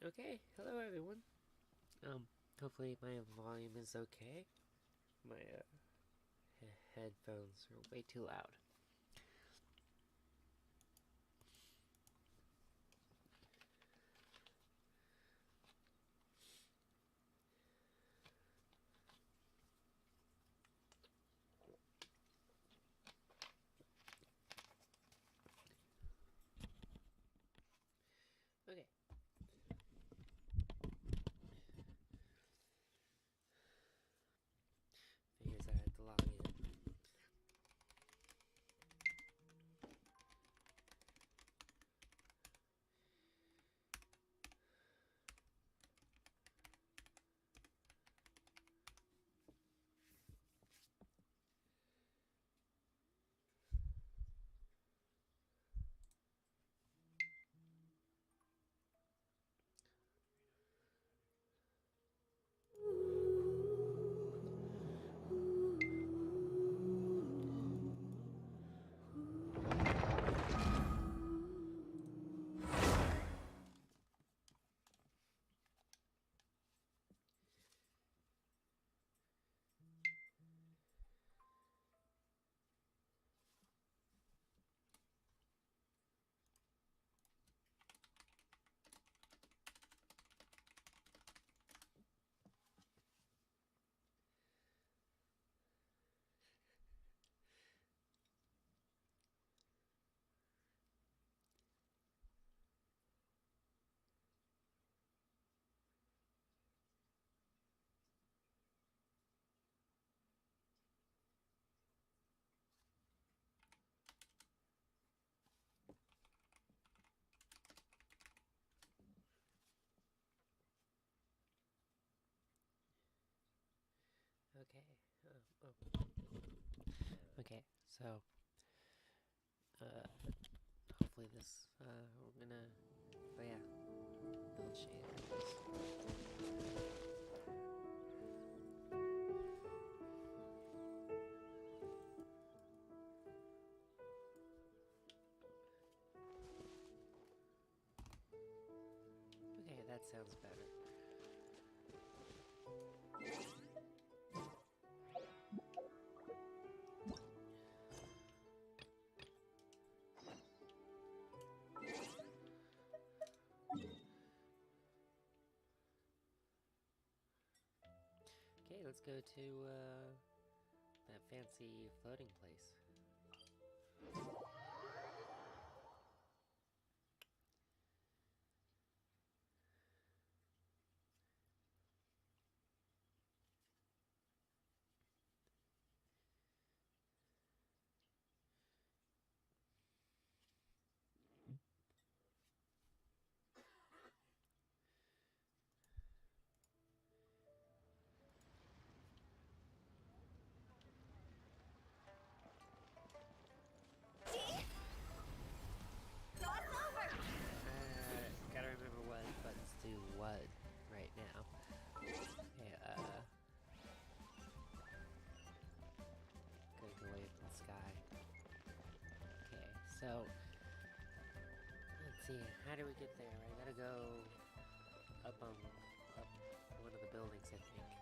Okay, hello everyone. Hopefully my volume is okay. My headphones are way too loud. Okay. Figures I had to log in. Okay. Oh. Okay. So, hopefully this. We're gonna. Oh yeah. Build shaders. Okay, that sounds better. Okay, let's go to that fancy floating place. Gotta remember what buttons do what right now. Okay, gotta go away from the sky. Okay, so let's see, how do we get there? I gotta go up one of the buildings, I think.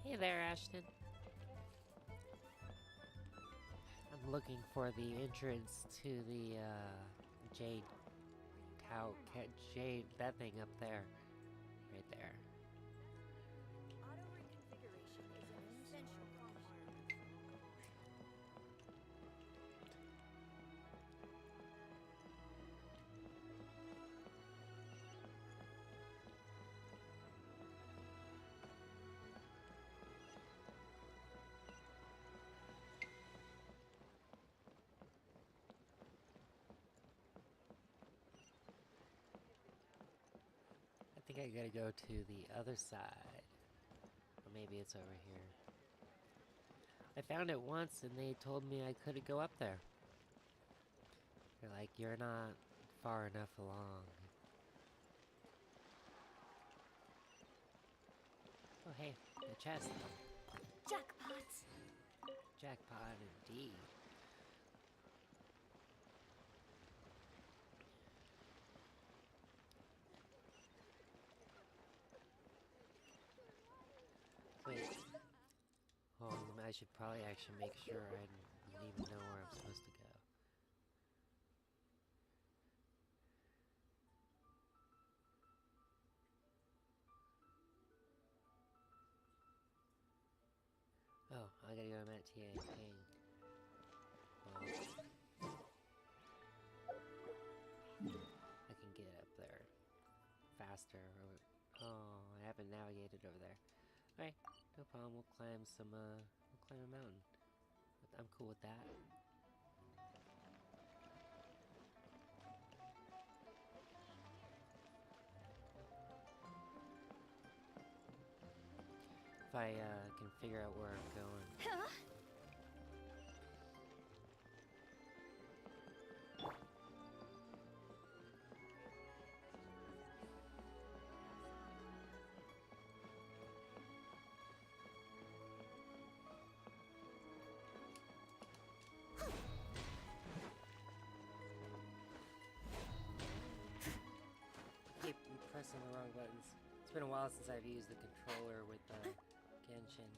Hey there, Ashton. I'm looking for the entrance to the Jade Tower, Jade, that thing up there, right there. Auto reconfiguration is an essential requirement for locomotion. I think I gotta go to the other side. Or maybe it's over here. I found it once and they told me I couldn't go up there. They're like, you're not far enough along. Oh hey, a chest. Jackpot! Jackpot indeed. I should probably actually make sure I even know where I'm supposed to go. Oh, I gotta go to Matt TA and Ping. Well, I can get up there faster. Oh, I haven't navigated over there. Okay, no problem. We'll climb a mountain. I'm cool with that. If I can figure out where I'm going. Keep pressing the wrong buttons. It's been a while since I've used the controller with Genshin.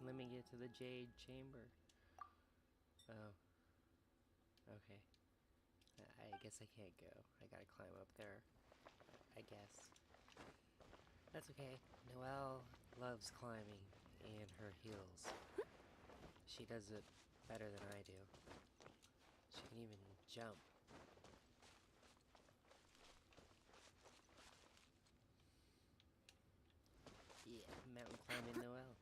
Let me get to the Jade Chamber. Oh. Okay. I guess I can't go. I gotta climb up there. I guess. That's okay. Noelle loves climbing and her heels. She does it better than I do. She can even jump. Yeah, mountain climbing Noelle.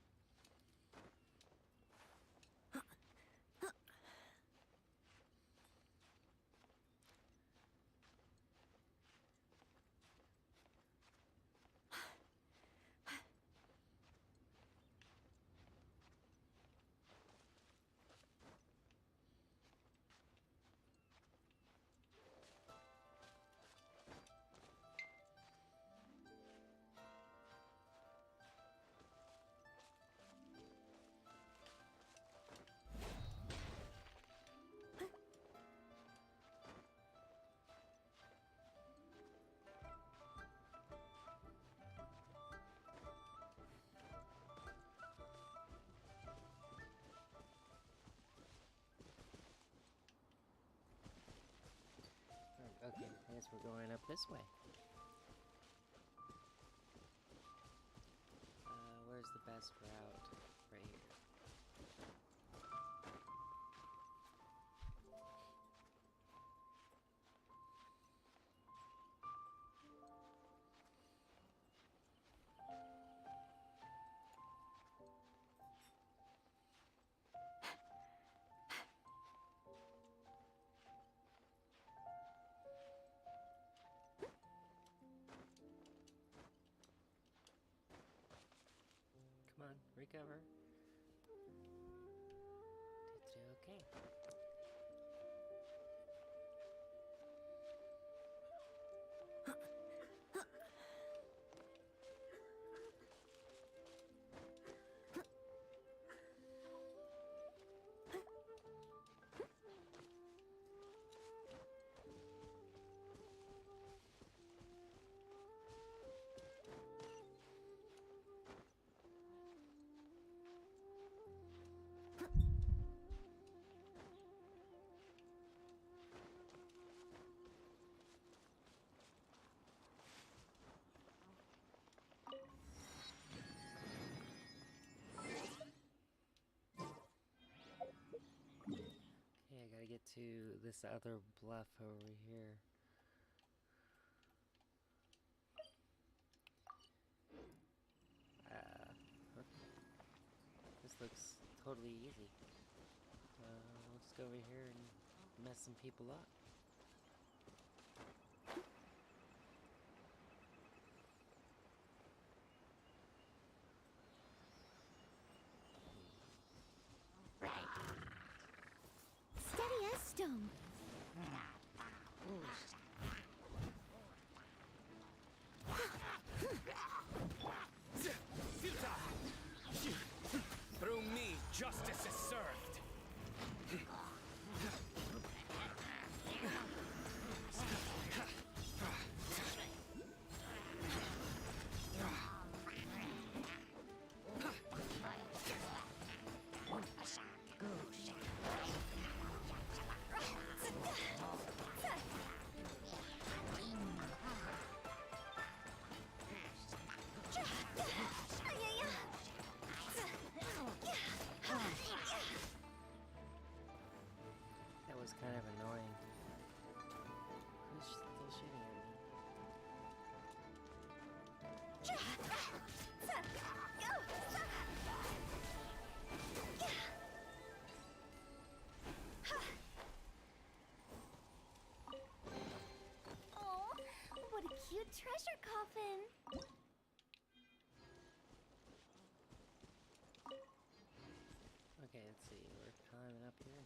Okay, I guess we're going up this way. Where's the best route? Right here. Come on, recover. Okay. Okay, I gotta get to this other bluff over here. This looks totally easy. go over here and mess some people up. Steady as stone. Through me, justice is served. That was kind of annoying. Who's still shooting at me? Oh, what a cute treasure coffin. Okay, let's see. We're climbing up here.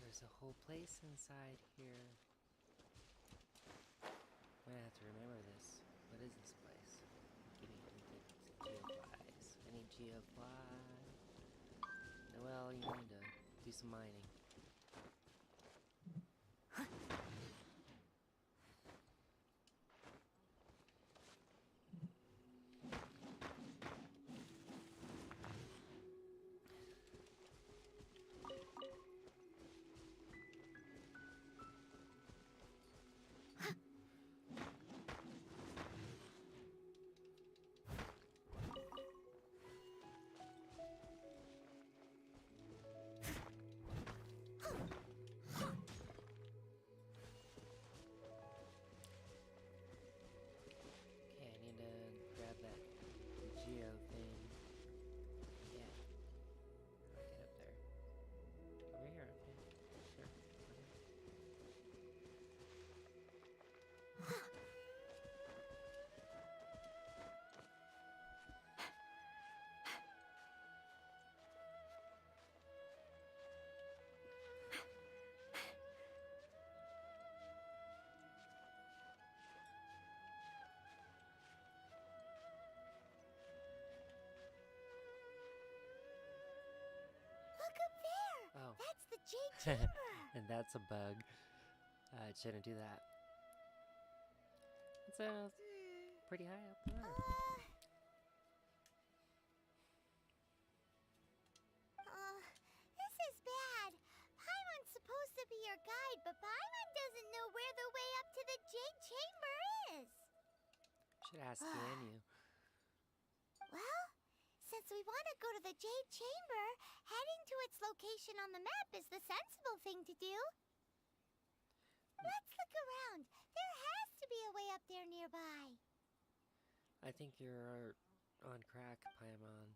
There's a whole place inside here. I'm gonna have to remember this. What is this place? Give me anything. Geoflies. I need geofly. Well, you need to do some mining. Okay, I need to grab that geo thing. Yeah. How do I get up there? Over here, okay. Sure. Look up there. Oh. That's the Jade Chamber. And that's a bug. I shouldn't do that. It's pretty high up there. This is bad. Paimon's supposed to be your guide, but Paimon doesn't know where the way up to the Jade Chamber is. Should ask Ganyu. Well, since we want to go to the Jade Chamber, heading to its location on the map is the sensible thing to do. Let's look around. There has to be a way up there nearby. I think you're on crack, Paimon.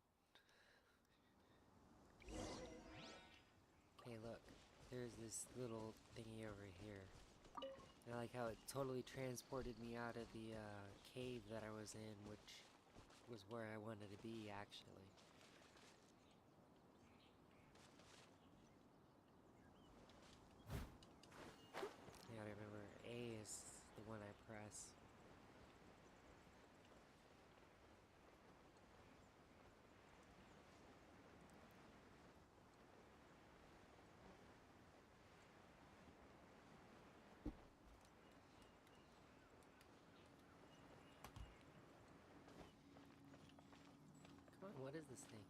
Okay, look. There's this little thingy over here. I like how it totally transported me out of the cave that I was in, which was where I wanted to be, actually. I gotta remember, A is the one I press. Come on, what is this thing?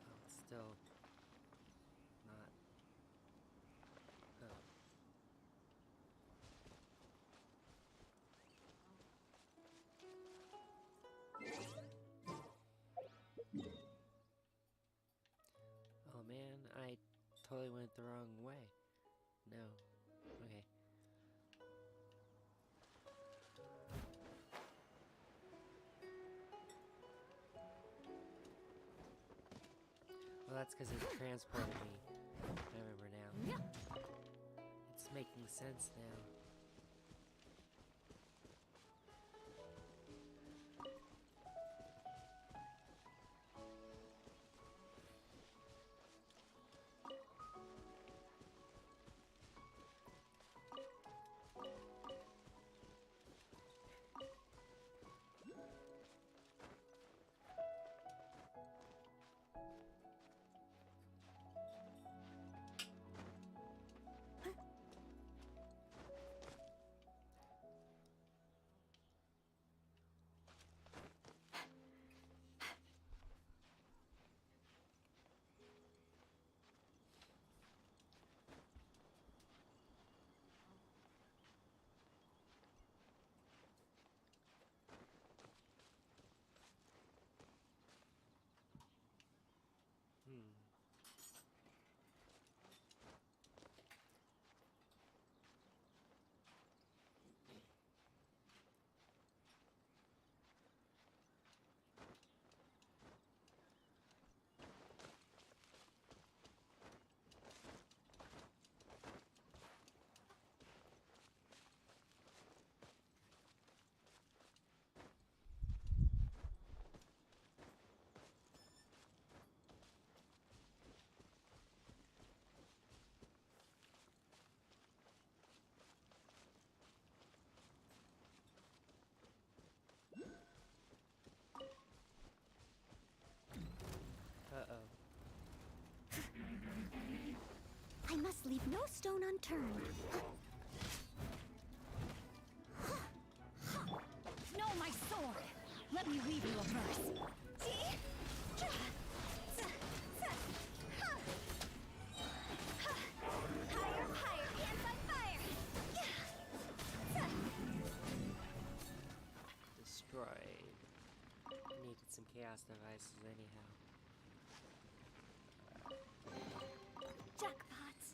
Oh, it's still not. Oh. Oh man, I totally went the wrong way. No. Okay. that's because it transported me. I remember now. It's making sense now. Uh-oh. I must leave no stone unturned. No, my sword! Let me weave you a verse. Higher, higher, hands on fire! Destroyed. Needed some chaos devices anyhow. Jackpots!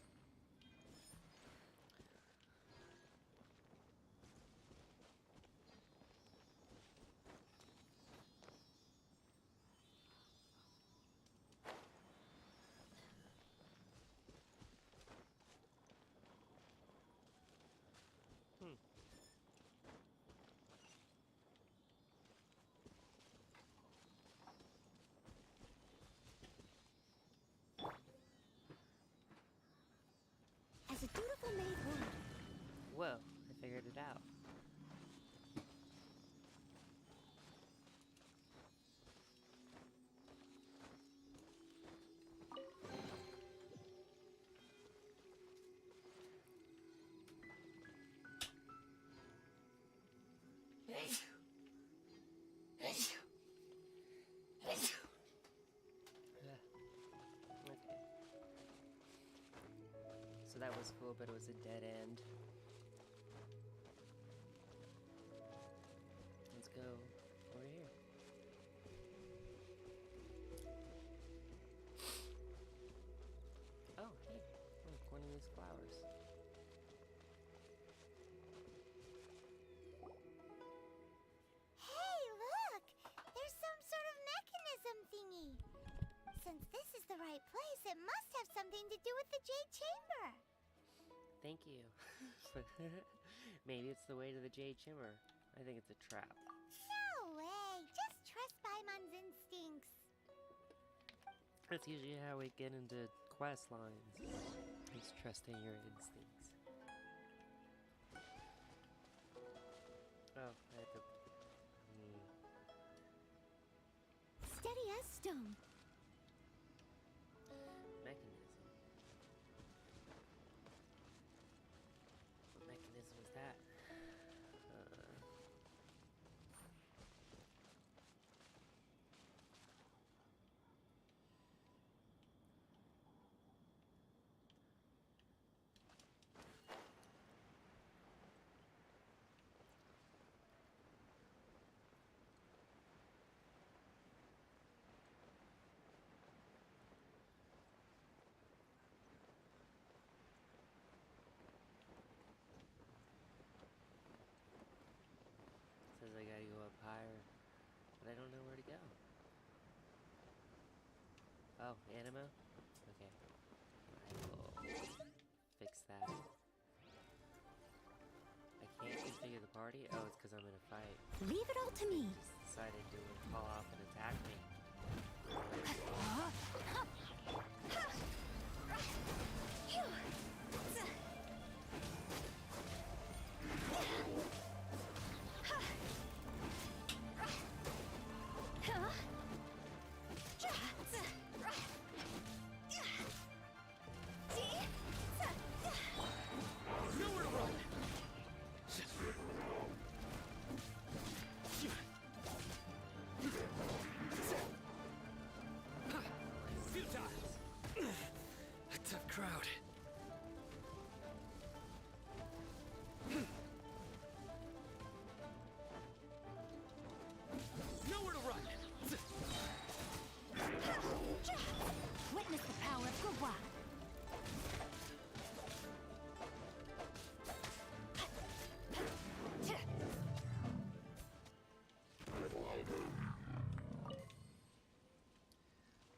As a dutiful maid would. Whoa, I figured it out. Okay. So that was cool, but it was a dead end. Let's go over here. Oh, hey, look, one of these flowers. Hey, look! There's some sort of mechanism thingy. Since this is the right place, it must have something to do with the Jade Chamber. Thank you. Maybe it's the way to the Jade Chamber. I think it's a trap. No way! Just trust Paimon's instincts. That's usually how we get into quest lines. Just trusting your instincts. Oh, I have to... Steady as stone. Mechanism. What mechanism is that? Says I gotta go up higher, but I don't know where to go. Oh, Animo? to the party? Oh, it's because I'm in a fight. Leave it all to me. Just decided to call off and attack me. Nowhere to run! Futile! A tough crowd. Nowhere to run! Witness the power of Gurwa.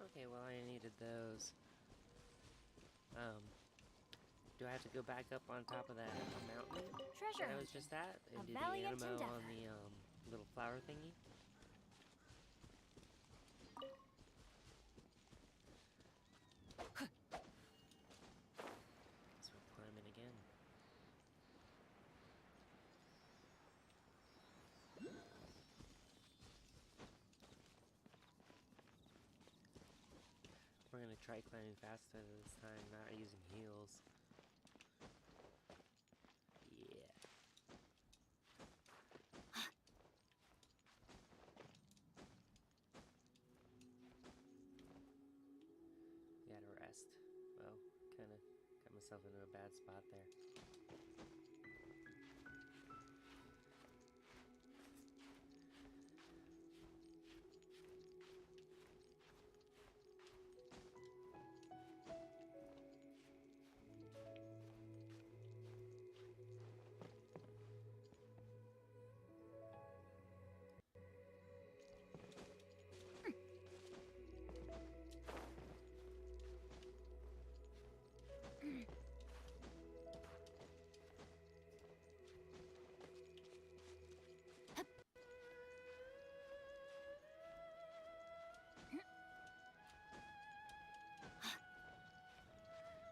Okay, well I needed those. Do I have to go back up on top of that mountain Treasure that I was just at? And A do the valiant animo endeavor. on the little flower thingy? So we're climbing again. We're gonna try climbing faster this time, not using heels. Yeah. Gotta rest. Well, kinda got myself into a bad spot there.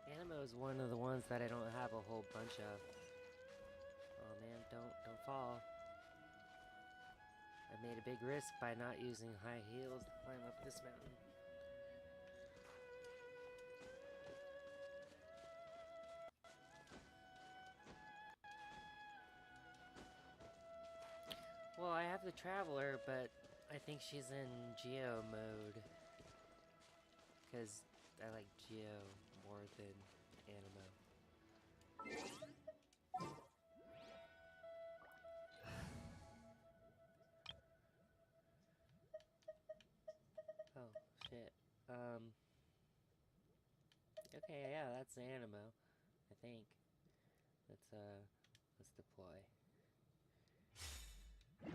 Animo is one of the ones that I don't have a whole bunch of. Oh man, don't fall. I made a big risk by not using high heels to climb up this mountain. Well, I have the Traveler, but I think she's in Geo mode. Because I like Geo more than Animo. Oh, shit. Okay, yeah, that's the Animo, I think. Let's deploy. Okay,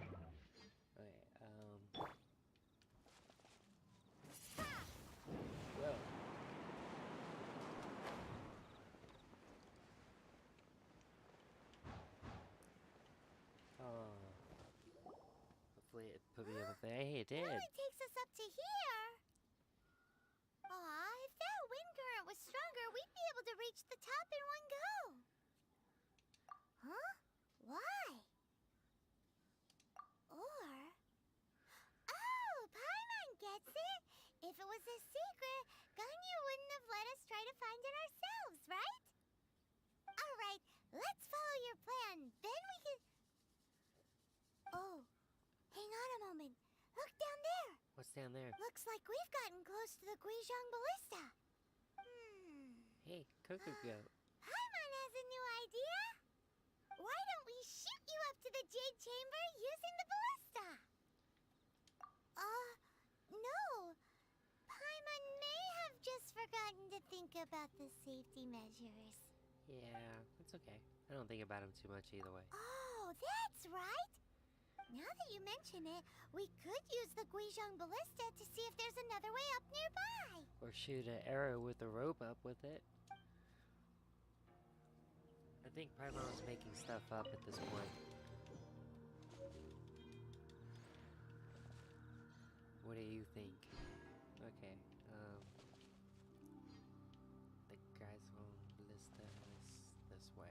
whoa. Oh. Hopefully it put me up there. Hey, it did. It only takes us up to here. Aw, if that wind current was stronger, we'd be able to reach the top in one go. Huh? Why? Or... Oh, Paimon gets it. If it was a secret, Ganyu wouldn't have let us try to find it ourselves, right? Alright, let's follow your plan. Then we can... Oh, hang on a moment. Look down there. What's down there? Looks like we've gotten close to the Guizhong Ballista. Hey, Coco Goat. Paimon has a new idea. Why don't we shoot you up to the Jade Chamber using the ballista? No. Paimon may have just forgotten to think about the safety measures. Yeah, it's okay. I don't think about him too much either way. Oh, that's right. Now that you mention it, we could use the Guizhong Ballista to see if there's another way up nearby. Or shoot an arrow with a rope up with it. I think Paimon's making stuff up at this point. What do you think? Okay, the guys will list us this way.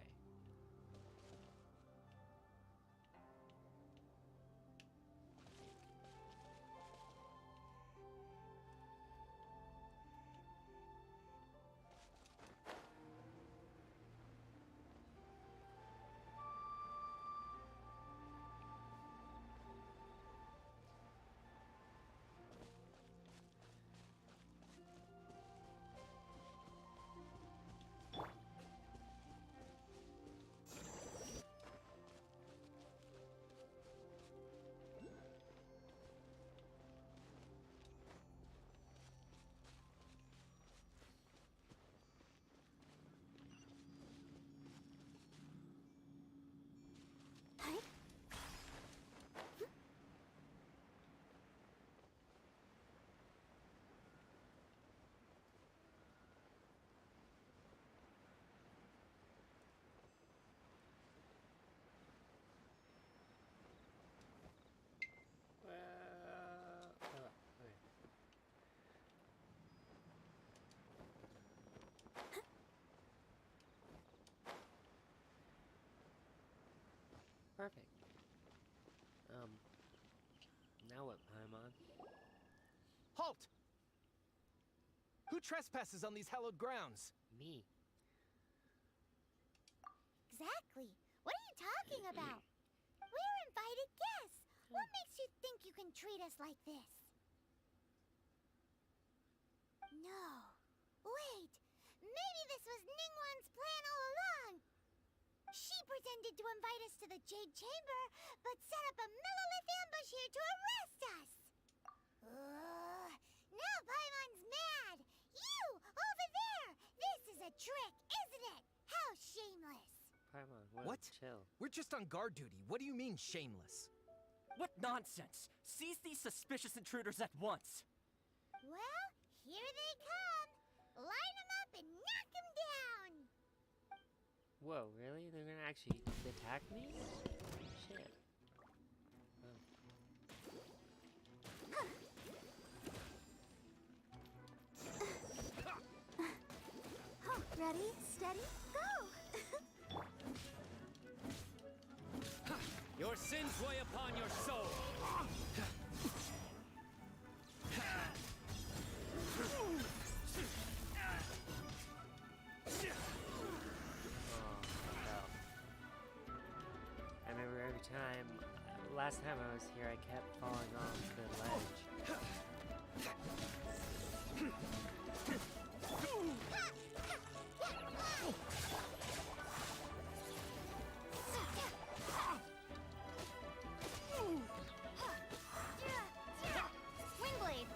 Okay. Perfect. Now what, Paimon? Halt! Who trespasses on these hallowed grounds? Me. Exactly. What are you talking about? We're invited guests. What makes you think you can treat us like this? No. Wait. Maybe this was Ningguang's plan all along. She pretended to invite us to the Jade Chamber, but set up a Millilith ambush here to arrest us. Now Paimon's mad. You, over there. This is a trick, isn't it? How shameless. Paimon, What? Chill. We're just on guard duty. What do you mean, shameless? What nonsense! Seize these suspicious intruders at once! Well, here they come. Line them up and knock them down. Whoa, really? They're gonna actually attack me? Shit. Ready, steady, go. Your sins weigh upon your soul. I remember every time, last time I was here, I kept falling off the ledge. Wingblade.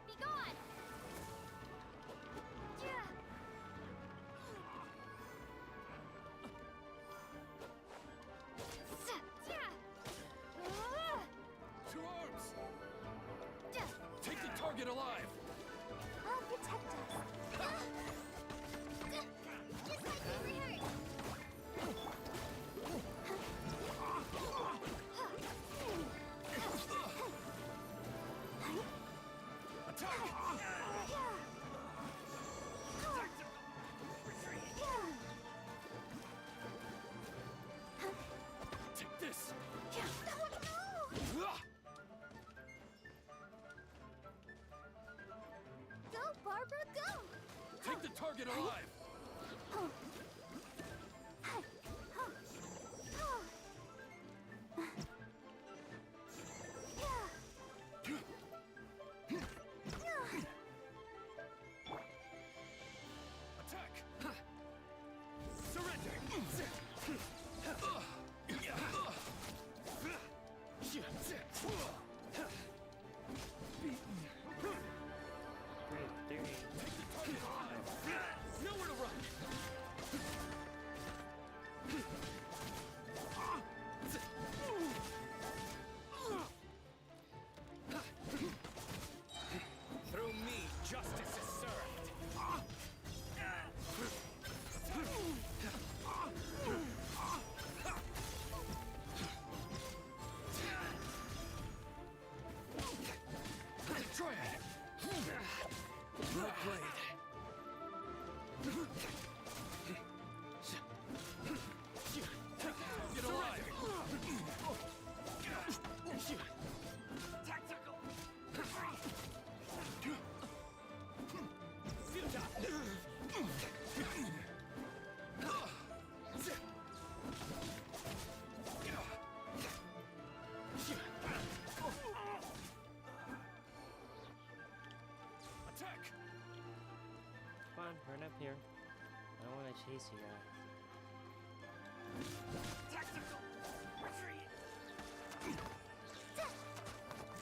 Be gone. Two arms! Take the target alive! I'll protect us. Just like we rehearsed. Take this! Go, Barbara, go! Take the target alive! Attack! Surrender! Great, Take the target alive! Nowhere to run! Through me, justice is served! blade. Get alive! Tactical! Attack! Come on, run up here. I don't want to chase you guys. Tactical! Retreat!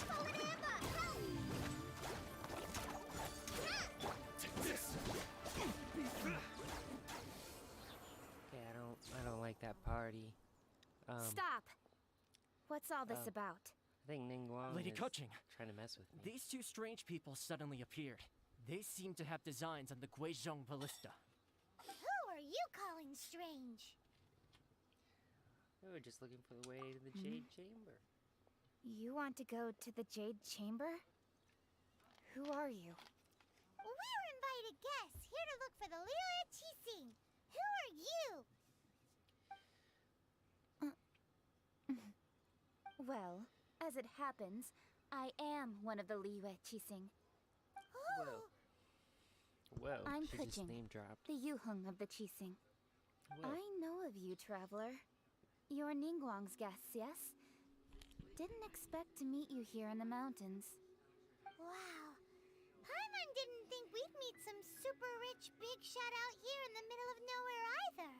Forward hammer! Take this! Okay, I don't like that party. Stop! What's all this oh. about? I think Ningguang Lady is Keqing, trying to mess with me. these two strange people suddenly appeared. They seem to have designs on the Guizhong ballista. Who are you calling strange? We were just looking for the way to the Jade Chamber. You want to go to the Jade Chamber? Who are you? We're invited guests here to look for the Liyue Qixing. Who are you? Well, as it happens, I am one of the Liyue Qixing, Oh, Whoa, I'm she just Keqing. name dropped. the Yuheng of the Qixing. Whoa. I know of you, traveler. You're Ningguang's guests, yes? Didn't expect to meet you here in the mountains. wow. Paimon didn't think we'd meet some super rich big shot out here in the middle of nowhere either.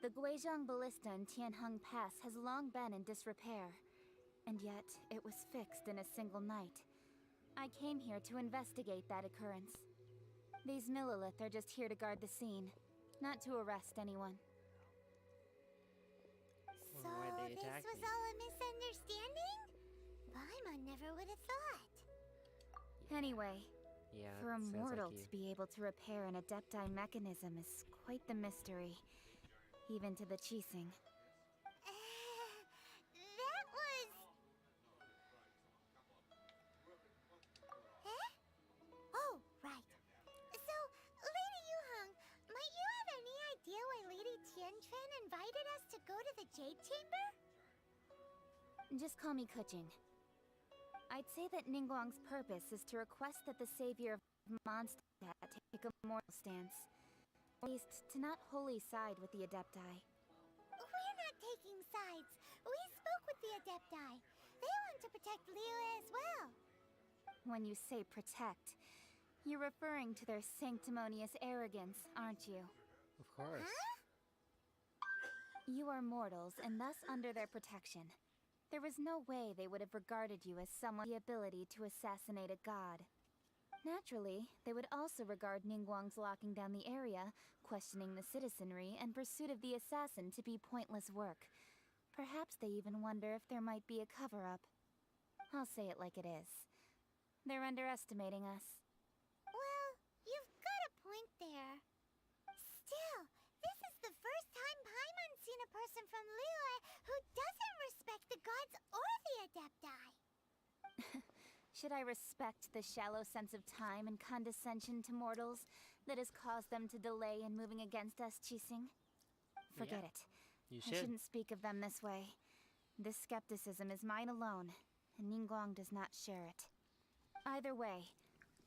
The Guizhong Ballista in Tianheng Pass has long been in disrepair, and yet it was fixed in a single night. I came here to investigate that occurrence. These Millilith are just here to guard the scene, not to arrest anyone. So why'd they this attack was me? all a misunderstanding? Paimon never would have thought. Anyway, Yeah, for a sounds mortal like you. to be able to repair an Adepti mechanism is quite the mystery, even to the Qixing. That was... Eh? Oh, right. So, Lady Yuheng, might you have any idea why Lady Tianquan invited us to go to the Jade Chamber? Just call me Keqing. I'd say that Ningguang's purpose is to request that the savior of Mondstadt take a mortal stance. At least, to not wholly side with the Adepti. We're not taking sides. We spoke with the Adepti. They want to protect Liyue as well. When you say protect, you're referring to their sanctimonious arrogance, aren't you? Of course. Huh? You are mortals, and thus under their protection. There was no way they would have regarded you as someone with the ability to assassinate a god. Naturally, they would also regard Ningguang's locking down the area, questioning the citizenry, and pursuit of the assassin to be pointless work. Perhaps they even wonder if there might be a cover-up. I'll say it like it is. They're underestimating us. Well, you've got a point there. Still, this is the first time Paimon's seen a person from Liyue who doesn't respect the gods or the Adepti. Should I respect the shallow sense of time and condescension to mortals that has caused them to delay in moving against us, Qixing? Forget it. You I should. shouldn't speak of them this way. This skepticism is mine alone, and Ningguang does not share it. Either way,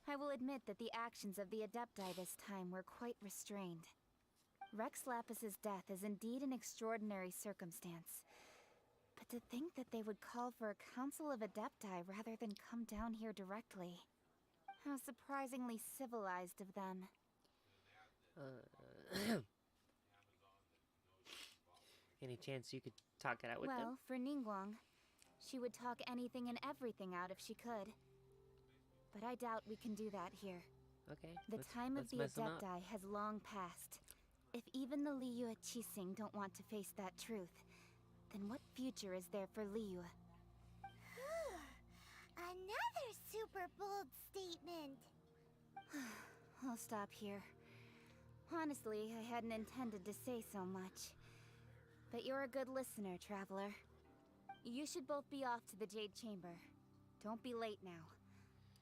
I will admit that the actions of the Adepti this time were quite restrained. Rex Lapis's death is indeed an extraordinary circumstance. But to think that they would call for a council of Adepti rather than come down here directly. How surprisingly civilized of them. Any chance you could talk it out with Well, them? for Ningguang, she would talk anything and everything out if she could. But I doubt we can do that here. Okay. The time of let's the mess 'em up. Adepti has long passed. If even the Liyue Qixing don't want to face that truth, then what future is there for Liyue? Another super bold statement. I'll stop here. Honestly, I hadn't intended to say so much. But you're a good listener, traveler. You should both be off to the Jade Chamber. Don't be late now.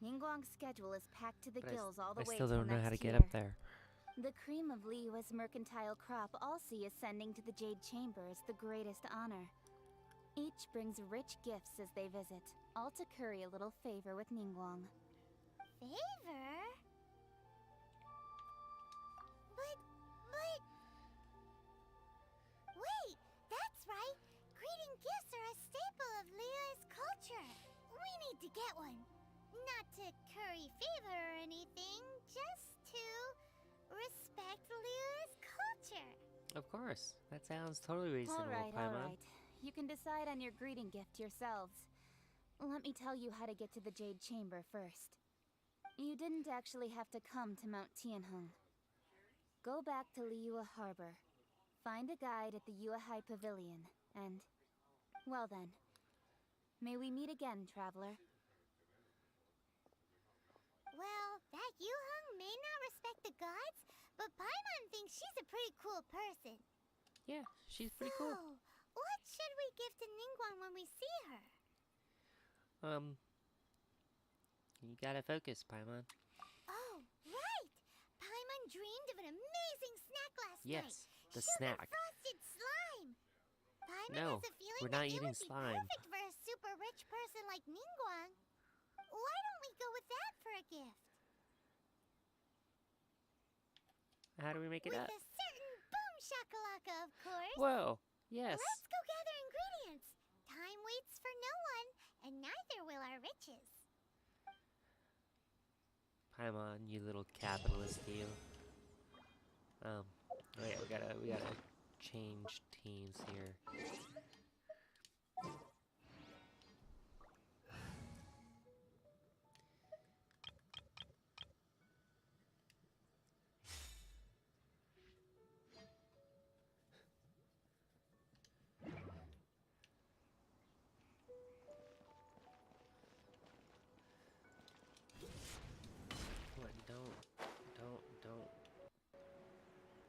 Ningguang's schedule is packed to the But gills all the I way still till don't know how to next get year. up there. The cream of Liyue's mercantile crop all see ascending to the Jade Chamber as the greatest honor. Each brings rich gifts as they visit, all to curry a little favor with Ningguang. Favor? But... Wait, that's right. Greeting gifts are a staple of Liyue's culture. We need to get one. Not to curry favor or anything, just to respect Liyue's culture. Of course. That sounds totally reasonable, All Paimon. right. You can decide on your greeting gift yourselves. Let me tell you how to get to the Jade Chamber first. You didn't actually have to come to Mount Tianheng. Go back to Liyue Harbor. Find a guide at the Yuehai Pavilion, and... well then. May we meet again, traveler. Well, that Yuheng may not respect the gods, but Paimon thinks she's a pretty cool person. Yeah, she's pretty cool. So, what should we give to Ningguang when we see her? You gotta focus, Paimon. Oh, right! Paimon dreamed of an amazing snack last night. Yes, the Sugar snack. frosted slime. Paimon No, has a feeling we're that not it eating would be slime. perfect for a super rich person like Ningguang. Why don't we go with that for a gift? How do we make it With up? a certain boom shakalaka, of course. Whoa! Yes! Let's go gather ingredients. Time waits for no one, and neither will our riches. Paimon, you little capitalist, you. Oh yeah, we gotta change teams here. What? Don't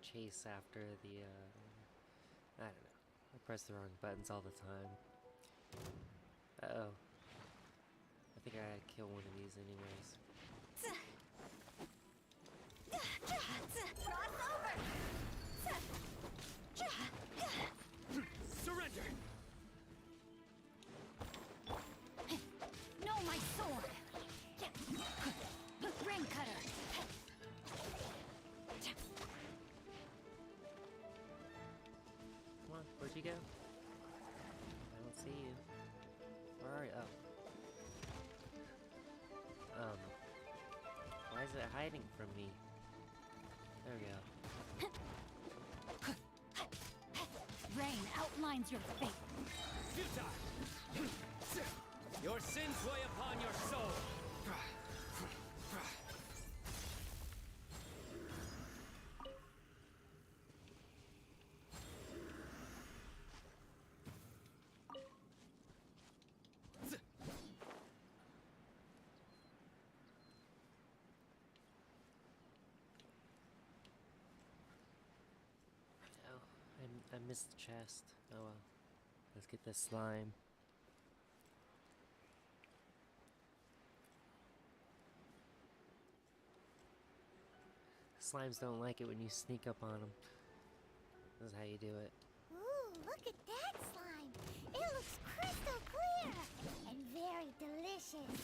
chase after the, I don't know. I press the wrong buttons all the time. Uh-oh. I think I gotta kill one of these anyways. Surrender! No, my sword! Ring cutter! Come on, where'd you go? I don't see you. Where are you? Oh. Why is it hiding from me? There we go. Rain outlines your fate. Futile! Your sins weigh upon your soul! Oh, I missed the chest. Oh well. Let's get this slime. Slimes don't like it when you sneak up on them. This is how you do it. Ooh, look at that slime. It looks crystal clear and very delicious.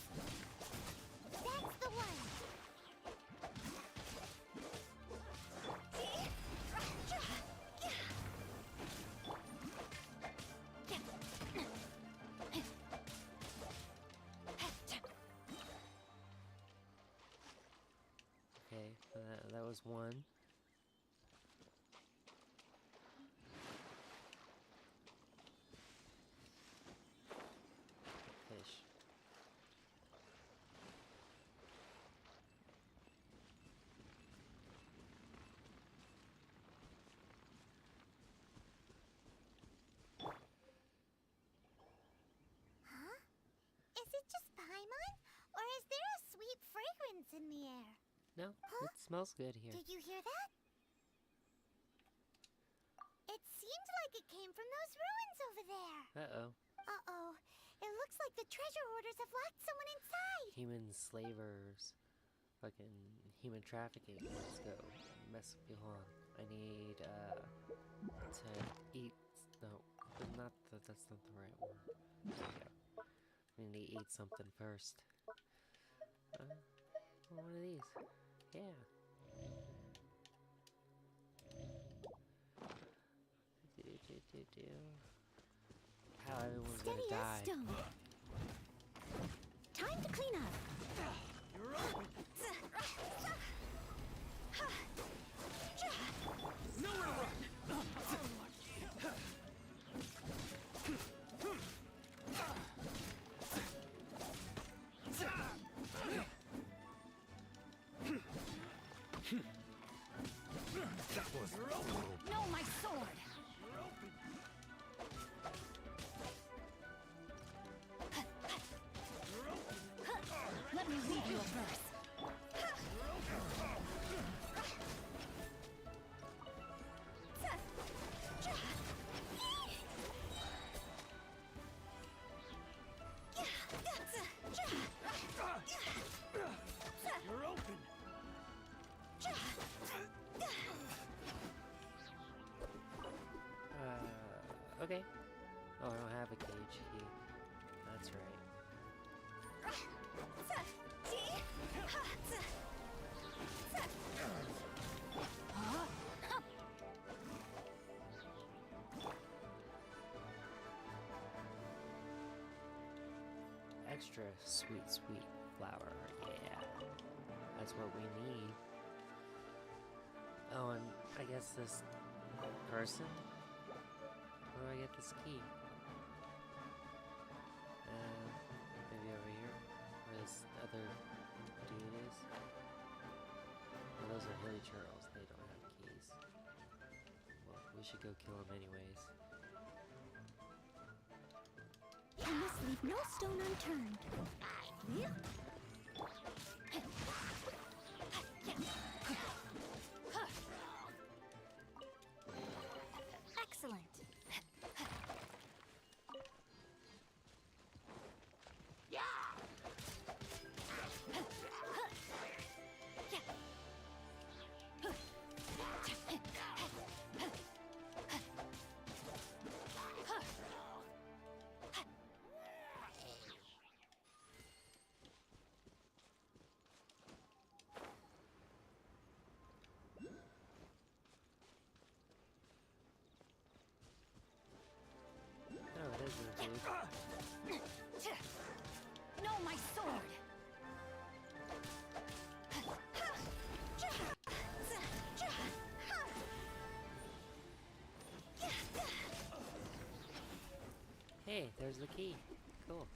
That's the one. Okay, that was one. Fish. Huh? Is it just Paimon? Or is there a sweet fragrance in the air? No, it smells good here. Did you hear that? It seemed like it came from those ruins over there. Uh-oh. Uh-oh. It looks like the treasure hoarders have locked someone inside. Human slavers. Fucking human trafficking. Let's go. Mess with you. Hold on. I need, to eat. No, that's not the right word. There we go. I need to eat something first. One of these. Yeah. How everyone's Steady gonna as die. stone. Time to clean up. You're open. Nowhere to run. That was No, my sword. Let me read you a verse. You're open. Okay. Oh, I don't have a cage key. That's right. Extra sweet flour. Yeah. That's what we need. Oh, and I guess this person? Where do I get this key? Maybe over here? Where this other dude is? Oh, those are hilly churls. They don't have keys. Well, we should go kill them anyways. You must leave no stone unturned. Excellent. Oh, it is a dude. No, my sword. Hey, there's the key. Cool.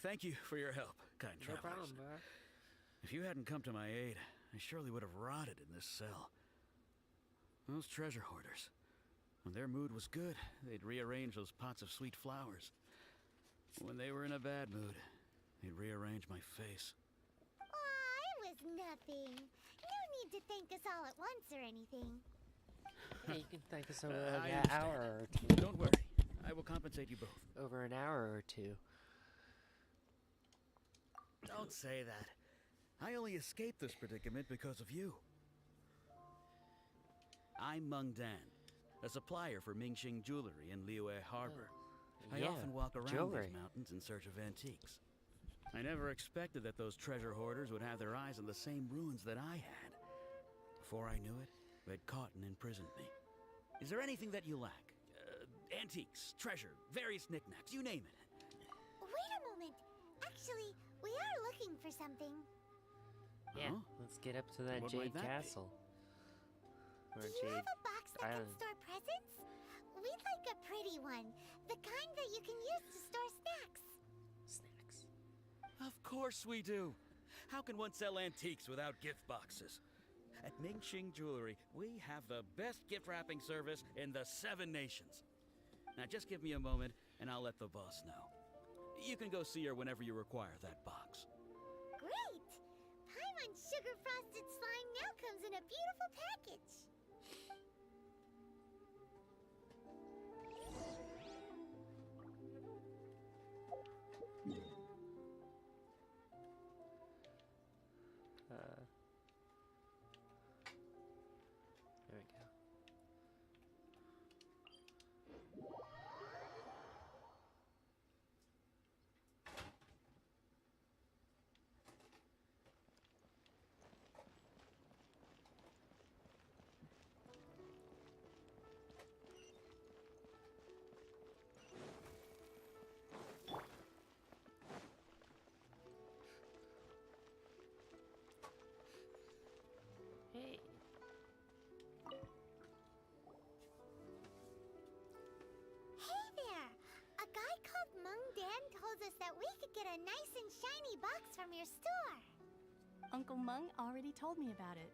Thank you for your help, kind No travelers. problem, bro. If you hadn't come to my aid, I surely would have rotted in this cell. Those treasure hoarders. When their mood was good, they'd rearrange those pots of sweet flowers. When they were in a bad mood, they'd rearrange my face. Aw, it was nothing. No need to thank us all at once or anything. Hey, you can thank us over I an understand. hour or two. Don't worry, I will compensate you both. Over an hour or two. Don't say that. I only escaped this predicament because of you. I'm Meng Dan, a supplier for Mingxing Jewelry in Liyue Harbor. I Yeah, often walk around jewelry. these mountains in search of antiques. I never expected that those treasure hoarders would have their eyes on the same ruins that I had. Before I knew it, they'd caught and imprisoned me. Is there anything that you lack? Antiques, treasure, various knickknacks, you name it. Wait a moment. Actually, we are looking for something. Yeah, Huh? let's get up to that What Jade might that be? Castle. Or Do you Jade have a box that Island. can store presents? We'd like a pretty one. The kind that you can use to store snacks. Snacks. Of course we do. How can one sell antiques without gift boxes? At Mingxing Jewelry, we have the best gift wrapping service in the 7 nations. Now just give me a moment and I'll let the boss know. You can go see her whenever you require that box. Great! Paimon sugar frosted slime now comes in a beautiful package. There we go. Hey. Hey there! A guy called Mung Dan told us that we could get a nice and shiny box from your store. Uncle Mung already told me about it.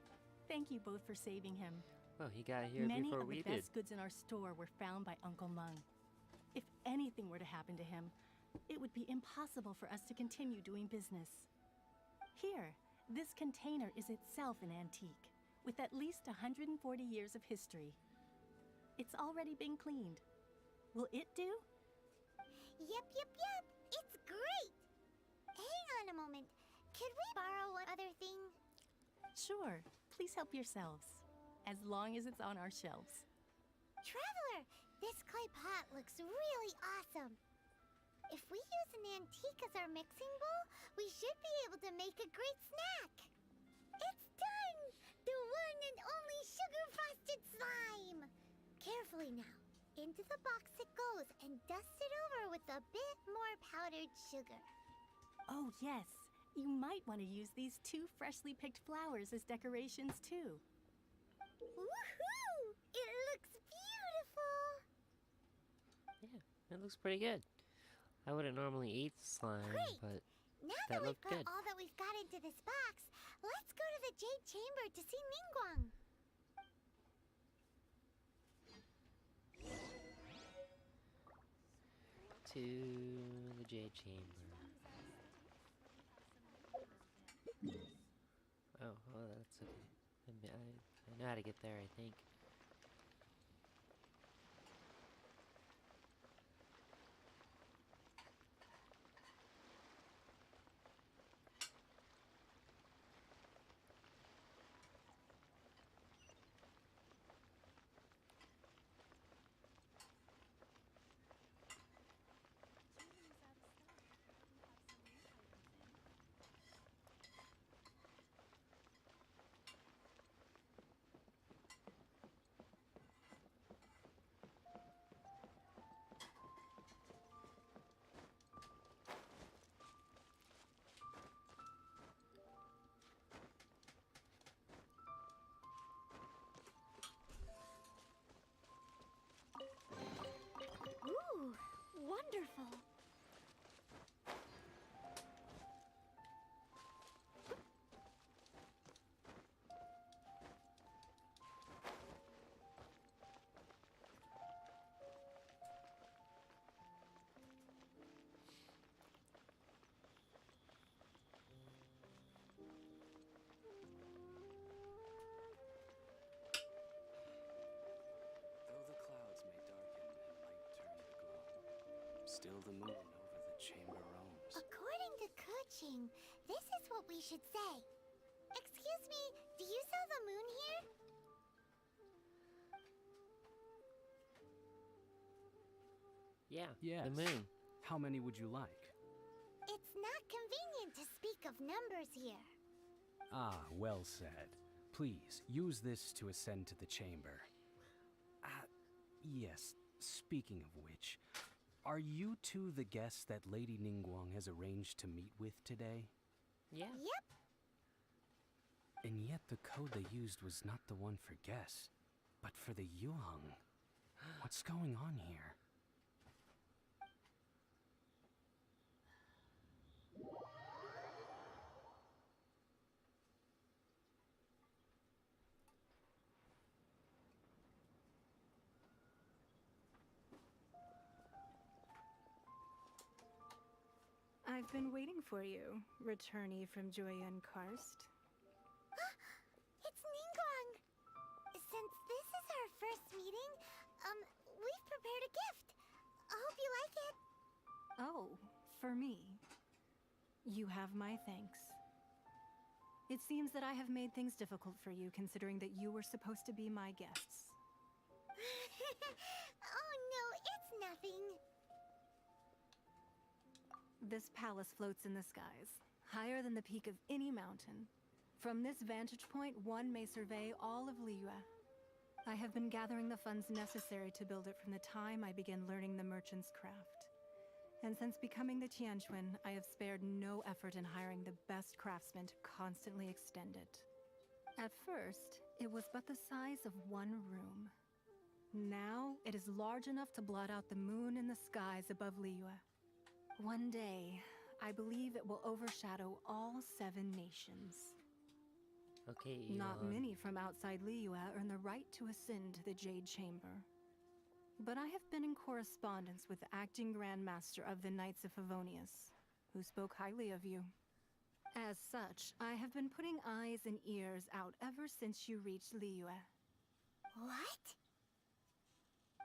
Thank you both for saving him. Well, he got here Many before of the we did. best goods in our store were found by Uncle Mung. If anything were to happen to him, it would be impossible for us to continue doing business. Here, this container is itself an antique, with at least 140 years of history. It's already been cleaned. Will it do? Yep. It's great! Hang on a moment. Could we borrow one other thing? Sure, please help yourselves, as long as it's on our shelves. Traveler, this clay pot looks really awesome. If we use an antique as our mixing bowl, we should be able to make a great snack. It's done! The one and only sugar-frosted slime! Carefully now. Into the box it goes and dust it over with a bit more powdered sugar. Oh, yes. You might want to use these 2 freshly picked flowers as decorations, too. Woohoo! It looks beautiful! Yeah, it looks pretty good. I wouldn't normally eat slime, Great. but Now that that we've looked got good. all that we've got into this box, let's go to the Jade Chamber to see Ningguang. To the Jade Chamber. Oh, that's okay. I know how to get there, I think. Ooh, wonderful. Though the clouds may darken and light turn to gloom, still the moon over the chamber roams. According to Kuching, this is what we should say. Excuse me, do you sell the moon here? Yeah, Yes. the moon. How many would you like? It's not convenient to speak of numbers here. Ah, well said. Please, use this to ascend to the chamber. Yes, speaking of which, are you two the guests that Lady Ningguang has arranged to meet with today? Yeah. Yep. And yet the code they used was not the one for guests, but for the Yuheng. What's going on here? I've been waiting for you, returnee from Joyun Karst. prepared a gift. I hope you like it. Oh, for me. You have my thanks. It seems that I have made things difficult for you, considering that you were supposed to be my guests. Oh no, it's nothing. This palace floats in the skies, higher than the peak of any mountain. From this vantage point, one may survey all of Liyue. I have been gathering the funds necessary to build it from the time I began learning the merchant's craft. And since becoming the Tianquan, I have spared no effort in hiring the best craftsmen to constantly extend it. At first, it was but the size of one room. Now, it is large enough to blot out the moon in the skies above Liyue. One day, I believe it will overshadow all 7 nations. Okay, Not Elon. many from outside Liyue earn the right to ascend to the Jade Chamber. But I have been in correspondence with the acting Grand Master of the Knights of Favonius, who spoke highly of you. As such, I have been putting eyes and ears out ever since you reached Liyue. What?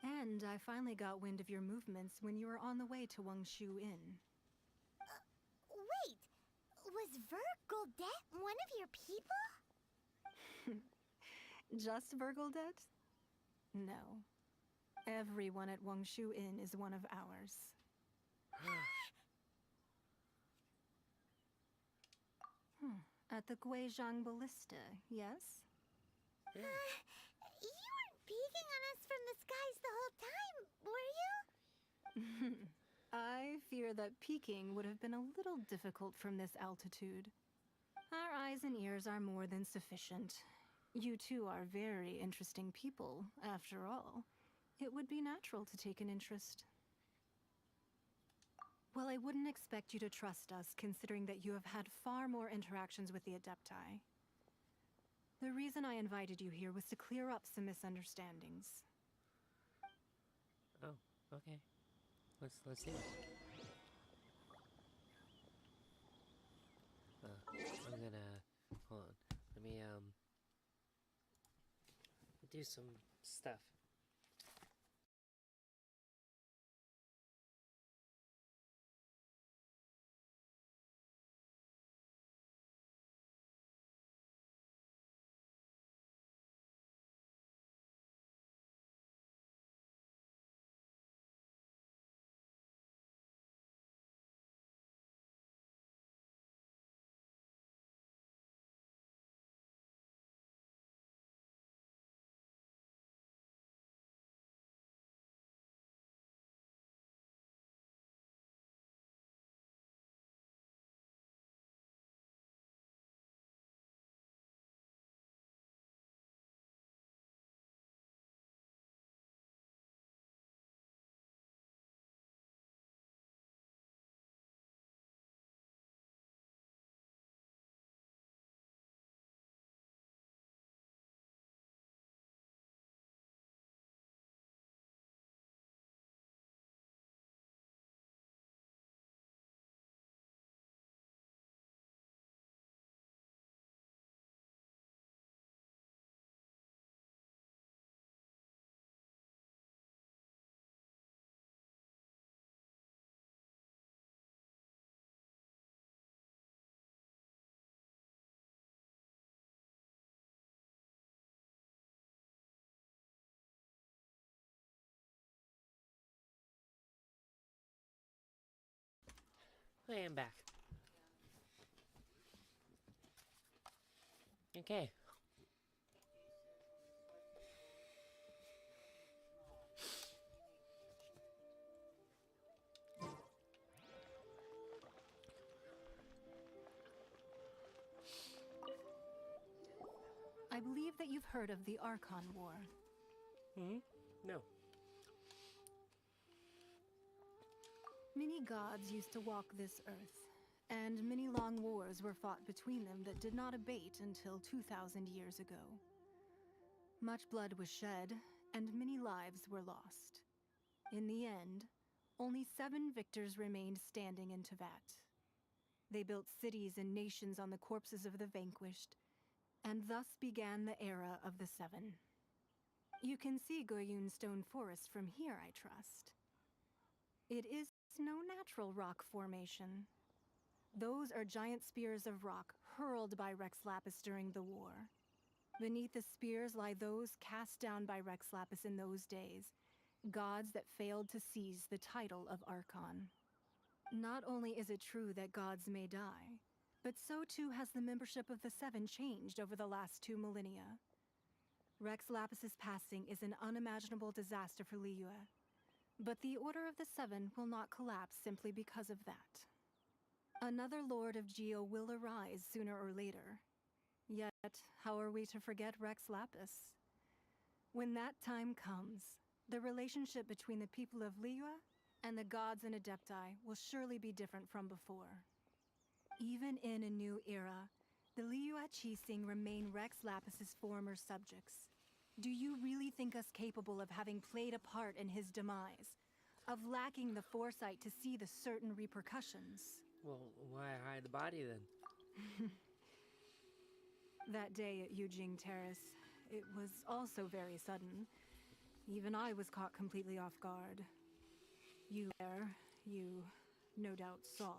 And I finally got wind of your movements when you were on the way to Wangshu Inn. Wait, was Vergoldet one of your people? Just Vergoldet? No. Everyone at Wangshu Inn is one of ours. At the Guizhang Ballista, yes? You weren't peeking on us from the skies the whole time, were you? I fear that peeking would have been a little difficult from this altitude. Our eyes and ears are more than sufficient. You two are very interesting people, after all. It would be natural to take an interest. Well, I wouldn't expect you to trust us, considering that you have had far more interactions with the Adepti. The reason I invited you here was to clear up some misunderstandings. Oh, okay. Let's see it. I'm gonna hold on. Let me do some stuff. I am back. Okay. I believe that you've heard of the Archon War. No. Many gods used to walk this earth, and many long wars were fought between them that did not abate until 2,000 years ago. Much blood was shed, and many lives were lost. In the end, only 7 victors remained standing in Teyvat. They built cities and nations on the corpses of the vanquished, and thus began the era of the 7. You can see Goyun Stone Forest from here, I trust. It is no natural rock formation. Those are giant spears of rock hurled by Rex Lapis during the war. Beneath the spears lie those cast down by Rex Lapis in those days, gods that failed to seize the title of Archon. Not only is it true that gods may die, but so too has the membership of the Seven changed over the last 2 millennia. Rex Lapis's passing is an unimaginable disaster for Liyue, but the Order of the Seven will not collapse simply because of that. Another Lord of Geo will arise sooner or later. Yet, how are we to forget Rex Lapis? When that time comes, the relationship between the people of Liyue and the gods and Adepti will surely be different from before. Even in a new era, the Liyue Qixing remain Rex Lapis's former subjects. Do you really think us capable of having played a part in his demise? Of lacking the foresight to see the certain repercussions? Well, why hide the body then? That day at Yujing Terrace, it was also very sudden. Even I was caught completely off guard. You no doubt saw.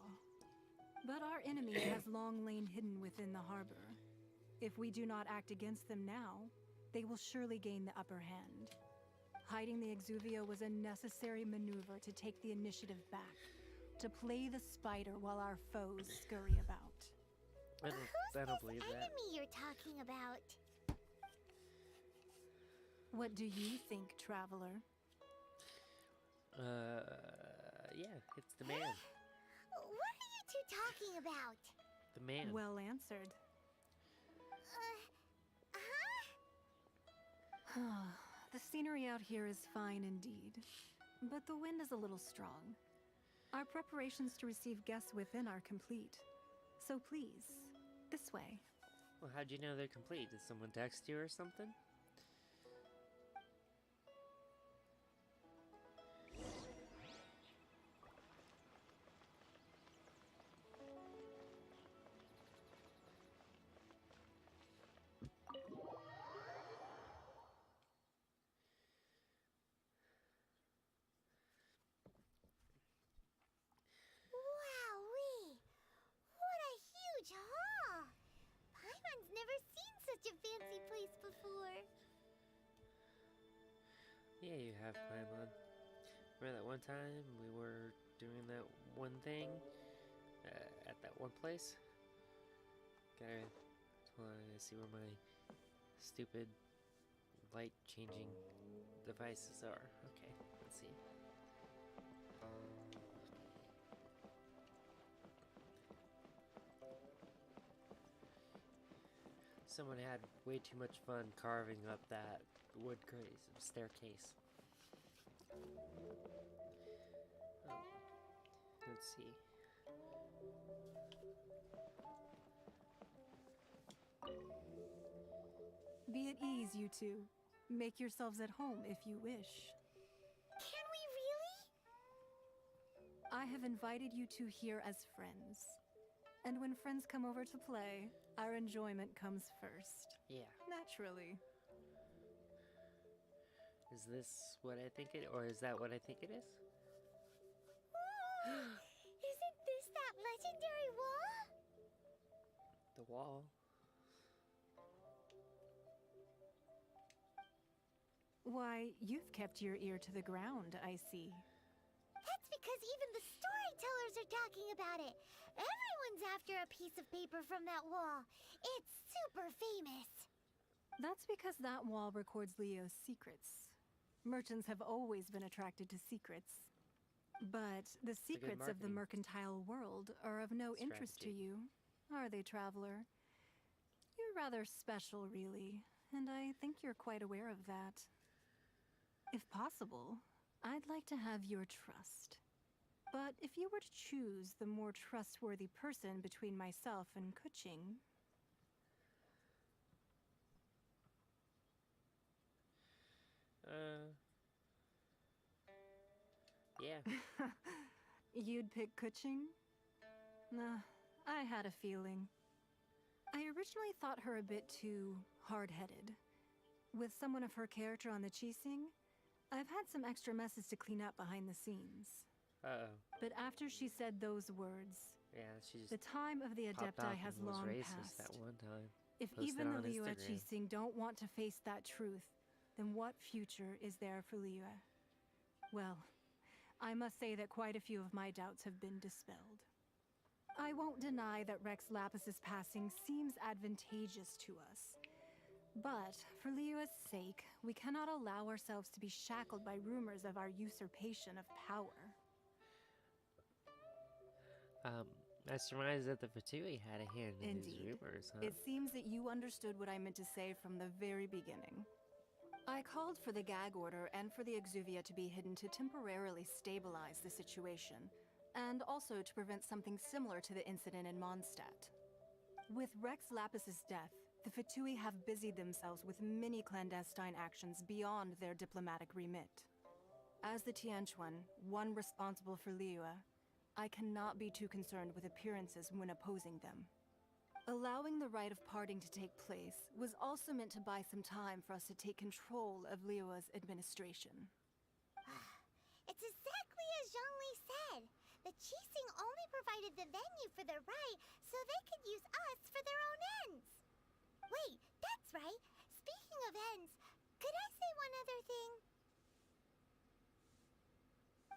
But our enemy has long lain hidden within the harbor. If we do not act against them now, they will surely gain the upper hand. Hiding the Exuvia was a necessary maneuver to take the initiative back, to play the spider while our foes scurry about. I don't believe Who's this that. enemy you're talking about? What do you think, traveler? Yeah, it's the man. What are you two talking about? The man. Well answered. The scenery out here is fine indeed, but the wind is a little strong. Our preparations to receive guests within are complete. So please, this way. Well, how'd you know they're complete? Did someone text you or something? Wowee! What a huge hall! Paimon's never seen such a fancy place before. Yeah, you have Paimon. Remember that one time we were doing that one thing at that one place? Hold on, I gotta see where my stupid light changing devices are. Okay, let's see. Someone had way too much fun carving up that wood staircase. Let's see. Be at ease, you two. Make yourselves at home if you wish. Can we really? I have invited you two here as friends. And when friends come over to play, our enjoyment comes first. Yeah. Naturally. Is this what I think it, or is that what I think it is? Isn't this that legendary wall? The wall. Why, you've kept your ear to the ground, I see. That's because even the storytellers are talking about it. Everyone's after a piece of paper from that wall. It's super famous. That's because that wall records Leo's secrets. Merchants have always been attracted to secrets. But the secrets of the marketing mercantile world are of no interest to strategy. you, are they, traveler? You're rather special, really, and I think you're quite aware of that. If possible, I'd like to have your trust. But if you were to choose the more trustworthy person between myself and Kuching... Yeah. You'd pick Kuching? Nah, I had a feeling. I originally thought her a bit too hard-headed. With someone of her character on the Qixing, I've had some extra messes to clean up behind the scenes. Uh-oh. But after she said those words, Yeah, she just the time of the popped Adepti off has and was long racist passed. that one time. If Posted even the on Liyue Instagram. Qixing don't want to face that truth, then what future is there for Liyue? Well, I must say that quite a few of my doubts have been dispelled. I won't deny that Rex Lapis's passing seems advantageous to us. But, for Liyue's sake, we cannot allow ourselves to be shackled by rumors of our usurpation of power. I surmised that the Fatui had a hand in these Indeed. rumors, huh? It seems that you understood what I meant to say from the very beginning. I called for the gag order and for the Exuvia to be hidden to temporarily stabilize the situation, and also to prevent something similar to the incident in Mondstadt. With Rex Lapis's death, the Fatui have busied themselves with many clandestine actions beyond their diplomatic remit. As the Tianquan, one responsible for Liyue, I cannot be too concerned with appearances when opposing them. Allowing the rite of parting to take place was also meant to buy some time for us to take control of Liyue's administration. It's exactly as Zhongli said. The Qixing only provided the venue for their rite so they could use us for their own ends. Wait, that's right. Speaking of ends, could I say one other thing?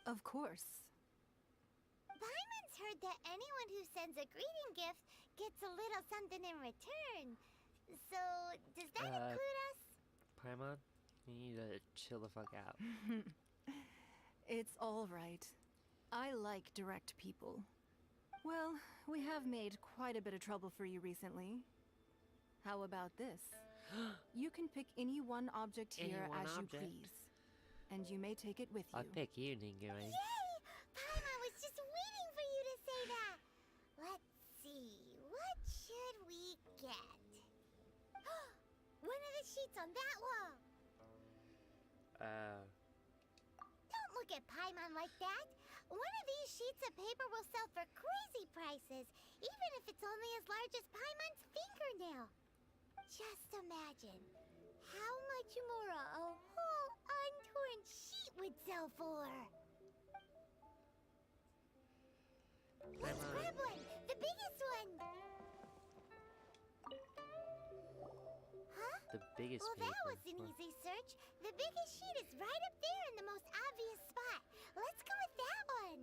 Of course. Paimon's heard that anyone who sends a greeting gift gets a little something in return. So, does that include us? Paimon, you need to chill the fuck out. It's all right. I like direct people. Well, we have made quite a bit of trouble for you recently. How about this? You can pick any one object here as you please. And you may take it with you. I'll pick you, Ningui. Yay! Paimon was just waiting for you to say that. Let's see, what should we get? One of the sheets on that wall. Don't look at Paimon like that. One of these sheets of paper will sell for crazy prices, even if it's only as large as Paimon's fingernail. Just imagine how much more a whole untorn sheet would sell for. Let's grab one, the biggest one. Huh? The biggest Well, paper. that was an easy search. The biggest sheet is right up there in the most obvious spot. Let's go with that one.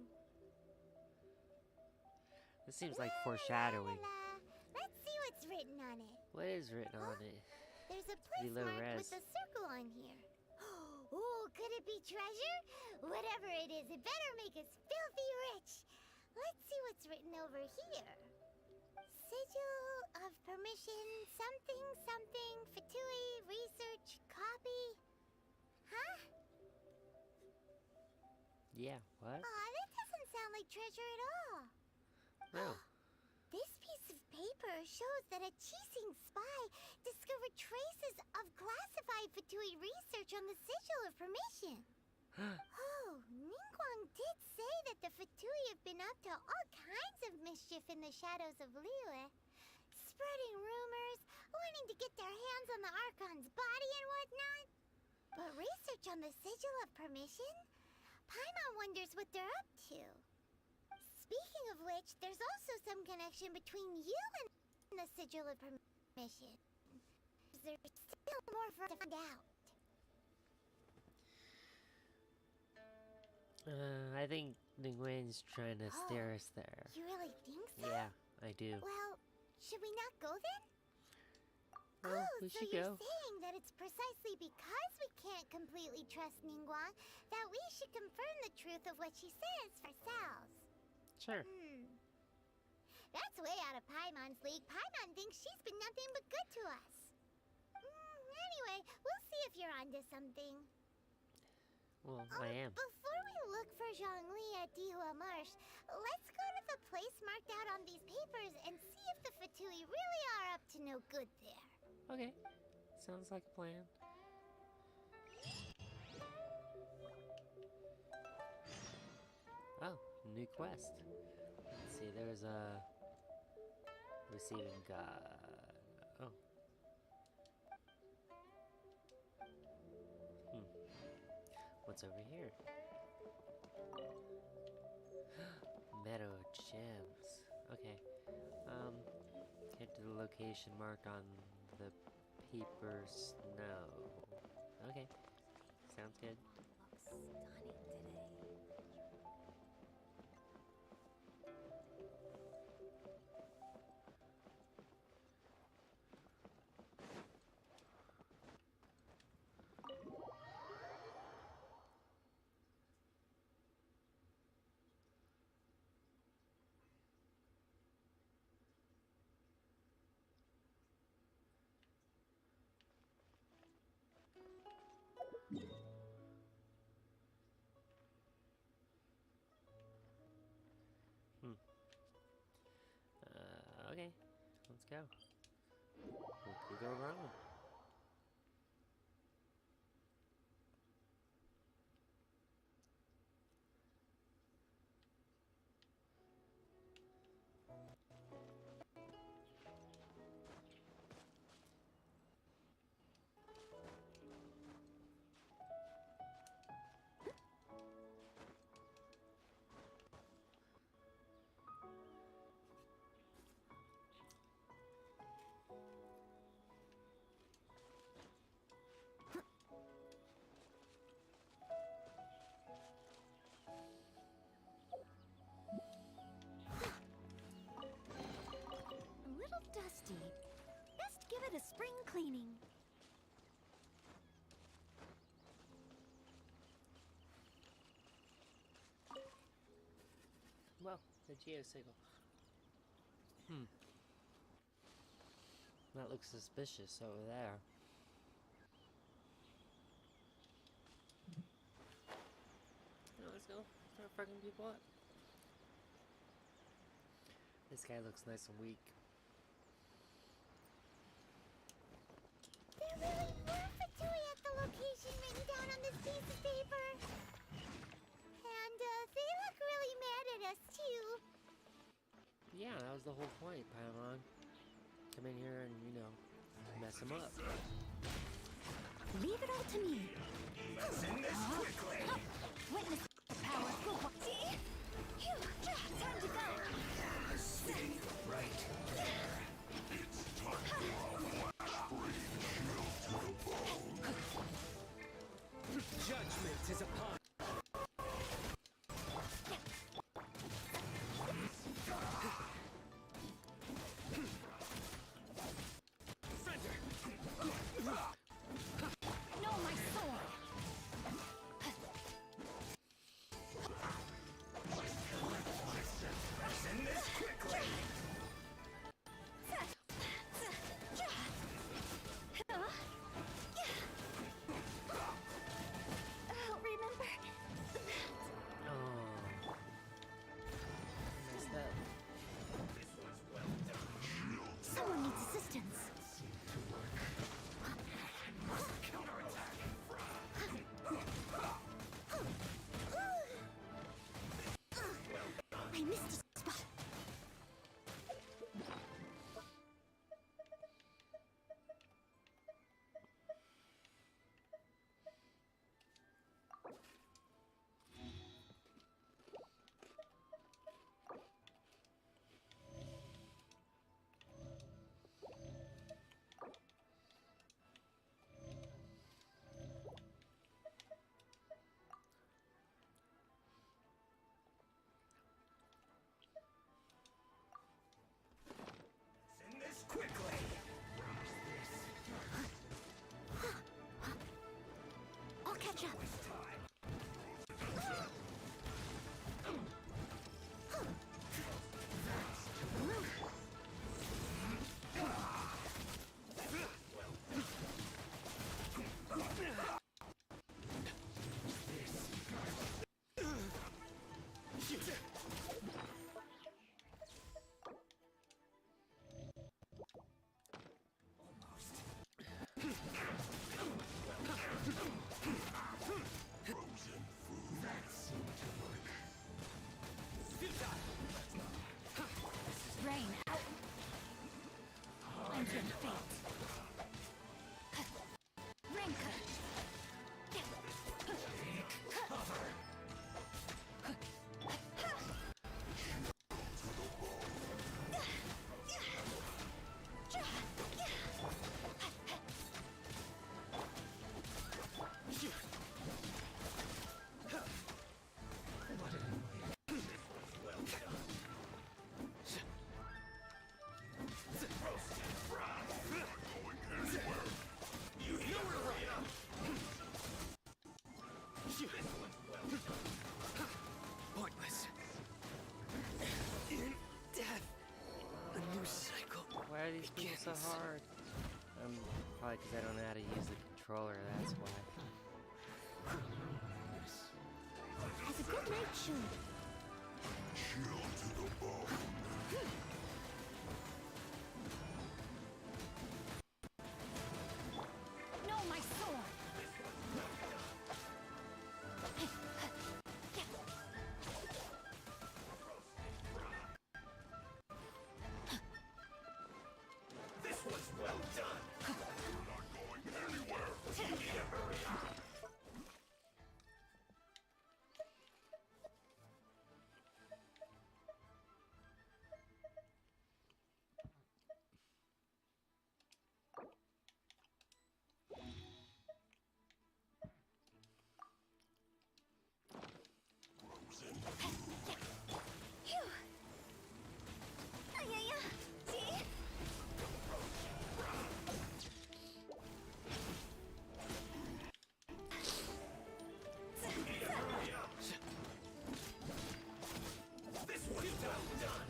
This seems like foreshadowing. La. Let's see what's written on it. What is written on it? There's a Pretty place low marked res. with a circle on here. Oh, could it be treasure? Whatever it is, it better make us filthy rich. Let's see what's written over here. Sigil of permission, something, something, Fatui, research, copy. Huh? Yeah, what? Aw, that doesn't sound like treasure at all. No. This piece of paper shows that a Qixing spy discovered traces of classified Fatui research on the Sigil of Permission. Oh, Ningguang did say that the Fatui have been up to all kinds of mischief in the shadows of Liyue. Spreading rumors, wanting to get their hands on the Archon's body and whatnot. But research on the Sigil of Permission? Paimon wonders what they're up to. Speaking of which, there's also some connection between you and the Sigil of Permission. There's still more for us to find out. I think Ninggui's trying to steer us there. You really think so? Yeah, I do. Well, should we not go then? Well, oh, we so should you're go. saying that it's precisely because we can't completely trust Ningguang that we should confirm the truth of what she says for ourselves. Sure. That's way out of Paimon's league. Paimon thinks she's been nothing but good to us. Anyway, we'll see if you're onto something. Well, I am. Before we look for Zhongli at Dihua Marsh, let's go to the place marked out on these papers and see if the Fatui really are up to no good there. Okay. Sounds like a plan. Oh, new quest. Let's see, there's a receiving god. Oh. What's over here? Meadow gems. Okay. Head to the location marked on the paper snow. Okay. Sounds good. Looks stunning today. Okay. Let's go. What could go wrong? A little dusty. Best give it a spring cleaning. Well, the geosignal. That looks suspicious over there. Let's go. Start fucking people up. This guy looks nice and weak. There really were Fatui at the location written down on this piece of paper. And they look really mad at us too. Yeah, that was the whole point, Paimon. Come in here and, you know, mess him up. Leave it all to me. Let's end this quickly. Witness the power. Go, Phew, time to go. Stay right there. It's time for a flash chill to the bone. Judgment is upon. No, my sword. so hard. Probably because I don't know how to use the controller, that's why. Has a good night, Chillin. Chill to the bone. No, my sword! This was well done. You're not going anywhere. You need to hurry up. This was well done.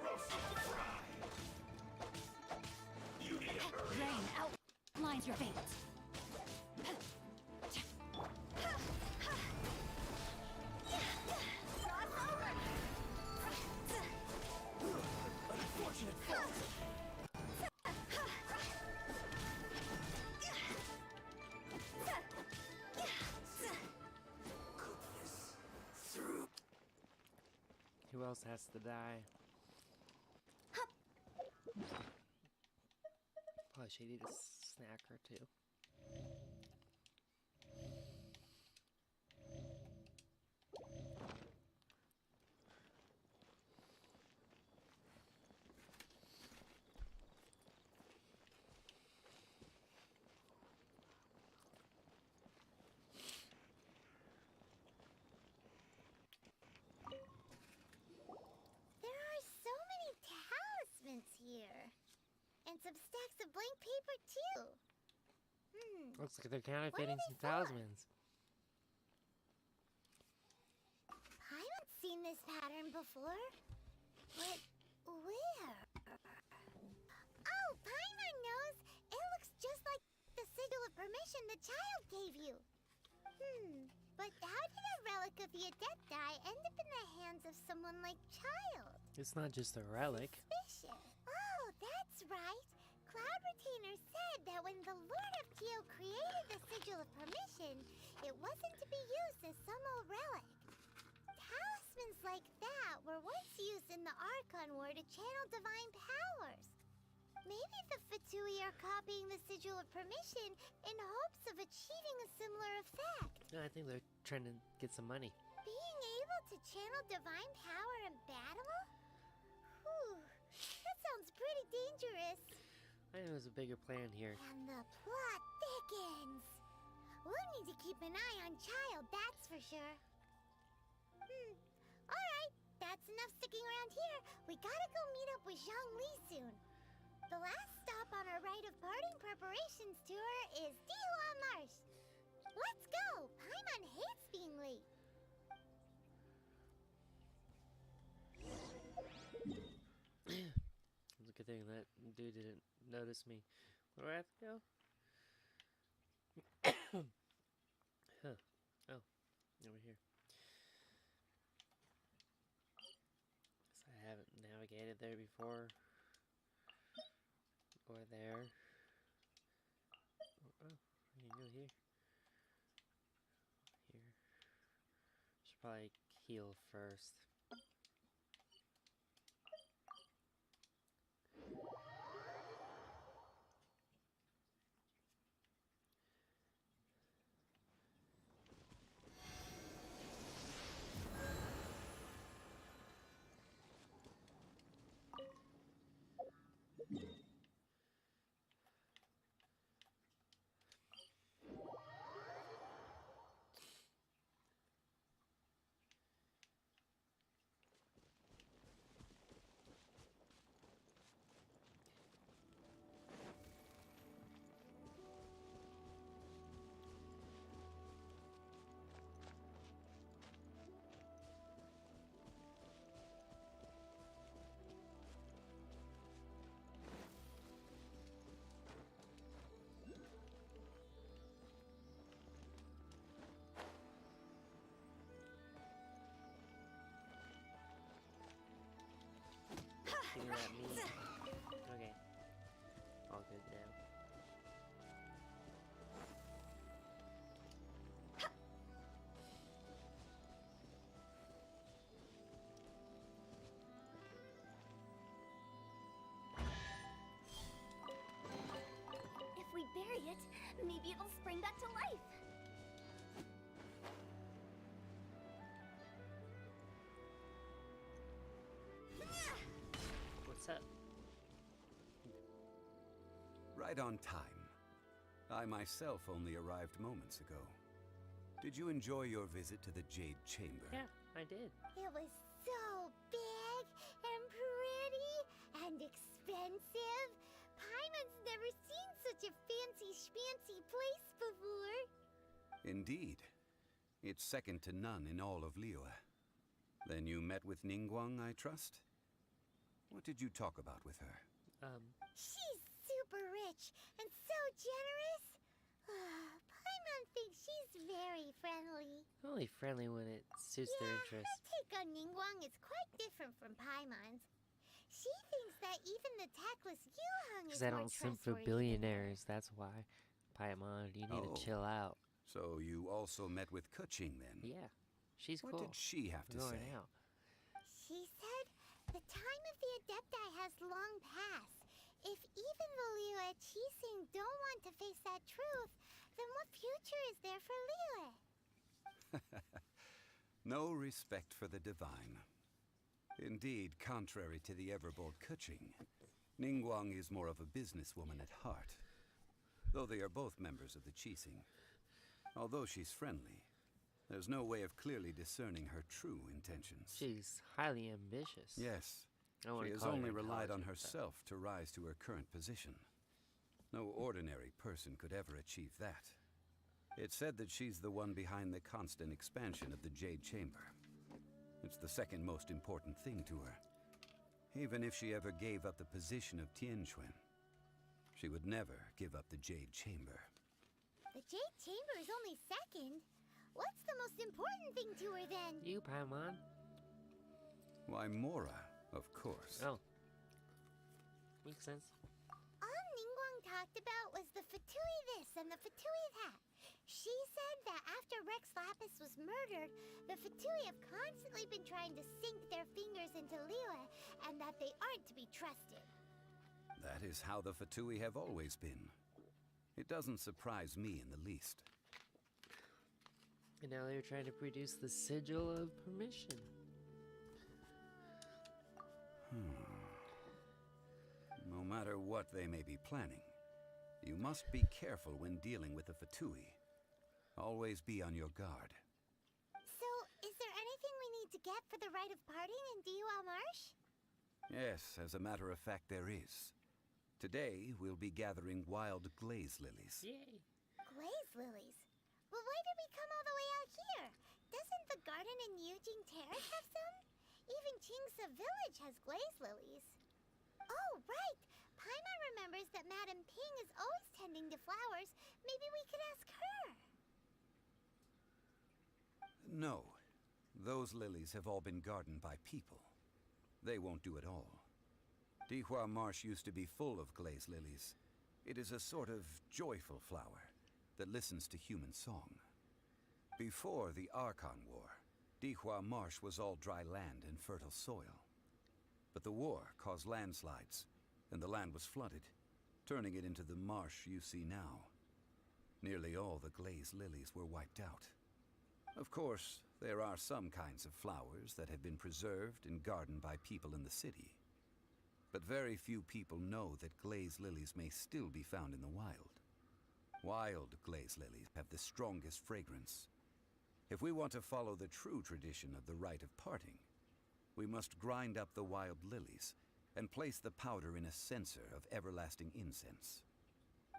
Roast and fry. You need to hurry Rain outlines your fate. Unfortunate fault. Who else has to die? Probably should eat a snack or two. There are so many talismans here. And some stacks of blank paper, too. Looks like they're counterfeiting they some for? talismans. I haven't seen this pattern before. But where? Oh, Paimon knows. It looks just like the sigil of permission the child gave you. But how did a relic of the Adepti end up in the hands of someone like Child? It's not just a relic. Suspicious. Oh, that's right. Cloud Retainer said that when the Lord of Tio created the sigil of permission, it wasn't to be used as some old relic. Talismans like that were once used in the Archon War to channel divine powers. Maybe the Fatui are copying the sigil of permission in hopes of achieving a similar effect. No, I think they're trying to get some money. Being able to channel divine power in battle? Whew, that sounds pretty dangerous. I think there's a bigger plan here. And the plot thickens. We'll need to keep an eye on Child, that's for sure. Alright, that's enough sticking around here. We gotta go meet up with Zhongli soon. The last stop on our rite of parting preparations tour is Dihua Marsh. Let's go! Paimon hates being late. It's a good thing that dude didn't notice me. Where do I have to go? Huh. Oh, over here. Guess I haven't navigated there before. Or there. Oh, I can go here. Here. Should probably heal first. looking at me. Okay. All good now. If we bury it, maybe it'll spring back to life. What's up? Right on time. I myself only arrived moments ago. Did you enjoy your visit to the Jade Chamber? Yeah, I did. It was so big and pretty and expensive. Paimon's never seen such a fancy schmancy place before. Indeed. It's second to none in all of Liyue. Then you met with Ningguang, I trust? What did you talk about with her? She's super rich and so generous. Paimon thinks she's very friendly. Only friendly when it suits their interests. Her take on Ningguang is quite different from Paimon's. She thinks that even the tactless Yuheng is Because I more don't simp for trustworthy than her. billionaires, that's why. Paimon, you need to chill out. So you also met with Keqing then? Yeah, she's What cool. did she have to We're say? going out. She said the time of the Adepti has long passed. If even the Liyue Qixing don't want to face that truth, then what future is there for Liyue? No respect for the divine. Indeed, contrary to the ever-bold Keqing, Ningguang is more of a businesswoman at heart. Though they are both members of the Qixing. Although she's friendly, there's no way of clearly discerning her true intentions. She's highly ambitious. Yes. I don't wanna She has call her only relied on intelligent, but- herself to rise to her current position. No ordinary person could ever achieve that. It's said that she's the one behind the constant expansion of the Jade Chamber. It's the second most important thing to her. Even if she ever gave up the position of Tianquan, she would never give up the Jade Chamber. The Jade Chamber is only second. What's the most important thing to her then? You, Paimon. Why, Mora, of course. Oh. Makes sense. All Ningguang talked about was the Fatui this and the Fatui that. She said that after Rex Lapis was murdered, the Fatui have constantly been trying to sink their fingers into Liyue, and that they aren't to be trusted. That is how the Fatui have always been. It doesn't surprise me in the least. And now they're trying to produce the sigil of permission. No matter what they may be planning, you must be careful when dealing with the Fatui. Always be on your guard. So, is there anything we need to get for the rite of parting in Dihua Marsh? Yes, as a matter of fact, there is. Today, we'll be gathering wild glaze lilies. Yay. Glaze lilies? But why did we come all the way out here? Doesn't the garden in Yujing Terrace have some? Even Qingsa Village has glaze lilies. Oh, right! Paimon remembers that Madame Ping is always tending to flowers. Maybe we could ask her. No, those lilies have all been gardened by people. They won't do it all. Dihua Marsh used to be full of glaze lilies. It is a sort of joyful flower that listens to human song. Before the Archon War, Dihua Marsh was all dry land and fertile soil. But the war caused landslides, and the land was flooded, turning it into the marsh you see now. Nearly all the glaze lilies were wiped out. Of course, there are some kinds of flowers that have been preserved and gardened by people in the city. But very few people know that glaze lilies may still be found in the wild. Wild glaze lilies have the strongest fragrance. If we want to follow the true tradition of the rite of parting, we must grind up the wild lilies and place the powder in a censer of everlasting incense.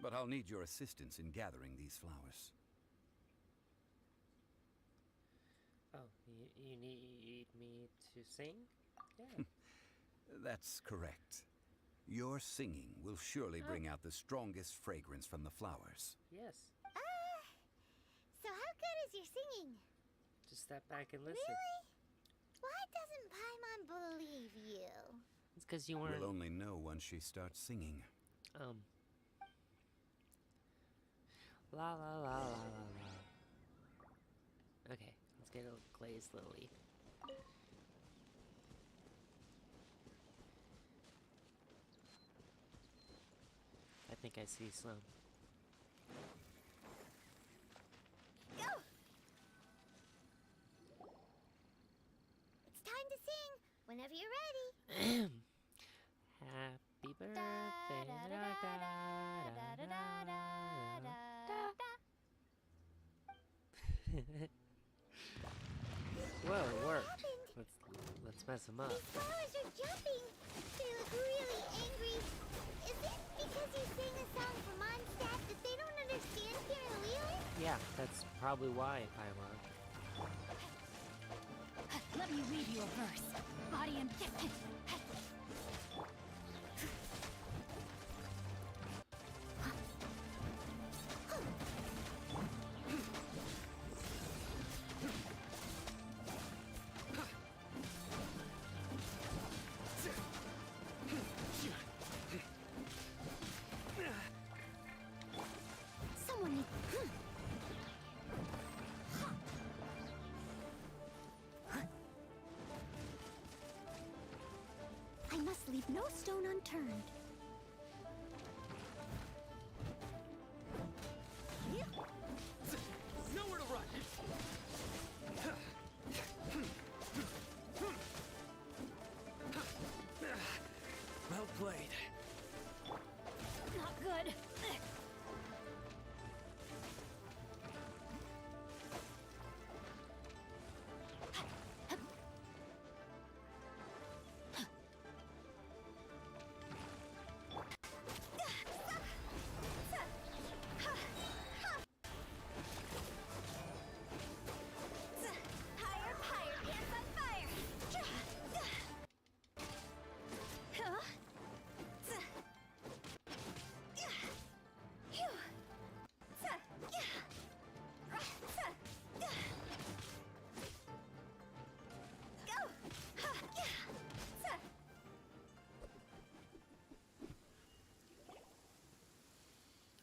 But I'll need your assistance in gathering these flowers. Oh, you need me to sing? Yeah. That's correct. Your singing will surely bring out the strongest fragrance from the flowers. Yes. So how good is your singing? Just step back and listen. Really? Why doesn't Paimon believe you? It's because you weren't. We'll only know once she starts singing. La la la la la la. Okay, let's get a glazed lily. I think I see some. Go! It's time to sing whenever you're ready. Happy birthday. Whoa, it worked. Let's mess them up. These flowers are jumping. They look really angry. Is it because you sang a song for Mondstadt that they don't understand here in Wheeler? Yeah, that's probably why, Paimon. Let me read you a verse. Body and... Someone needs... I must leave no stone unturned. Nowhere to run! Well played. Not good. Higher, higher, dance on fire!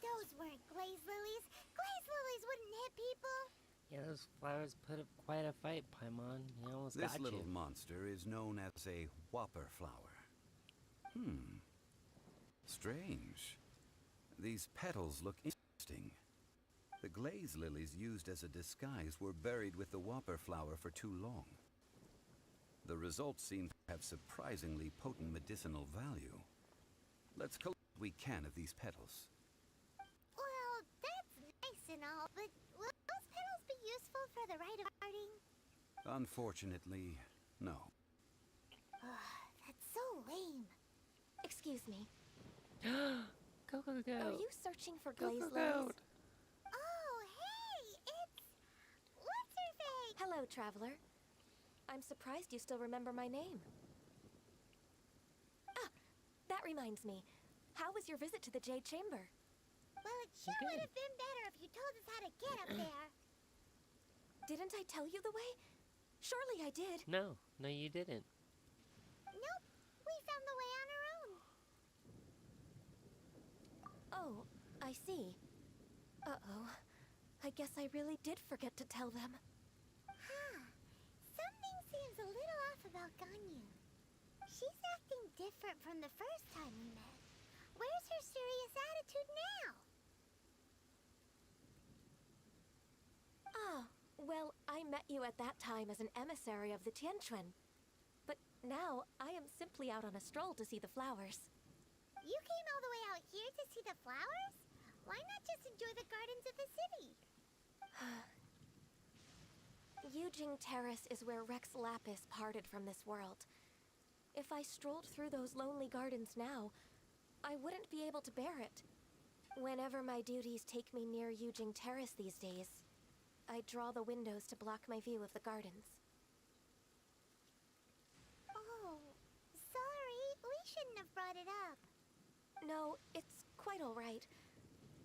Those weren't glaze lilies. Glaze lilies wouldn't hit people. Yeah, those flowers put up quite a fight, Paimon. He almost This got little you. monster is known as a whopper flower. Strange. These petals look interesting. The glaze lilies used as a disguise were buried with the whopper flower for too long. The results seem to have surprisingly potent medicinal value. Let's collect what we can of these petals. Well, that's nice and all, but will those petals be useful for the rite of parting? Unfortunately, no. That's so lame. Excuse me. Go, go, go. Are you searching for Go, glaze go, go. lilies? Oh, hey, it's... What's her face? Hello, traveler. I'm surprised you still remember my name. Ah, that reminds me. How was your visit to the Jade Chamber? Well, it sure Good. would have been better if you told us how to get up there. Didn't I tell you the way? Surely I did. No, no, you didn't. Nope, we found the way on our own. Oh, I see. Uh-oh. I guess I really did forget to tell them. Huh. Something seems a little off about Ganyu. She's acting different from the first time we met. Where's her serious attitude now? Ah, well, I met you at that time as an emissary of the Tianquan. But now, I am simply out on a stroll to see the flowers. You came all the way out here to see the flowers? Why not just enjoy the gardens of the city? Yujing Terrace is where Rex Lapis parted from this world. If I strolled through those lonely gardens now, I wouldn't be able to bear it. Whenever my duties take me near Yujing Terrace these days, I draw the windows to block my view of the gardens. Oh, sorry. We shouldn't have brought it up. No, it's quite all right.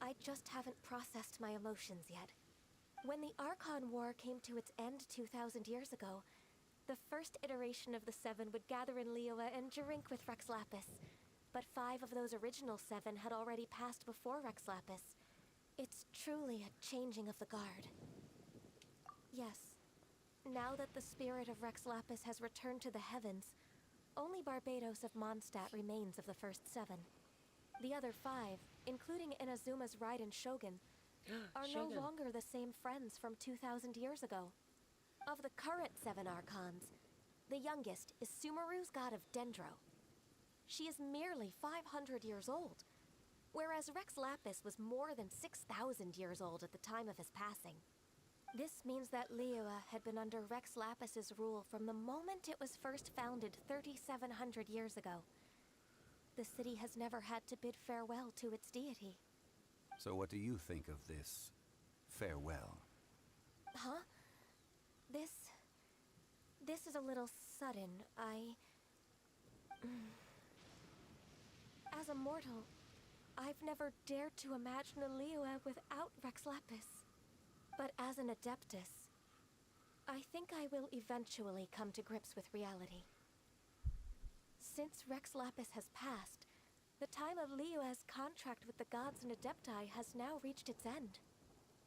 I just haven't processed my emotions yet. When the Archon War came to its end 2,000 years ago, The first iteration of the 7 would gather in Liyue and drink with Rex Lapis. But 5 of those original 7 had already passed before Rex Lapis. It's truly a changing of the guard. Yes. Now that the spirit of Rex Lapis has returned to the heavens, only Barbados of Mondstadt remains of the first 7. The other 5, including Inazuma's Raiden Shogun, are no longer the same friends from 2,000 years ago. Of the current 7 Archons, the youngest is Sumeru's god of Dendro. She is merely 500 years old, whereas Rex Lapis was more than 6,000 years old at the time of his passing. This means that Liyue had been under Rex Lapis's rule from the moment it was first founded 3,700 years ago. The city has never had to bid farewell to its deity. So what do you think of this farewell? Huh? This is a little sudden. As a mortal, I've never dared to imagine a Liyue without Rex Lapis. But as an Adeptus, I think I will eventually come to grips with reality. Since Rex Lapis has passed, the time of Liyue's contract with the gods and Adepti has now reached its end.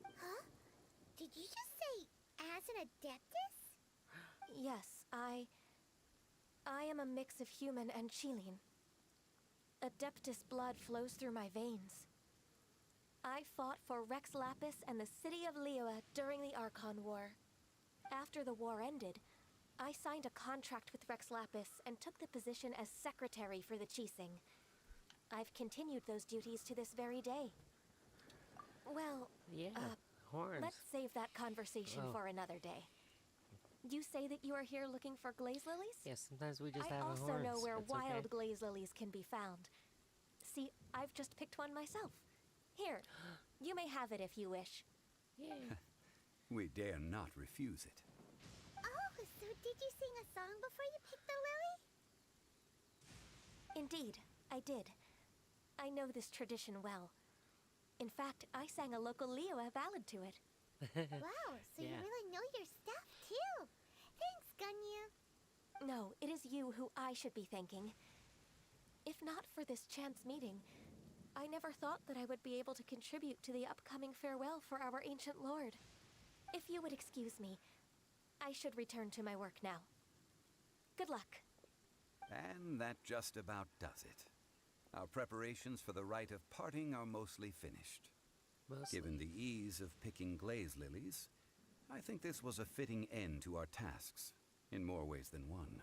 Huh? Did you just say, as an Adeptus? Yes, I am a mix of human and Chillin. Adeptus blood flows through my veins. I fought for Rex Lapis and the city of Liyue during the Archon War. After the war ended, I signed a contract with Rex Lapis and took the position as secretary for the Qixing. I've continued those duties to this very day. Well, horns. let's save that conversation for another day. You say that you are here looking for glaze lilies? Yeah, sometimes we just I have also horns. know where It's wild okay. glaze lilies can be found. See, I've just picked one myself. Here, you may have it if you wish. Yeah. We dare not refuse it. Oh, so did you sing a song before you picked the lily? Indeed, I did. I know this tradition well. In fact, I sang a local Liyue ballad to it. Wow, so you really know your stuff, too. Thanks, Gunyu. No, it is you who I should be thanking. If not for this chance meeting, I never thought that I would be able to contribute to the upcoming farewell for our ancient lord. If you would excuse me, I should return to my work now. Good luck. And that just about does it. Our preparations for the rite of parting are mostly finished. Given the ease of picking glaze lilies, I think this was a fitting end to our tasks, in more ways than one.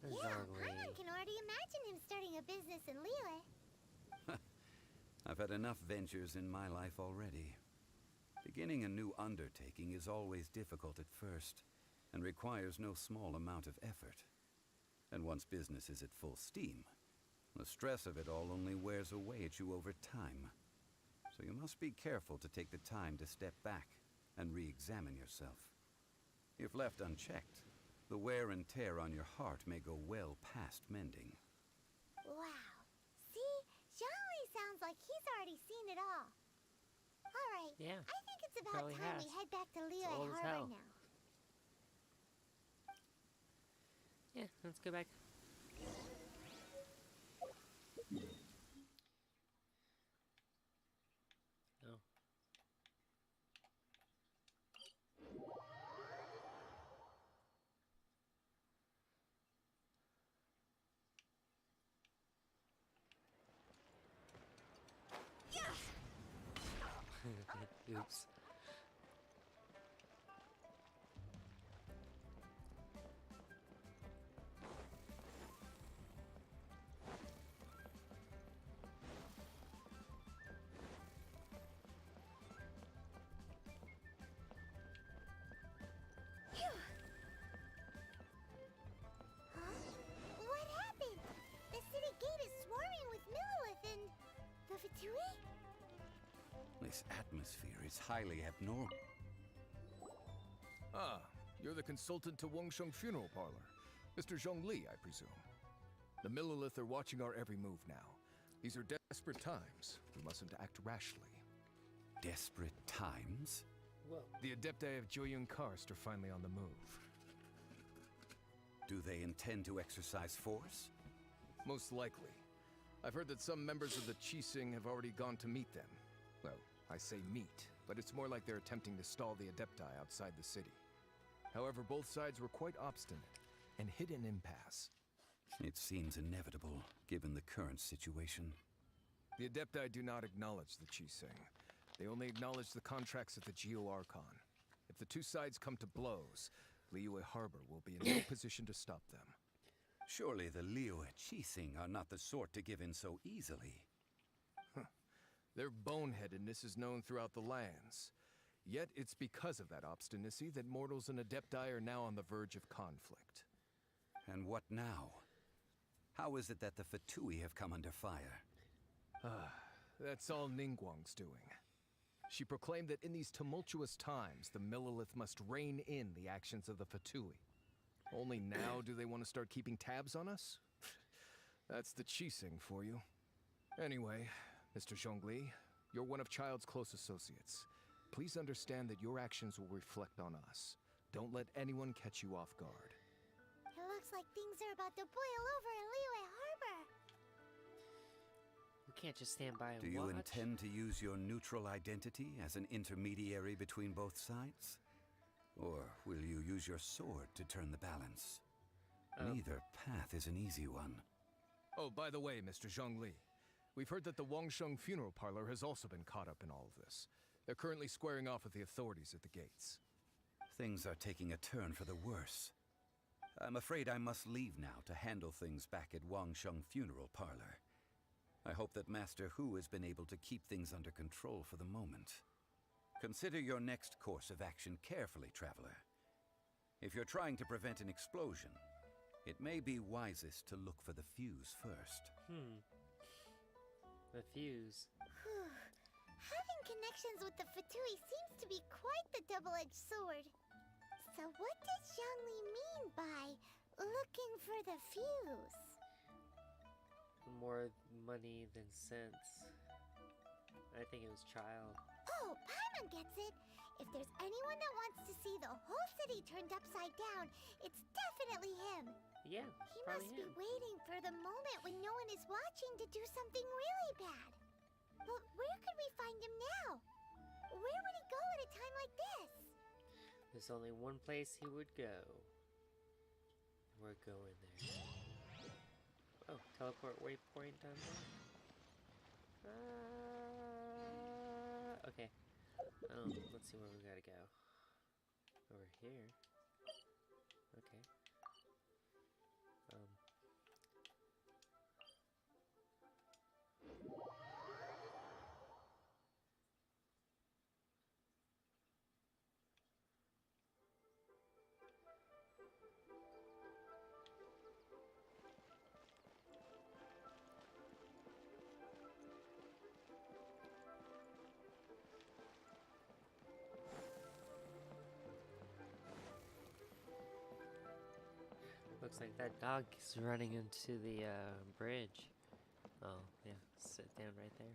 Yeah, Paimon can already imagine him starting a business in Liyue. I've had enough ventures in my life already. Beginning a new undertaking is always difficult at first, and requires no small amount of effort. And once business is at full steam, the stress of it all only wears away at you over time. So you must be careful to take the time to step back and re-examine yourself. If left unchecked, the wear and tear on your heart may go well past mending. Wow. See? Zhongli sounds like he's already seen it all. Alright, Yeah, I think it's about probably time has. we head back to old Liyue as hell. Harbor now. Yeah, let's go back. Oh. Oops. Huh? What happened? The city gate is swarming with Millilith and the Fatui? This atmosphere is highly abnormal. Ah, you're the consultant to Wangsheng Funeral Parlor. Mr. Zhongli, I presume. The Millilith are watching our every move now. These are desperate times. We mustn't act rashly. Desperate times? Whoa. The Adepti of Joyun Karst are finally on the move. Do they intend to exercise force? Most likely. I've heard that some members of the Qixing have already gone to meet them. Well, I say meet, but it's more like they're attempting to stall the Adepti outside the city. However, both sides were quite obstinate and hit an impasse. It seems inevitable, given the current situation. The Adepti do not acknowledge the Qixing. They only acknowledge the contracts at the Geo-Archon. If the two sides come to blows, Liyue Harbor will be in no position to stop them. Surely the Liyue Qixing are not the sort to give in so easily. Their boneheadedness is known throughout the lands. Yet it's because of that obstinacy that mortals and Adepti are now on the verge of conflict. And what now? How is it that the Fatui have come under fire? That's all Ningguang's doing. She proclaimed that in these tumultuous times, the Millelith must rein in the actions of the Fatui. Only now do they want to start keeping tabs on us? That's the Qixing for you. Anyway, Mr. Zhongli, you're one of Child's close associates. Please understand that your actions will reflect on us. Don't let anyone catch you off guard. It looks like things are about to boil over in Liyue Harbor. We can't just stand by and Do you watch. intend to use your neutral identity as an intermediary between both sides? Or will you use your sword to turn the balance? Neither path is an easy one. Oh, by the way, Mr. Zhongli, we've heard that the Wangsheng funeral parlor has also been caught up in all of this. They're currently squaring off with the authorities at the gates. Things are taking a turn for the worse. I'm afraid I must leave now to handle things back at Wangsheng funeral parlor. I hope that Master Hu has been able to keep things under control for the moment. Consider your next course of action carefully, traveler. If you're trying to prevent an explosion, it may be wisest to look for the fuse first. The fuse. Having connections with the Fatui seems to be quite the double-edged sword. So what does Zhongli mean by looking for the fuse? More money than sense. I think it was Child. Oh, Paimon gets it! If there's anyone that wants to see the whole city turned upside down, it's definitely him! Yeah, He probably must be him. waiting for the moment when no one is watching to do something really bad. But where could we find him now? Where would he go at a time like this? There's only one place he would go. We're going there. Oh, teleport waypoint down there. Okay. Let's see where we gotta go. Over here. Okay. Looks like that dog is running into the bridge. Oh, yeah, sit down right there.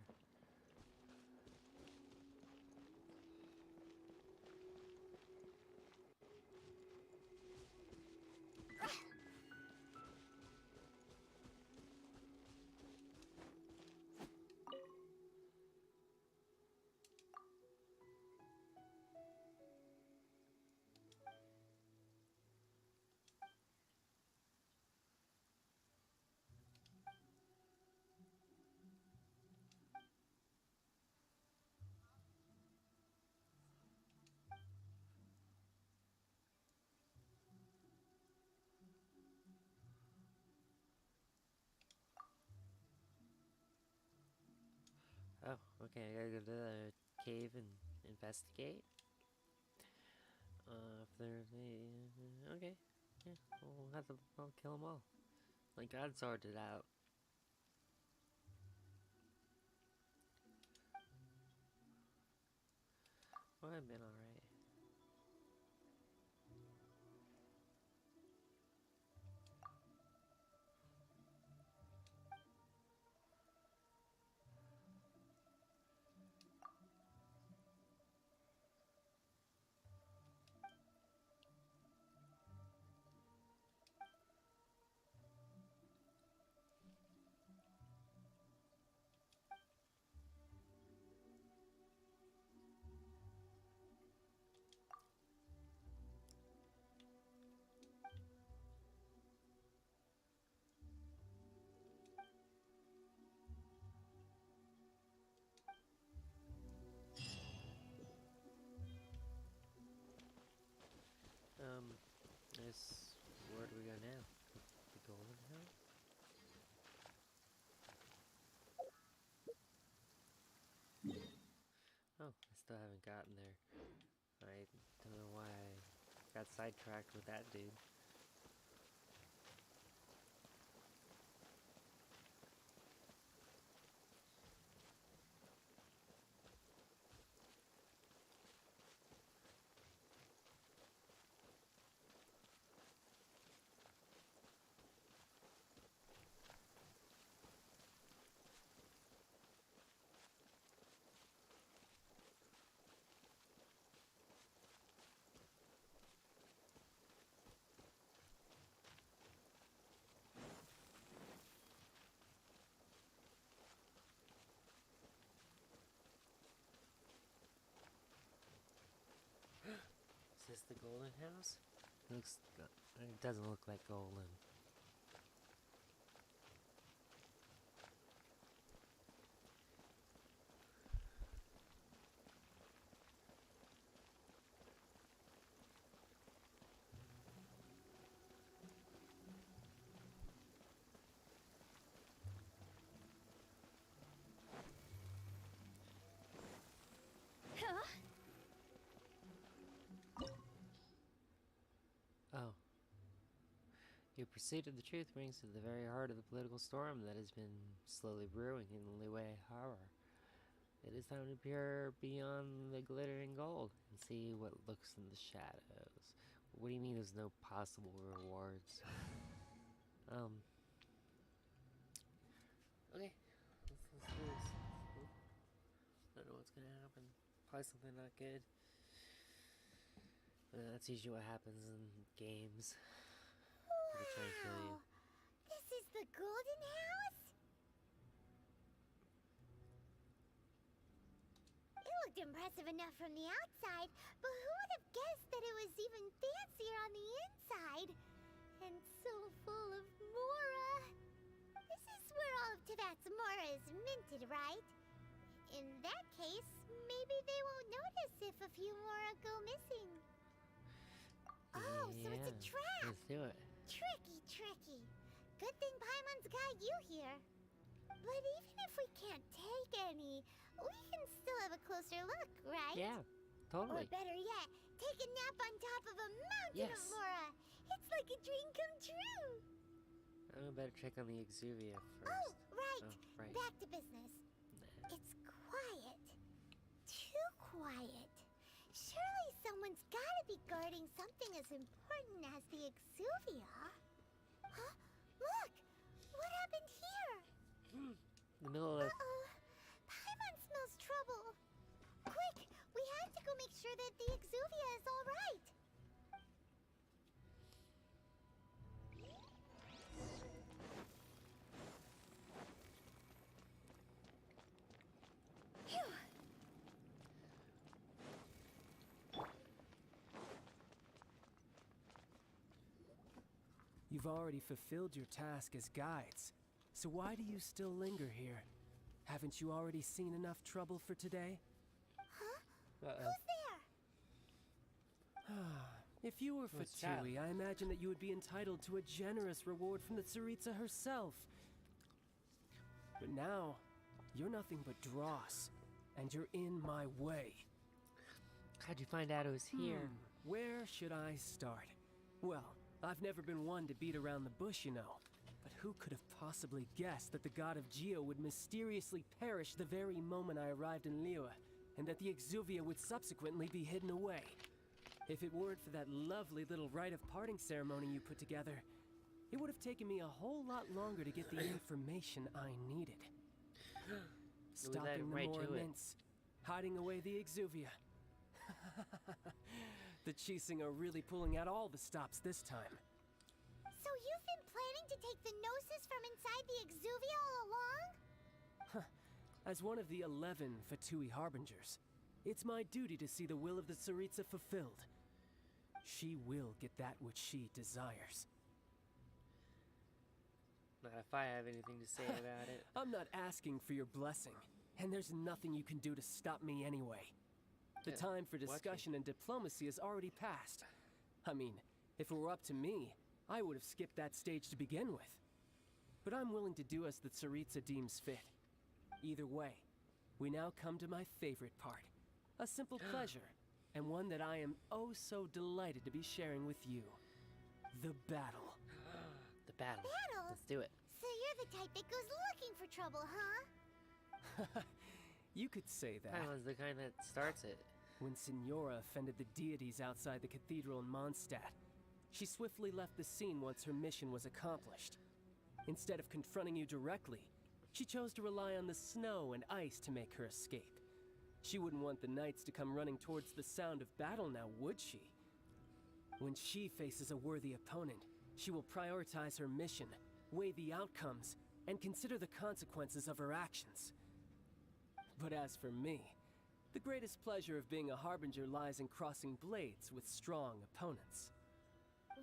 Oh, okay, I gotta go to the cave and investigate. If there's a... okay, yeah, I'll kill them all. My god sorted out. Well, I've been alright. guess, where do we go now? The Golden House? Oh, I still haven't gotten there. I don't know why I got sidetracked with that dude. Is this the Golden House? It doesn't look like golden. Oh. Your pursuit of the truth brings to the very heart of the political storm that has been slowly brewing in Liyue Harbor. It is time to peer beyond the glittering gold and see what lurks in the shadows. What do you mean there's no possible rewards? Okay. Let's do this. Don't know what's gonna happen. Probably something not good. That's usually what happens in games. People try to kill you. This is the Golden House? It looked impressive enough from the outside, but who would have guessed that it was even fancier on the inside? And so full of Mora. This is where all of Teyvat's Mora is minted, right? In that case, maybe they won't notice if a few Mora go missing. Oh, so it's a trap! Let's do it. Tricky. Good thing Paimon's got you here. But even if we can't take any, we can still have a closer look, right? Yeah, totally. Or better yet, take a nap on top of a mountain of Mora. It's like a dream come true. I better check on the Exuvia first. Oh, right. Oh, right. Back to business. Nah. It's quiet. Too quiet. Surely someone's gotta be guarding something as important as the Exuvia. Huh? Look! What happened here? The middle of... Uh-oh. Paimon smells trouble. Quick! We have to go make sure that the Exuvia is all right. Phew! You've already fulfilled your task as guides, so why do you still linger here? Haven't you already seen enough trouble for today? Huh? Who's there? If you were What's that? Fatui, I imagine that you would be entitled to a generous reward from the Tsaritsa herself. But now, you're nothing but dross, and you're in my way. How'd you find out it was here? Where should I start? Well, I've never been one to beat around the bush, you know. But who could have possibly guessed that the god of Geo would mysteriously perish the very moment I arrived in Liyue, and that the Exuvia would subsequently be hidden away? If it weren't for that lovely little rite of parting ceremony you put together, it would have taken me a whole lot longer to get the information I needed. Stopping the right more to it. immense, hiding away the Exuvia. The Chising are really pulling out all the stops this time. So you've been planning to take the Gnosis from inside the Exuvia all along? As one of the 11 Fatui Harbingers, it's my duty to see the will of the Tsaritsa fulfilled. She will get that which she desires. Not if I have anything to say about it. I'm not asking for your blessing, and there's nothing you can do to stop me anyway. The Yeah, time for watch it. discussion and diplomacy has already passed. I mean, If it were up to me, I would have skipped that stage to begin with. But I'm willing to do as the Tsaritsa deems fit. Either way, we now come to my favorite part. A simple pleasure, and one that I am oh so delighted to be sharing with you. The battle. The battle. Battle? Let's do it. So you're the type that goes looking for trouble, huh? You could say that. Paimon the kind that starts it. When Signora offended the deities outside the cathedral in Mondstadt, she swiftly left the scene once her mission was accomplished. Instead of confronting you directly, she chose to rely on the snow and ice to make her escape. She wouldn't want the knights to come running towards the sound of battle now, would she? When she faces a worthy opponent, she will prioritize her mission, weigh the outcomes, and consider the consequences of her actions. But as for me, the greatest pleasure of being a harbinger lies in crossing blades with strong opponents.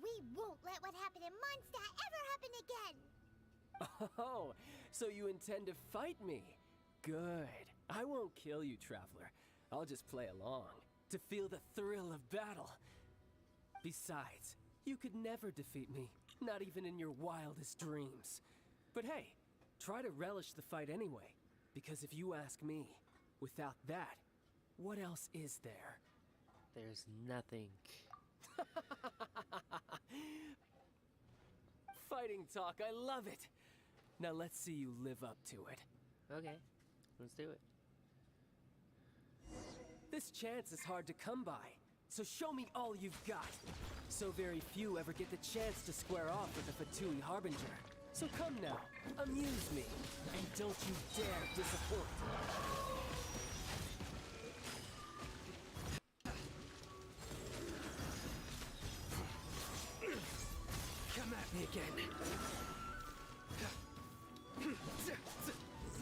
We won't let what happened in Mondstadt ever happen again! Oh, so you intend to fight me? Good. I won't kill you, Traveler. I'll just play along, to feel the thrill of battle. Besides, you could never defeat me, not even in your wildest dreams. But hey, try to relish the fight anyway, because if you ask me, without that, what else is there? There's nothing. Fighting talk, I love it! Now let's see you live up to it. Okay, let's do it. This chance is hard to come by, so show me all you've got. So very few ever get the chance to square off with the Fatui Harbinger. So come now, amuse me, and don't you dare disappoint. Come at me again.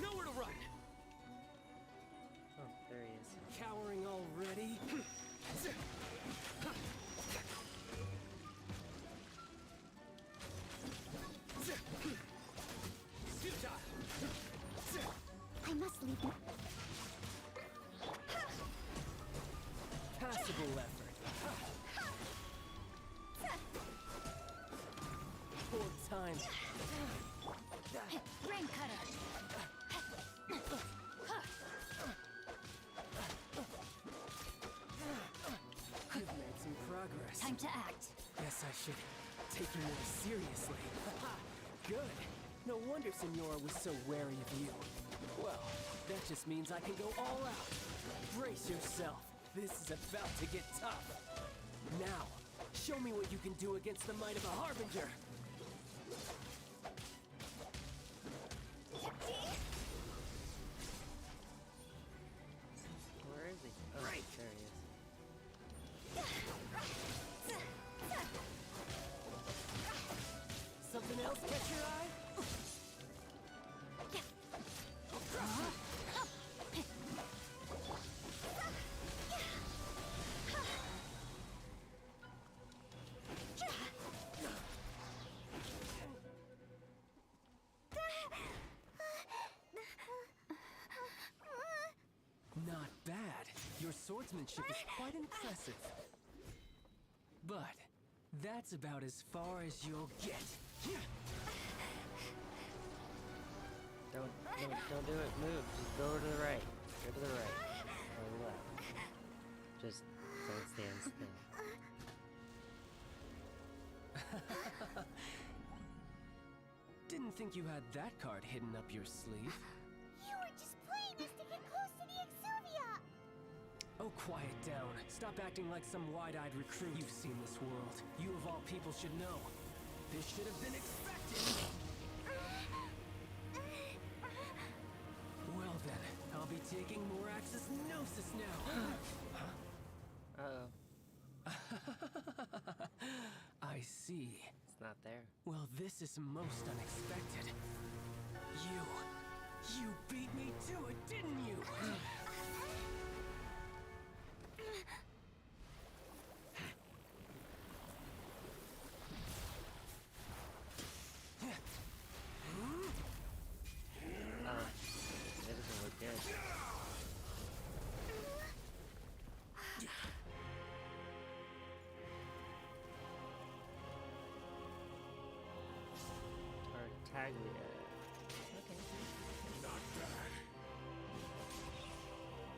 Nowhere to run. Oh, there he is. Cowering already? I must leave now. Passable effort. Poor time. Brain cutter. You've made some progress. Time to act. Guess I should take you more seriously. Good. No wonder Signora was so wary of you. Well, that just means I can go all out. Brace yourself. This is about to get tough. Now, show me what you can do against the might of a Harbinger. Where is he? Oh, there he is. Something else catch your eye? Not bad. Your swordsmanship is quite impressive. But that's about as far as you'll get. Don't do it. Move. Just go to the right. Go to the right. Or the left. Just don't stand still. Didn't think you had that card hidden up your sleeve. You were just playing this to get close to the Exuvia! Oh, quiet down. Stop acting like some wide-eyed recruit. You've seen this world. You of all people should know. This should have been expected. Well then, I'll be taking more Axis Gnosis now. Uh-oh. I see. It's not there. Well, this is most unexpected. You beat me to it, didn't you? That doesn't look good. Tartaglia. Okay. Not bad.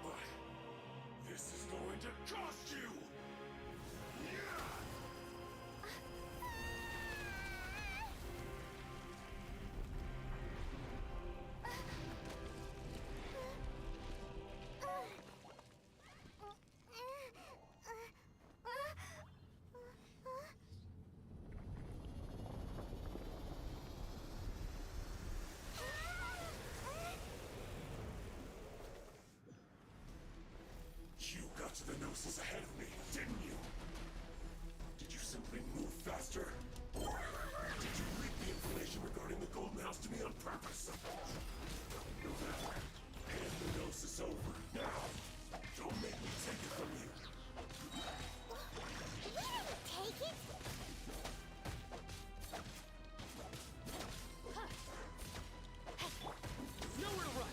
But this is going to cost you! Yeah! You got to the Gnosis ahead of me, didn't you? Did you simply move faster? Or did you leak the information regarding the Golden House to me on purpose? No matter. Hand the Gnosis over, now. Don't make me take it from you. We didn't take it! Nowhere to run!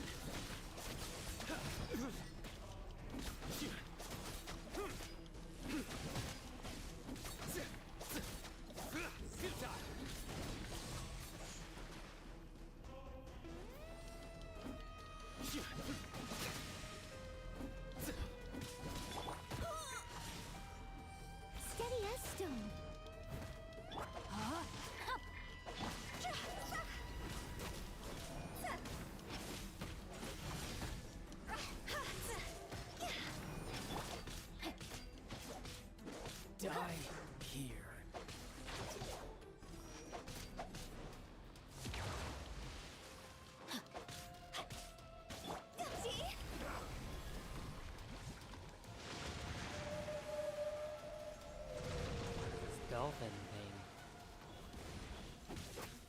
Steady as stone. Die here. This dolphin thing.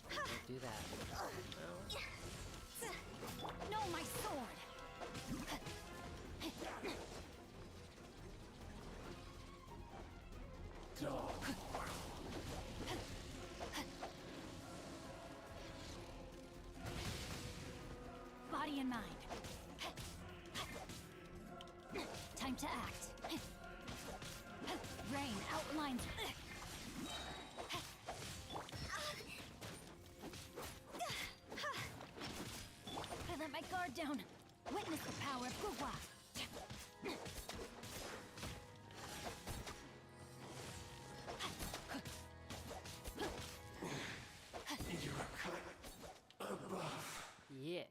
Don't do that. No, my sword! Body and mind. Time to act. Rain outlines. I let my guard down. Witness the power of Gugwa. You're a cut above. Yeah,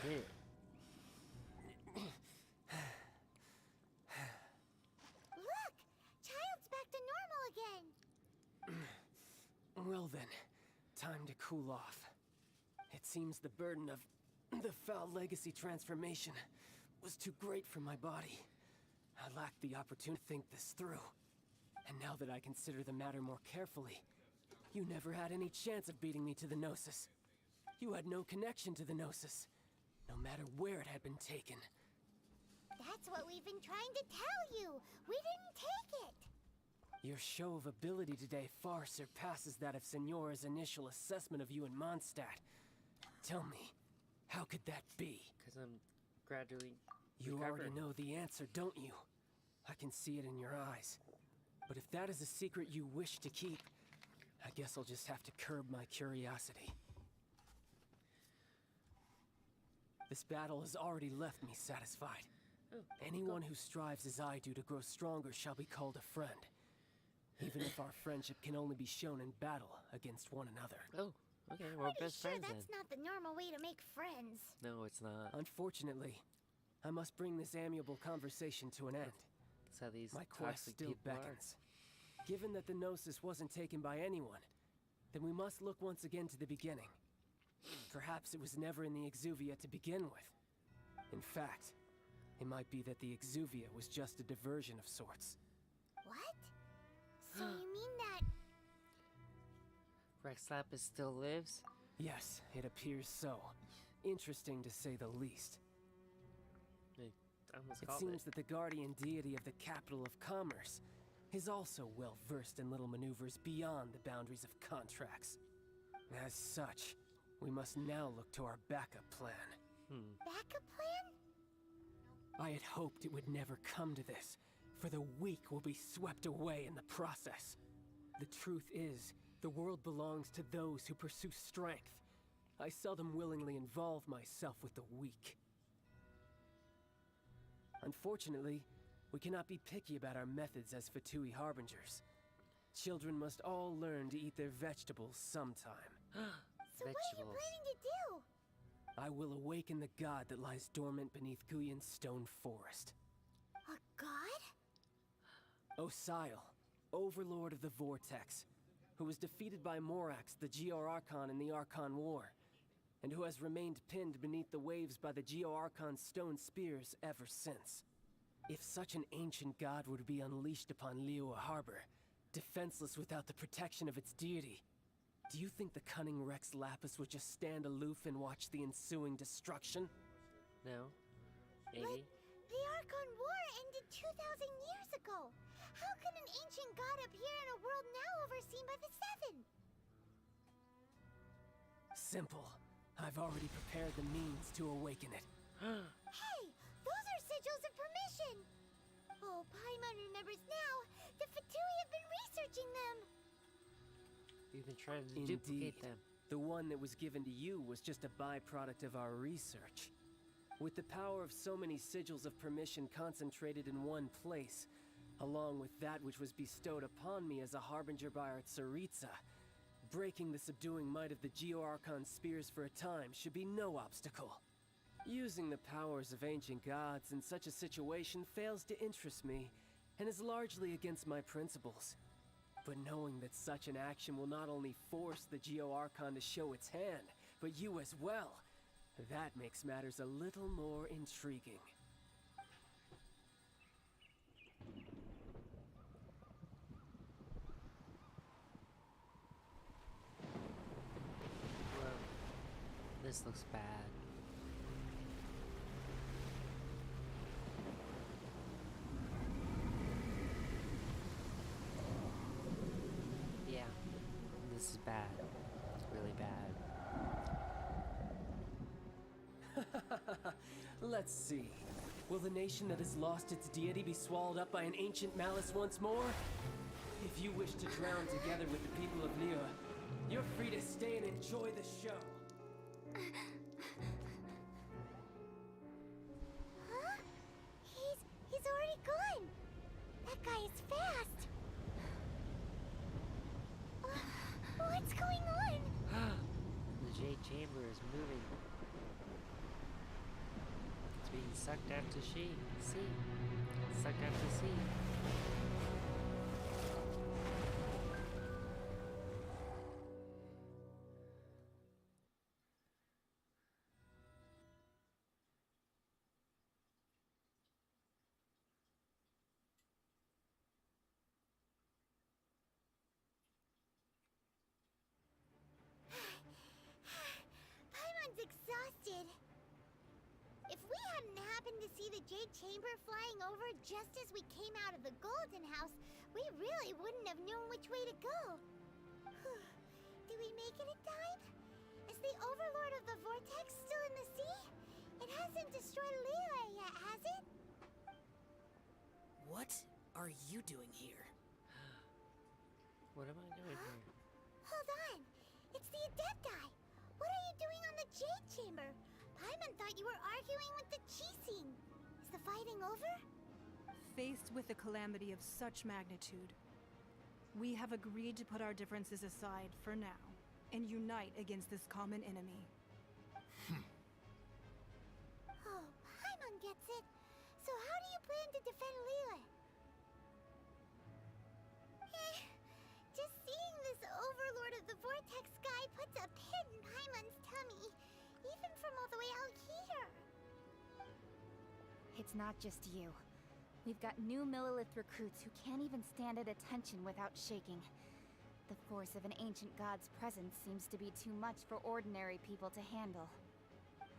did it. Look! Child's back to normal again! Well then, time to cool off. It seems the burden of the foul legacy transformation was too great for my body. I lacked the opportunity to think this through. And now that I consider the matter more carefully, you never had any chance of beating me to the Gnosis. You had no connection to the Gnosis, no matter where it had been taken. That's what we've been trying to tell you! We didn't take it! Your show of ability today far surpasses that of Signora's initial assessment of you in Mondstadt. Tell me, how could that be? Because I'm gradually You already recovering. know the answer, don't you? I can see it in your eyes. But if that is a secret you wish to keep, I guess I'll just have to curb my curiosity. This battle has already left me satisfied. Oh, Anyone who strives as I do to grow stronger shall be called a friend. Even if our friendship can only be shown in battle against one another. Oh, okay, we're Pretty best sure friends that's then. not the normal way to make friends. No, it's not. Unfortunately, I must bring this amiable conversation to an end. That's how these My quest toxic still people are. beckons. Given that the Gnosis wasn't taken by anyone, then we must look once again to the beginning. Perhaps it was never in the Exuvia to begin with. In fact, it might be that the Exuvia was just a diversion of sorts. What? So you mean that... Rex Lapis still lives? Yes, it appears so. Interesting to say the least. I almost It called seems that the guardian deity of the capital of commerce is also well versed in little maneuvers beyond the boundaries of contracts. As such, we must now look to our backup plan. backup plan? I had hoped it would never come to this, for the weak will be swept away in the process. The truth is, the world belongs to those who pursue strength. I seldom willingly involve myself with the weak. Unfortunately, we cannot be picky about our methods as Fatui Harbingers. Children must all learn to eat their vegetables sometime. So what are you planning to do? I will awaken the god that lies dormant beneath Guyan's stone forest. A god? Osial, overlord of the Vortex, who was defeated by Morax, the Geo-Archon in the Archon War, and who has remained pinned beneath the waves by the Geo-Archon's stone spears ever since. If such an ancient god were to be unleashed upon Liyue Harbor, defenseless without the protection of its deity, do you think the cunning Rex Lapis would just stand aloof and watch the ensuing destruction? No. Maybe. Like, the Archon War ended 2,000 years ago. How can an ancient god appear in a world now overseen by the Seven? Simple. I've already prepared the means to awaken it. Hey! Those are sigils of permission! Oh, Paimon remembers now. The Fatui have been researching them. We've been trying to Indeed. duplicate them. The one that was given to you was just a byproduct of our research. With the power of so many sigils of permission concentrated in one place, along with that which was bestowed upon me as a harbinger by our Tsaritsa, breaking the subduing might of the Geo-Archon spears for a time should be no obstacle. Using the powers of ancient gods in such a situation fails to interest me, and is largely against my principles. But knowing that such an action will not only force the Geo-Archon to show its hand, but you as well, that makes matters a little more intriguing. Whoa. This looks bad. Yeah, this is bad. It's really bad. Let's see. Will the nation that has lost its deity be swallowed up by an ancient malice once more? If you wish to drown together with the people of Liyue, you're free to stay and enjoy the show. Huh? He's already gone. That guy is fast. What's going on? The Jade Chamber is moving. It's being sucked out to sea. Sucked out to sea. Paimon's exhausted. If we hadn't happened to see the Jade Chamber flying over just as we came out of the Golden House, we really wouldn't have known which way to go. Did we make it in time? Is the Overlord of the Vortex still in the sea? It hasn't destroyed Liyue yet, has it? What are you doing here? What am I doing here? Hold on. It's the Adepti. What are you doing on the Jade Chamber? Paimon thought you were arguing with the Chising. Is the fighting over? Faced with a calamity of such magnitude, we have agreed to put our differences aside for now and unite against this common enemy. Oh, Paimon gets it. So how do you plan to defend Liyue? Just seeing this Overlord of the Vortex guy puts a pit in Paimon's tummy, even from all the way out here. It's not just you. We've got new Millilith recruits who can't even stand at attention without shaking. The force of an ancient god's presence seems to be too much for ordinary people to handle.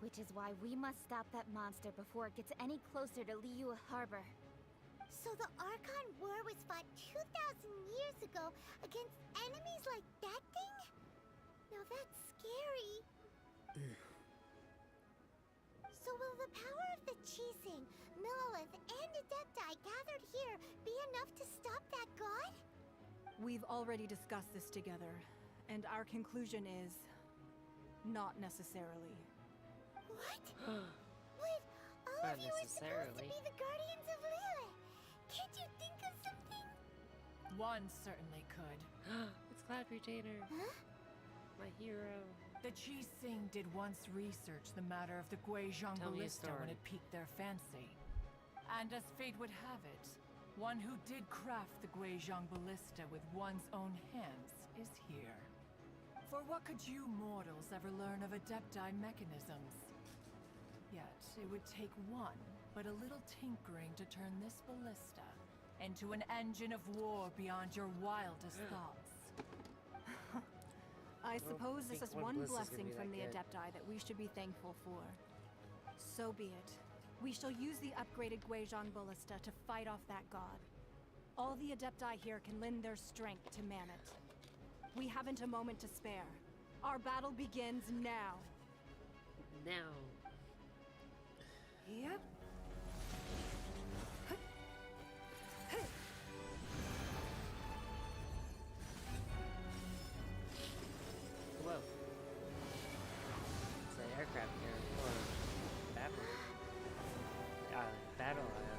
Which is why we must stop that monster before it gets any closer to Liyue Harbor. So the Archon War was fought 2,000 years ago against enemies like that thing? Now that's scary. So will the power of the Chising, Millilith, and Adepti gathered here be enough to stop that god? We've already discussed this together, and our conclusion is Not necessarily. What? Wait, all Not of you are supposed to necessarily. be the guardians of Lilith. Can't you think of something? One certainly could. It's Cloud Retainer. Huh? My hero. The Chi Sing did once research the matter of the Guizhong Tell me a ballista when story. it piqued their fancy. And as fate would have it, one who did craft the Guizhong ballista with one's own hands is here. For what could you mortals ever learn of Adepti mechanisms? Yet, it would take one, but a little tinkering to turn this ballista into an engine of war beyond your wildest thoughts. I don't suppose this think is one one blister's gonna blessing be from that the good. Adepti that we should be thankful for. So be it. We shall use the upgraded Guizhong ballista to fight off that god. All the Adepti here can lend their strength to man it. We haven't a moment to spare. Our battle begins now. Now. Yep. Whoa. It's an aircraft carrier or battle. Battle island.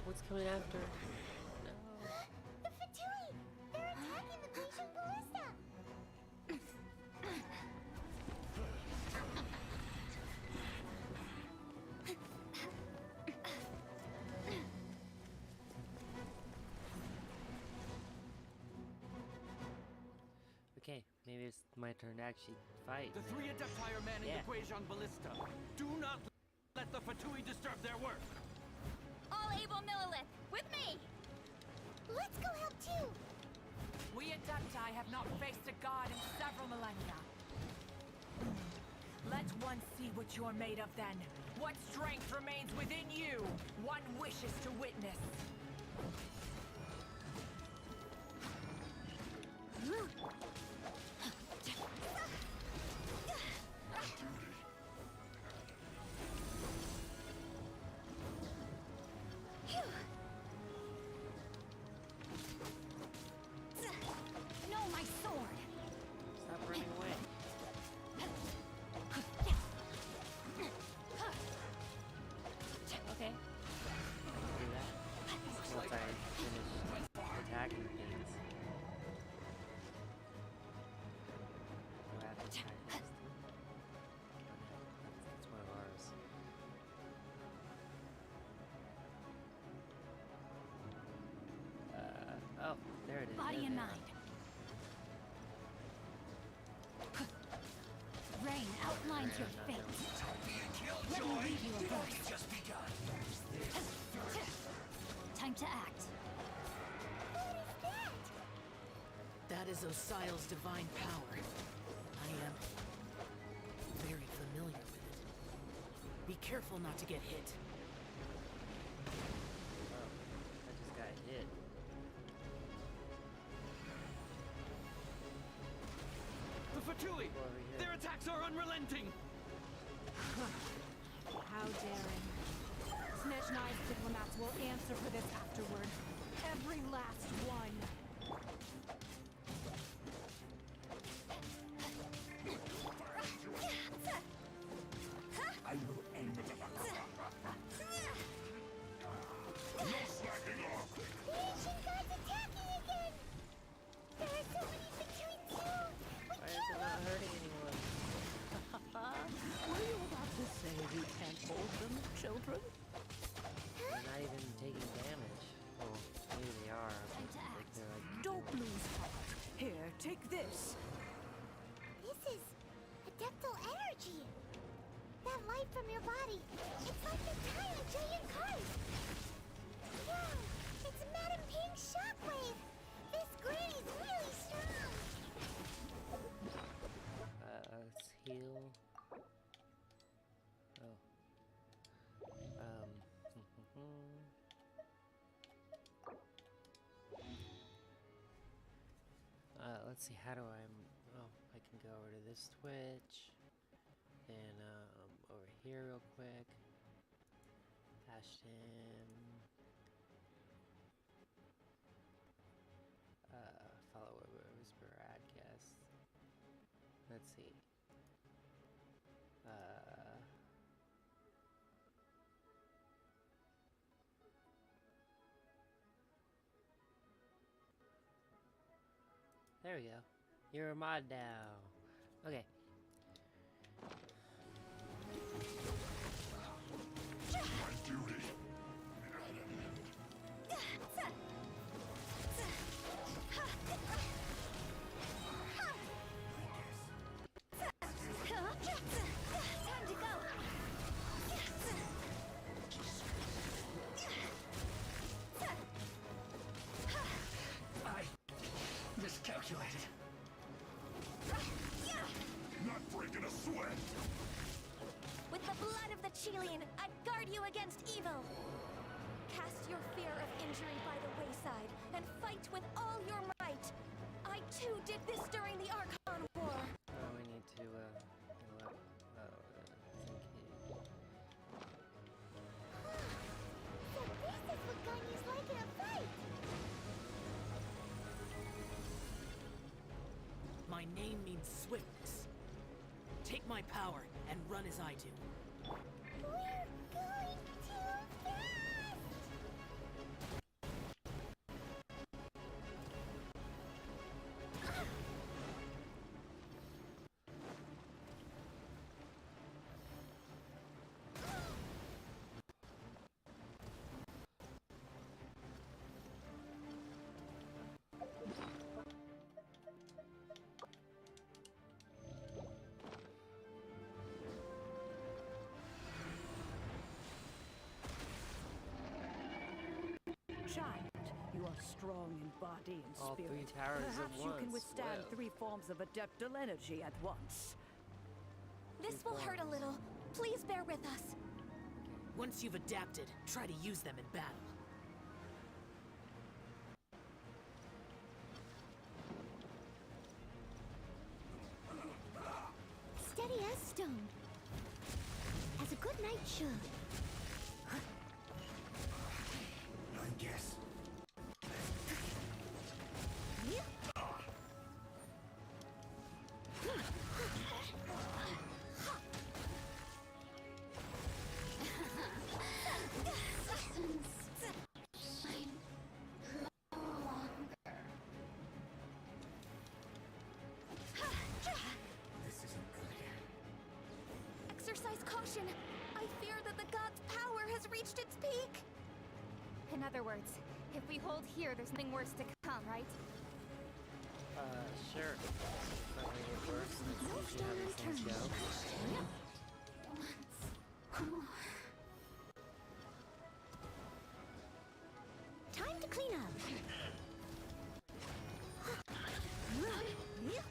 What's coming after? No. The Fatui! They're attacking the Guizhong ballista! Okay, maybe it's my turn to actually fight. The three Adepti are manning Yeah. the Guizhong ballista. Do not let the Fatui disturb their work. All able Millilith, with me! Let's go help too! We Adepti have not faced a god in several millennia. Let one see what you're made of then. What strength remains within you? One wishes to witness. No, my sword! Stop running away. Okay. I can do that. Once I finish attacking things. Do I have to attack this thing? That's one of ours. Oh, there it is. Body there and they are. mind. Rain outlines your fate. Let me read you a verse. Time to act. That is Osial's divine power. I am very familiar with it. Be careful not to get hit. Oh, I just got hit. The Fatui! Go over here. Their attacks are unrelenting! How daring. Snitch Knives diplomats will answer for this afterward. Every last one. I will end it. No slacking off! The ancient god's attacking again! There are so many between too! We Why is it not hurting anyone? Were you about to say we can't hold them, children? They're not even taking damage. Well, maybe they are. Time to Like act. they're like, Don't lose heart. Here, take this. This is adeptal energy! That light from your body, it's like the tiny giant cards! Yeah, it's Madame Ping's shockwave! This granny's really strong! let's heal. let's see, how do I... Oh, I can go over to this Twitch. Then, over here real quick. Ashton. Follow Whisper Adcast. Let's see. There we go. You're a mod now. Okay. My duty. Time to go. I miscalculated. Not breaking a sweat. With the blood of the Chillin, I guard you against evil. Cast your fear of injury by the wayside and fight with all your might. I too did this during the Archon War. Oh, we need to, So this is what Ganyu's like in a fight. My name means swiftness. Take my power and run as I do. We're going too fast. Child, you are strong in body and all spirit. three towers at Perhaps you can once. withstand Well. 3 forms of adeptal energy at once. This will hurt a little. Please bear with us. Once you've adapted, try to use them in battle. Steady as stone. As a good knight should. I guess. This isn't good. Exercise caution. I fear that the god's power has reached its peak. In other words, if we hold here, there's nothing worse to come, right? Sure. Not really get worse. Let's see how these things go. Time to clean up. Let's move.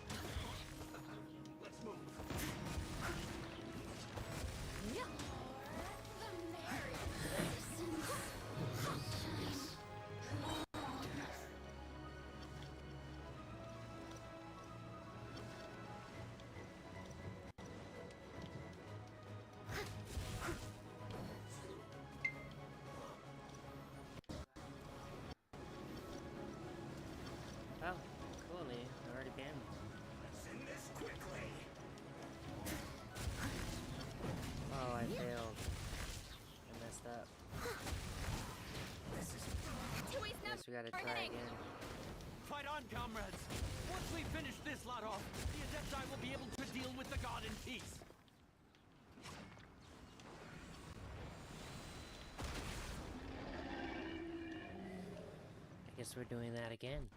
Oh, coolly. Already banned. Let's end this quickly. Oh, I failed. I messed up. This is Guess we gotta try again. Fight on, comrades! Once we finish this lot off, the Adepti will be able to deal with the god in peace. I guess we're doing that again.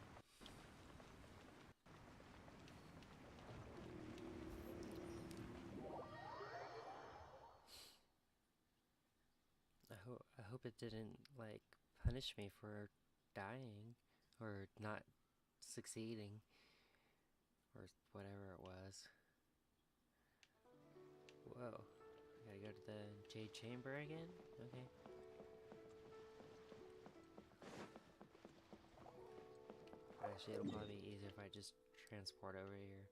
I hope it didn't, like, punish me for dying or not succeeding or whatever it was. Whoa. I gotta go to the Jade Chamber again? Okay. I Actually, it'll probably be easier if I just transport over here.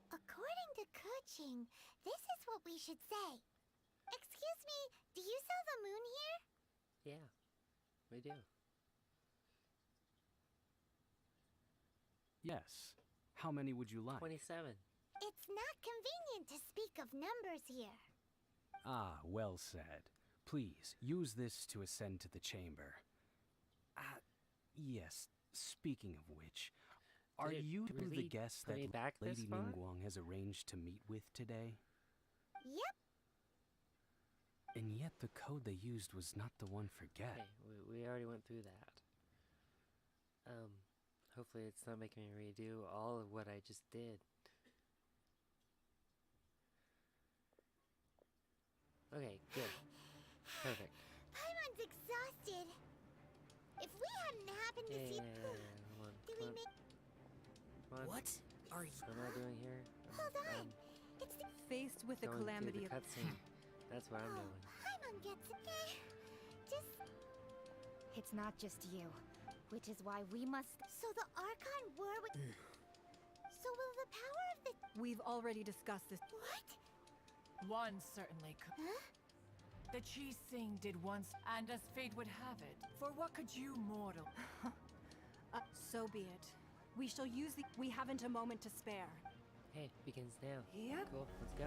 According to Kuching, this is what we should say. Excuse me, do you sell the moon here? Yeah, we do. Yes. How many would you like? 27. It's not convenient to speak of numbers here. Ah, well said. Please, use this to ascend to the chamber. Yes, speaking of which, are you really the guest put that me back this Lady far? Ningguang has arranged to meet with today? Yep. And yet the code they used was not the one for get. Okay, we already went through that. Hopefully it's not making me redo all of what I just did. Okay, good. Perfect. Paimon's exhausted. If we hadn't happened to see Pooh, hold on. do we make... Come on. What are you... What am I doing here? Hold on. It's the... Faced with the going through calamity the cutscene. That's what I'm doing. Paimon gets it. Just... It's not just you, which is why we must... So the Archon war with... So will the power of the... We've already discussed this. What? One certainly could. Huh? The Chi Sing did once, and as fate would have it, for what could you mortal? So be it. We shall use the... We haven't a moment to spare. Hey, begins now. Yep. Cool, let's go.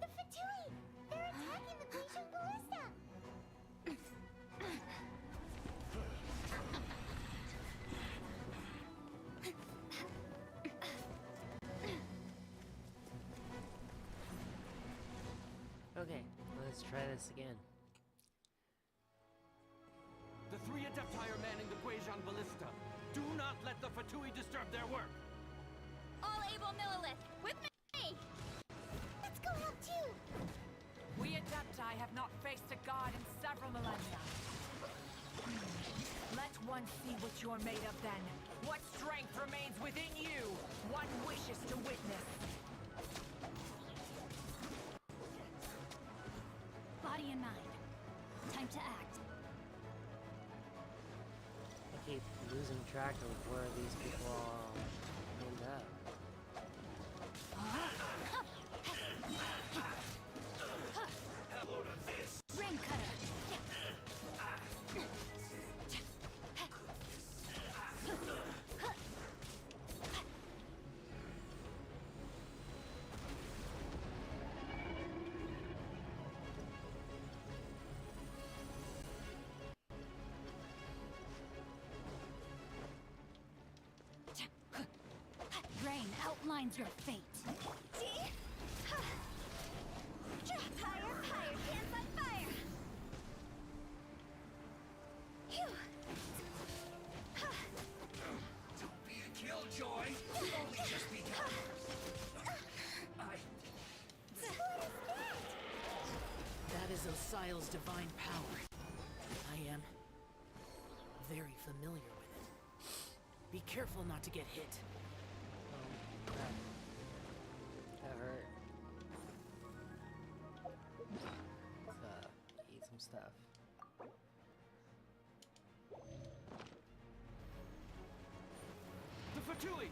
The Fatui! They're attacking the Genshin Ballista! Okay, let's try this again. The three Adepti are manning the Guizhong Ballista. Do not let the Fatui disturb their work. All able Millilith, with me! Let's go help too! We Adepti have not faced a god in several millennia. Let one see what you're made of then. What strength remains within you? One wishes to witness. Body and mind. Time to act. I keep losing track of where these people all end up. Rain cutter. mine's your fate. See? Fire, fire, dance on fire! Phew. Don't be a killjoy. Only just begun. That is Osial's divine power. I am very familiar with it. Be careful not to get hit. Crap. That hurt. Let's eat some stuff. The Fatui!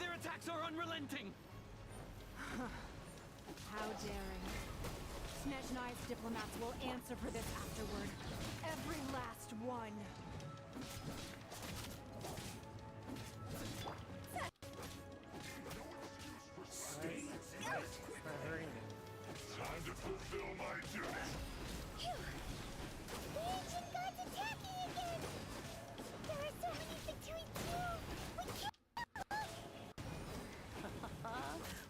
Their attacks are unrelenting! How daring. Snezhnai's diplomats will answer for this afterward. Every last one. Time to fulfill my duty. Phew. The ancient gods attacking again! There are so many Fatui too! We can't...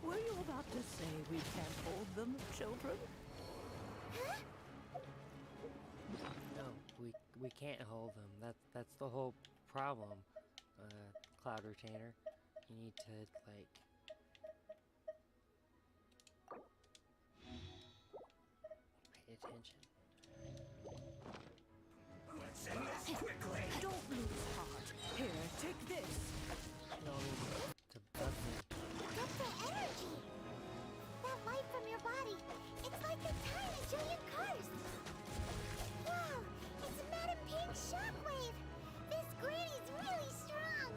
Were you about to say we can't hold them, children? Huh? No, we can't hold them. That's the whole problem, Cloud Retainer. You need to like pay attention. Let's end this quickly. Don't lose heart. Here, take this. No need to bug me. Get the energy! That light from your body, it's like a tiny Julian curse! Wow, it's Madam Pink's shockwave! This granny's really strong!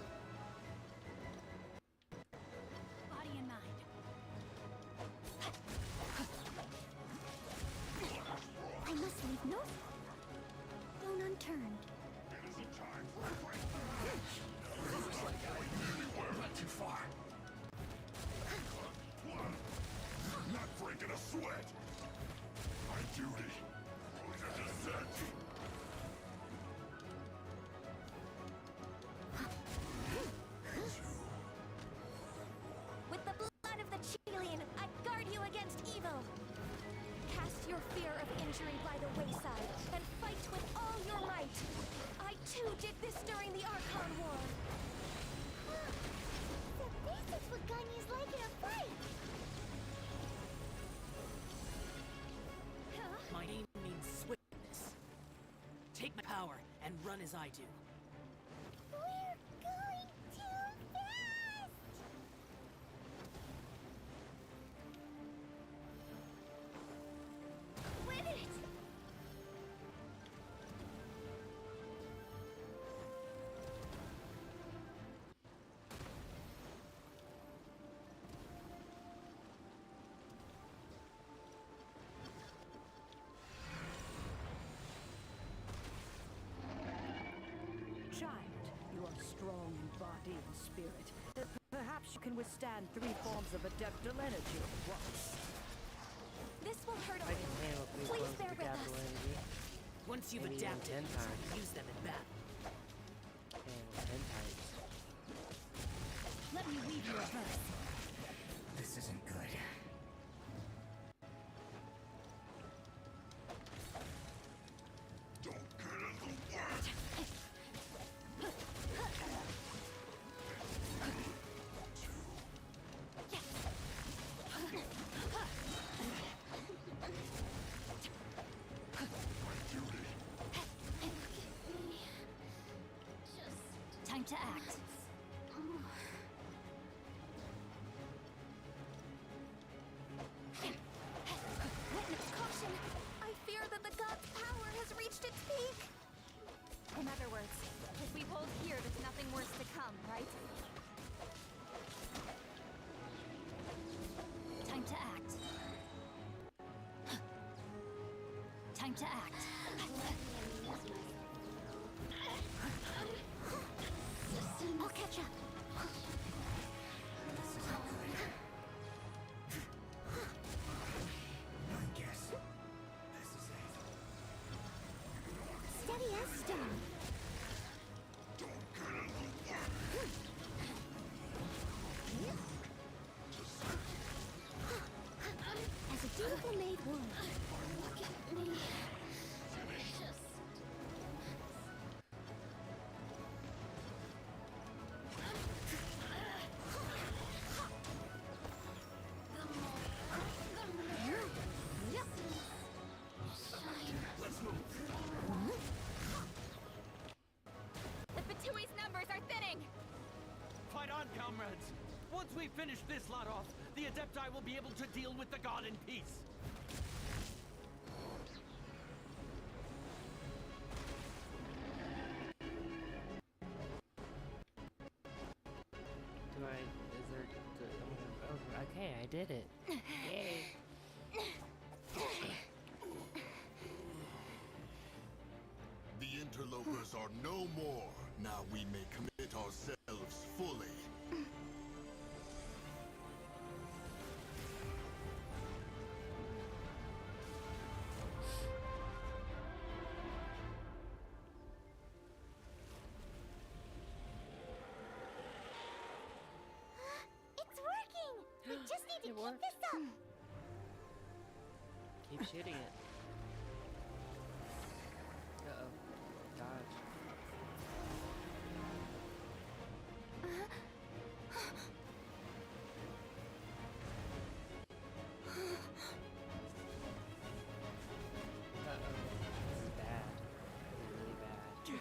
Body and mind. I must leave no stone unturned. It is a time for a break. Looks like I went too far. Not breaking a sweat. My duty. Was a descent. With the blood of the Chillin, I guard you against evil. Cast your fear of injury by the wayside and fight with all your might. I too did this during the Archon War. So this is what Ganyu's like in a fight! My name means swiftness. Take my power and run as I do. We're going too fast! Quit it! Child, you are strong in body and spirit. Perhaps you can withstand 3 forms of adeptal energy at once. This will hurt a I can little. handle 3 Please forms bear of with capital us. energy. Once you've Maybe even adapted, 10 times. use them in battle. Handle 10 times. Let me weave you a verse. This isn't good. Don't get in the way. Time to act. Caution! I fear that the god's power has reached its peak. In other words, if we hold here, there's nothing worse to come, right? Time to act. Time to act. I'll catch up. This isn't good. I guess this is it. Steady as stone. Don't get in the way. Once we finish this lot off, the Adepti will be able to deal with the god in peace. Okay, I did it. Yay. The interlopers are no more. Now we may commit ourselves fully. It's working! We just need to keep this up! Keep shooting it. Uh-oh. Dodge. Uh-oh. This is bad. Really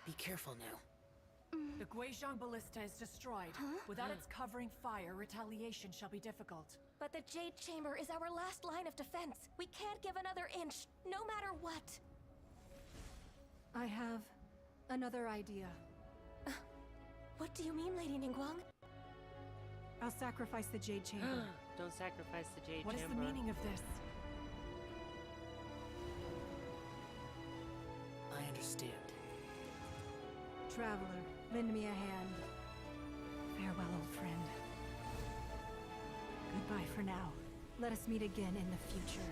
Be careful now. The Guizhong Ballista is destroyed. Without its covering fire, retaliation shall be difficult. But the Jade Chamber is our last line of defense. We can't give another inch, no matter what. I have another idea. What do you mean, Lady Ningguang? I'll sacrifice the Jade Chamber. Don't sacrifice the Jade What is Chamber. the meaning of this? I understand. Traveler, lend me a hand. Farewell, old friend. Goodbye for now. Let us meet again in the future.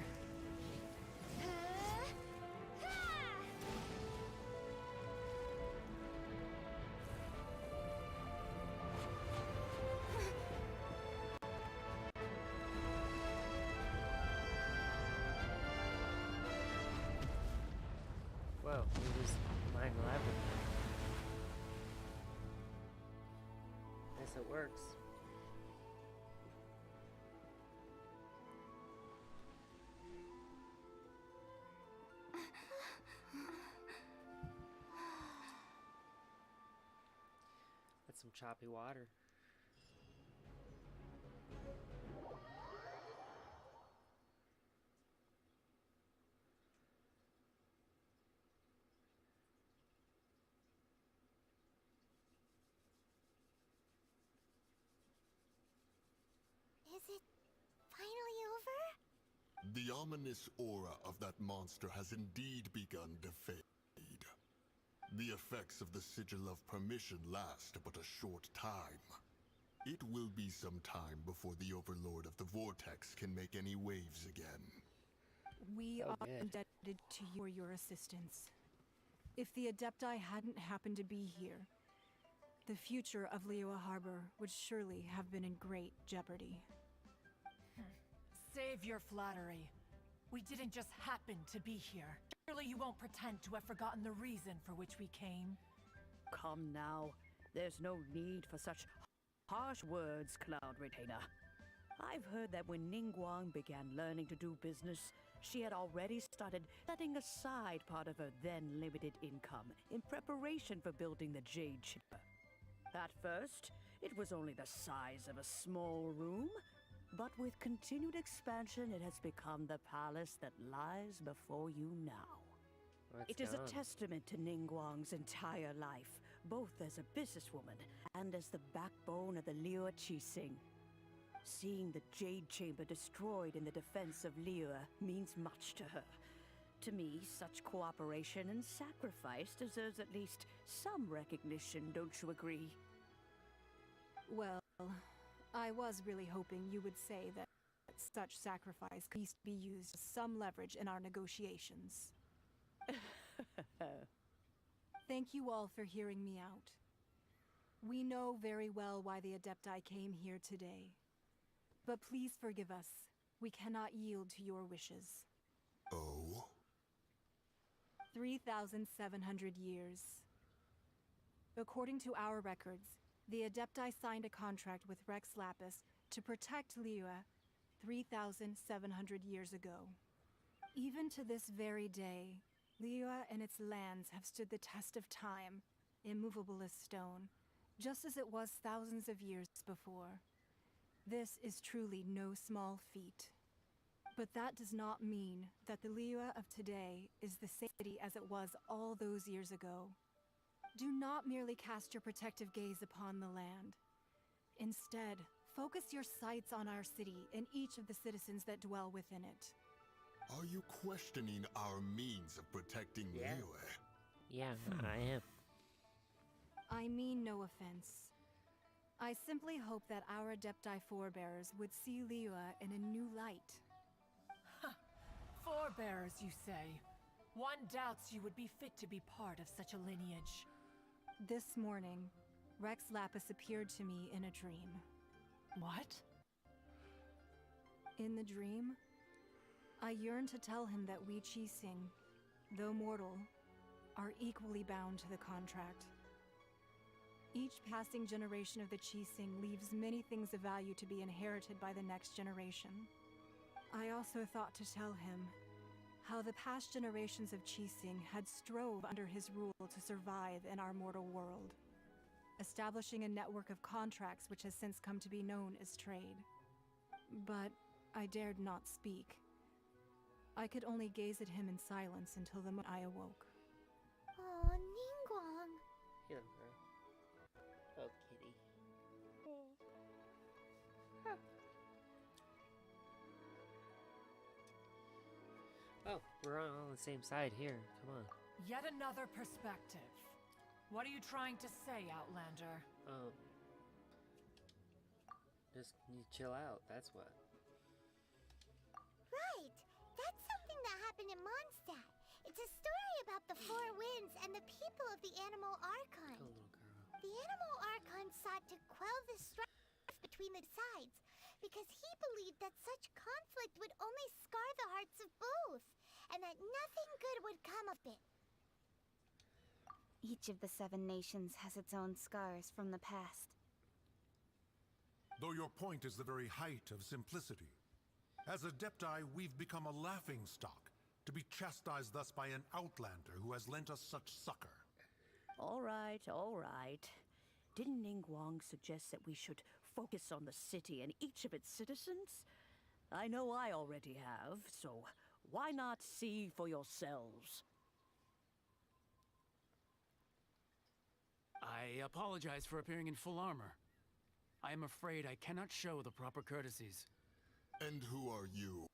Whoa, we just mined labyrinth. Guess it works. That's some choppy water. Is it finally over? The ominous aura of that monster has indeed begun to fade. The effects of the Sigil of Permission last but a short time. It will be some time before the Overlord of the Vortex can make any waves again. We Oh, are good. indebted to you for your assistance. If the Adepti hadn't happened to be here, the future of Liyue Harbor would surely have been in great jeopardy. Save your flattery. We didn't just happen to be here. Surely you won't pretend to have forgotten the reason for which we came. Come now. There's no need for such harsh words, Cloud Retainer. I've heard that when Ningguang began learning to do business, she had already started setting aside part of her then limited income in preparation for building the Jade Chamber. At first, it was only the size of a small room, but with continued expansion, it has become the palace that lies before you now. It is a testament to Ningguang's entire life, both as a businesswoman and as the backbone of the Liyue Qixing. Seeing the Jade Chamber destroyed in the defense of Liyue means much to her. To me, such cooperation and sacrifice deserves at least some recognition, don't you agree? Well, I was really hoping you would say that such sacrifice could be used as some leverage in our negotiations. Thank you all for hearing me out. We know very well why the Adepti came here today. But please forgive us. We cannot yield to your wishes. Oh? 3,700 years. According to our records, the Adepti signed a contract with Rex Lapis to protect Liyue 3,700 years ago. Even to this very day, Liyue and its lands have stood the test of time, immovable as stone, just as it was thousands of years before. This is truly no small feat. But that does not mean that the Liyue of today is the same city as it was all those years ago. Do not merely cast your protective gaze upon the land. Instead, focus your sights on our city and each of the citizens that dwell within it. Are you questioning our means of protecting Liyue? Yeah, I am. I mean no offense. I simply hope that our Adepti forebears would see Liyue in a new light. Forebearers, you say? One doubts you would be fit to be part of such a lineage. This morning, Rex Lapis appeared to me in a dream. What? In the dream, I yearned to tell him that we Qixing, though mortal, are equally bound to the contract. Each passing generation of the Qixing leaves many things of value to be inherited by the next generation. I also thought to tell him how the past generations of Qixing had strove under his rule to survive in our mortal world, establishing a network of contracts which has since come to be known as trade. But I dared not speak. I could only gaze at him in silence until the moment I awoke. Oh, Ningguang. Here, girl. Oh, kitty. Oh, we're all on the same side here. Come on. Yet another perspective. What are you trying to say, Outlander? Just you chill out, that's what. Right. That's something that happened in Mondstadt. It's a story about the Four Winds and the people of the Animal Archon. Go, little girl. The Animal Archon sought to quell the strife between the sides because he believed that such conflict would only scar the hearts of both, and that nothing good would come of it. Each of the 7 nations has its own scars from the past. Though your point is the very height of simplicity. As Adepti, we've become a laughingstock, to be chastised thus by an outlander who has lent us such succor. All right, all right. Didn't Ningguang suggest that we should focus on the city and each of its citizens? I know I already have, so why not see for yourselves? I apologize for appearing in full armor. I am afraid I cannot show the proper courtesies. And who are you?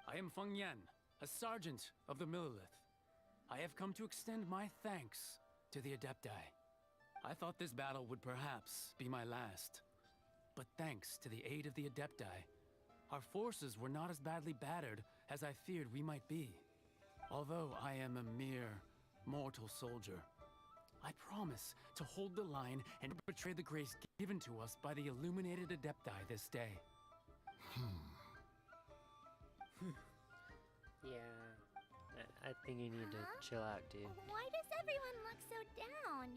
I am Feng Yan, a sergeant of the Millelith. I have come to extend my thanks to the Adepti. I thought this battle would perhaps be my last. But thanks to the aid of the Adepti, our forces were not as badly battered as I feared we might be. Although I am a mere mortal soldier, I promise to hold the line and betray the grace given to us by the illuminated Adepti this day. Yeah, I think you need to chill out, dude. Why does everyone look so down?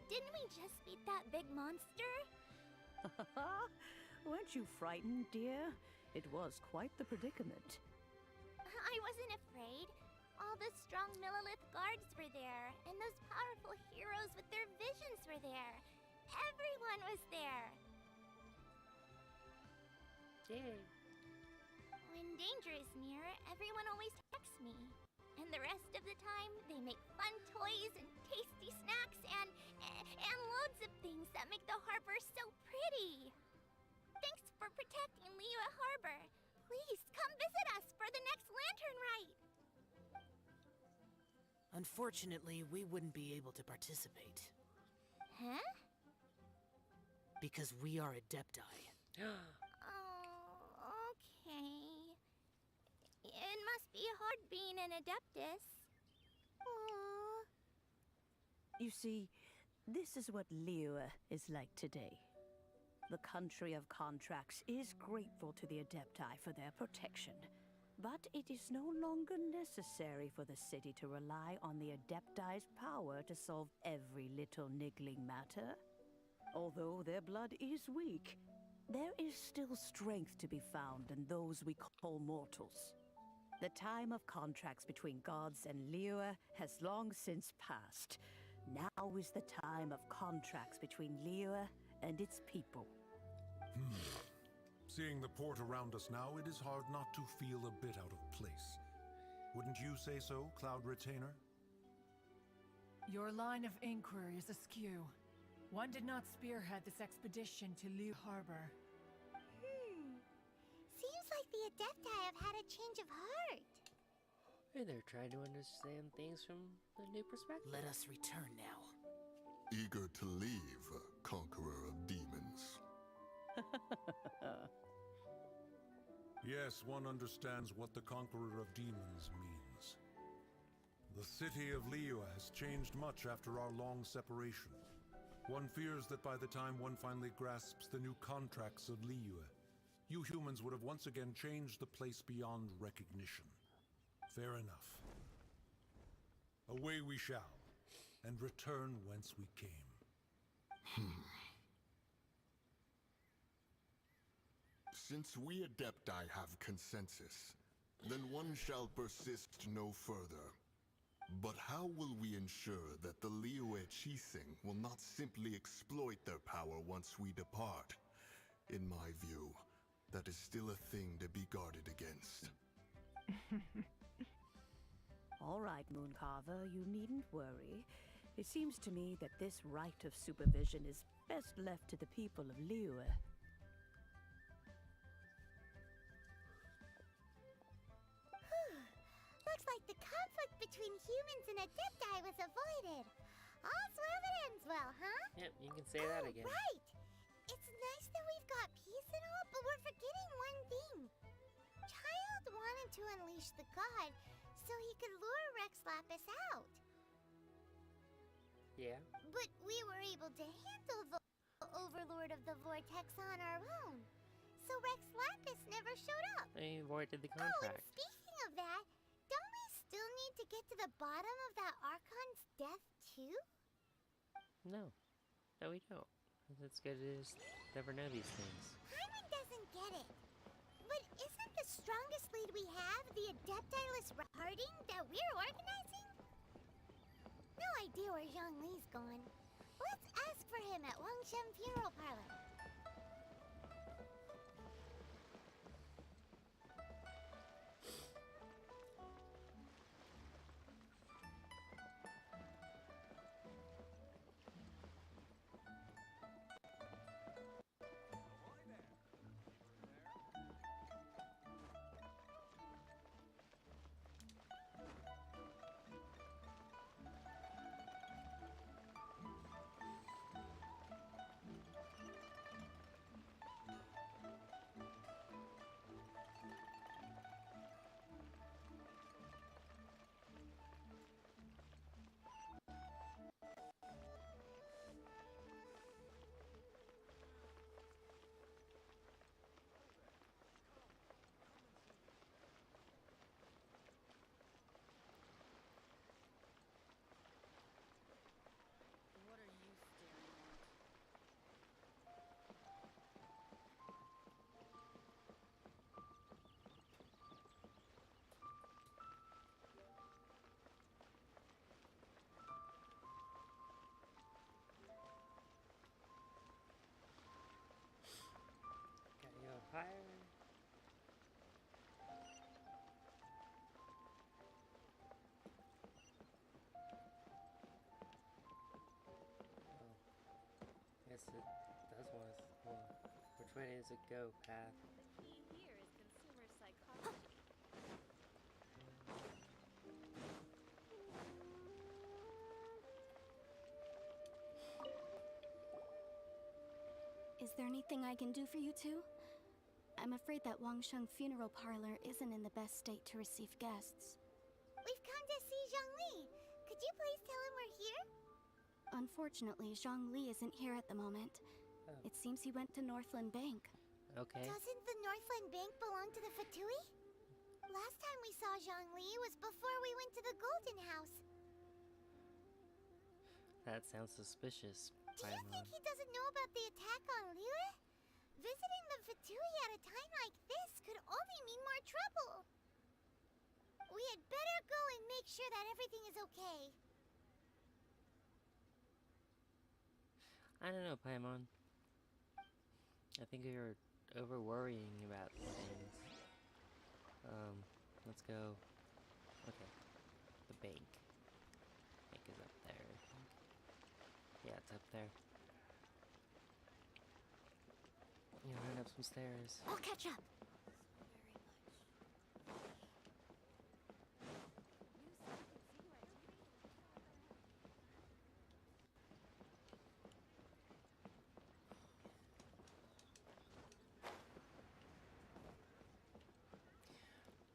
Didn't we just beat that big monster? Weren't you frightened, dear? It was quite the predicament. I wasn't afraid. All the strong Millelith guards were there, and those powerful heroes with their visions were there. Everyone was there. Yay. When danger is near, everyone always texts me. And the rest of the time, they make fun toys and tasty snacks and loads of things that make the harbor so pretty. Thanks for protecting Liyue Harbor. Please come visit us for the next lantern rite. Unfortunately, we wouldn't be able to participate. Huh? Because we are Adepti. Oh, okay. It must be hard being an Adeptus. Aww. You see, this is what Liyue is like today. The country of contracts is grateful to the Adepti for their protection. But it is no longer necessary for the city to rely on the Adepti's power to solve every little niggling matter. Although their blood is weak, there is still strength to be found in those we call mortals. The time of contracts between gods and Liyue has long since passed. Now is the time of contracts between Liyue and its people. Seeing the port around us now, it is hard not to feel a bit out of place. Wouldn't you say so, Cloud Retainer? Your line of inquiry is askew. One did not spearhead this expedition to Liu Harbor. Seems like the Adepti have had a change of heart. Hey, they're trying to understand things from a new perspective. Let us return now. Eager to leave, Conqueror of Demons. Yes, one understands what the Conqueror of Demons means. The city of Liyue has changed much after our long separation. One fears that by the time one finally grasps the new contracts of Liyue, you humans would have once again changed the place beyond recognition. Fair enough. Away we shall, and return whence we came. Since we Adepti have consensus, then one shall persist no further. But how will we ensure that the Liyue Qixing will not simply exploit their power once we depart? In my view, that is still a thing to be guarded against. All right, Mooncarver, you needn't worry. It seems to me that this right of supervision is best left to the people of Liyue. Looks like the conflict between humans and Adepti was avoided. All's well that ends well, huh? Yep, you can say that again. Right! It's nice that we've got peace and all, but we're forgetting one thing. Child wanted to unleash the god so he could lure Rex Lapis out. Yeah. But we were able to handle the Overlord of the Vortex on our own. So Rex Lapis never showed up. They voided the Oh, and contract. speaking of that, don't we still need to get to the bottom of that Archon's death too? No. No, we don't. It's good to just never know these things. Hyman doesn't get it. But isn't the strongest lead we have the Adeptiless Harding that we're organizing? No idea where Zhongli's gone. Let's ask for him at Wangshen Funeral Parlor. Gotta go higher. Oh. Guess it does want us. Well, which way does it go, path? Key here is consumer psychology. Is there anything I can do for you two? I'm afraid that Wangshen Funeral Parlor isn't in the best state to receive guests. We've come to see Zhongli. Could you please tell him we're here? Unfortunately, Zhongli isn't here at the moment. Oh. It seems he went to Northland Bank. Okay. Doesn't the Northland Bank belong to the Fatui? Last time we saw Zhongli was before we went to the Golden House. That sounds suspicious, Do you think Paimon. he doesn't know about the attack on Liyue? Visiting the Fatui at a time like this could only mean more trouble. We had better go and make sure that everything is okay. I don't know, Paimon. I think you're over worrying about things. Let's go. Okay. The bank. Bank is up there, I think. Yeah, it's up there. You run up some stairs. I'll catch up.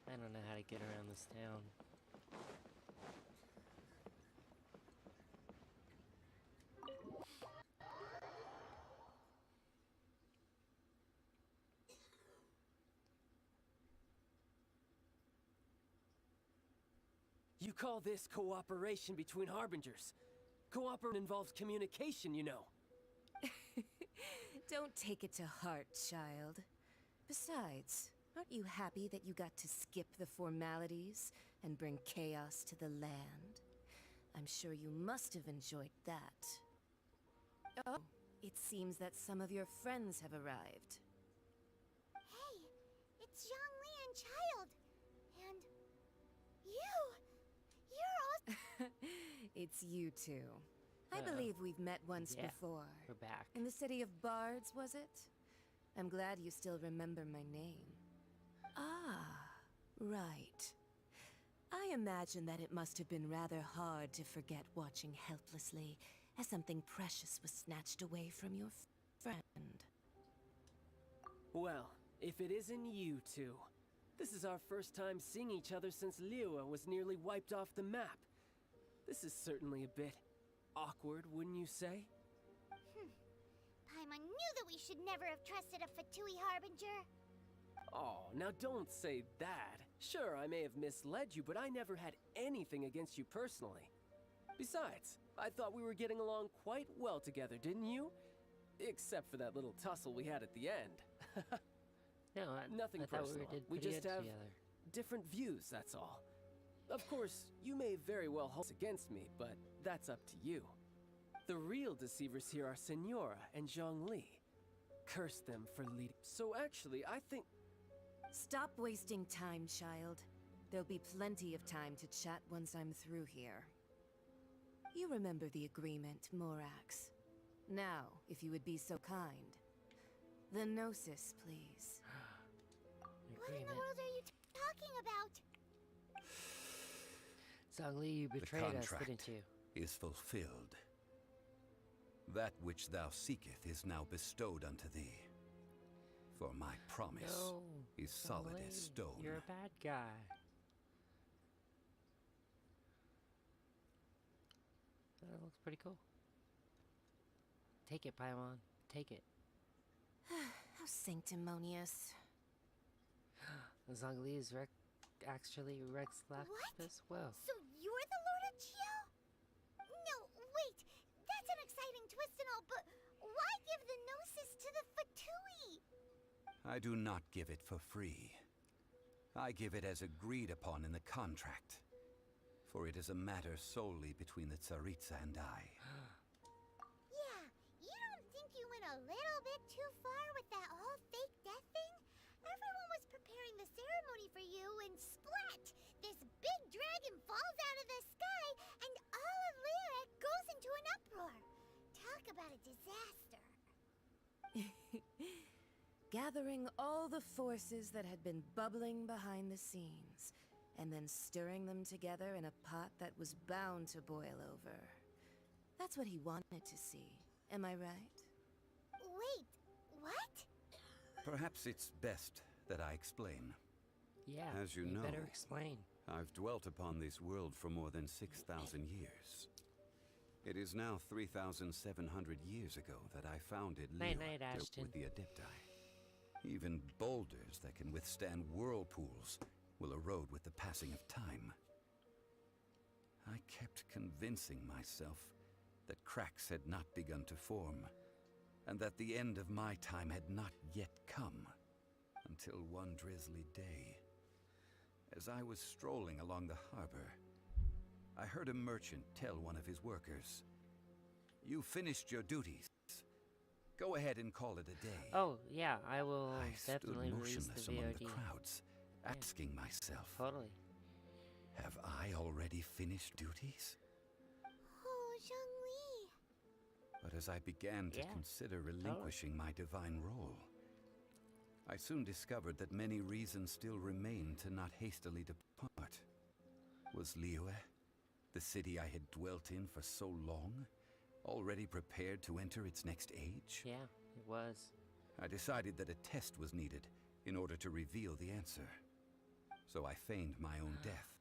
I don't know how to get around this town. You call this cooperation between Harbingers? Cooperation involves communication, you know. Don't take it to heart, child. Besides, aren't you happy that you got to skip the formalities and bring chaos to the land? I'm sure you must have enjoyed that. Oh, it seems that some of your friends have arrived. Hey, it's Zhongli and Child. And you're all... It's you two. I believe we've met once Yeah, before. we're back. In the city of Bards, was it? I'm glad you still remember my name. Ah, right. I imagine that it must have been rather hard to forget watching helplessly as something precious was snatched away from your friend. Well, if it isn't you two. This is our first time seeing each other since Liyue was nearly wiped off the map. This is certainly a bit awkward, wouldn't you say? Paimon knew that we should never have trusted a Fatui Harbinger. Oh, now don't say that. Sure, I may have misled you, but I never had anything against you personally. Besides, I thought we were getting along quite well together, didn't you? Except for that little tussle we had at the end. No, Nothing I thought personal. we did We pretty just good have together. different views, that's all. Of course, you may very well hold against me, but that's up to you. The real deceivers here are Senora and Zhongli. Curse them for leading. So actually, I think... Stop wasting time, child. There'll be plenty of time to chat once I'm through here. You remember the agreement, Morax. Now, if you would be so kind. The Gnosis, please. What in the world are you talking about? Zhongli, you betrayed the us, contract didn't you? is fulfilled. That which thou seeketh is now bestowed unto thee. For my promise No, is solid as Zhongli, stone. You're a bad guy. That looks pretty cool. Take it, Paimon. Take it. How sanctimonious. Zhongli is actually Rex Lapis? Whoa. So you're the Lord of Geo? No, wait. That's an exciting twist and all, but why give the Gnosis to the Fatui? I do not give it for free. I give it as agreed upon in the contract. For it is a matter solely between the Tsaritsa and I. Yeah, you don't think you went a little bit too far with that whole fake death thing? Everyone was preparing the ceremony for you, and splat! This big dragon falls out of the sky, and all of Lyric goes into an uproar. Talk about a disaster. Gathering all the forces that had been bubbling behind the scenes, and then stirring them together in a pot that was bound to boil over. That's what he wanted to see. Am I right? Wait, what? Perhaps it's best that I explain. Yeah, As you know, better explain. I've dwelt upon this world for more than 6,000 years. It is now 3,700 years ago that I founded Night, Liyue night, built Ashton. with the Adepti. Even boulders that can withstand whirlpools will erode with the passing of time. I kept convincing myself that cracks had not begun to form, and that the end of my time had not yet come, until one drizzly day, as I was strolling along the harbor, I heard a merchant tell one of his workers, "You finished your duties. Go ahead and call it a day." Oh, yeah, I will I definitely stood release the motionless among VOD. the crowds, asking myself, Totally. have I already finished duties? Oh, Zhongli. But as I began to consider relinquishing my divine role, I soon discovered that many reasons still remained to not hastily depart. Was Liyue, the city I had dwelt in for so long, already prepared to enter its next age? Yeah, it was. I decided that a test was needed in order to reveal the answer. So I feigned my own death,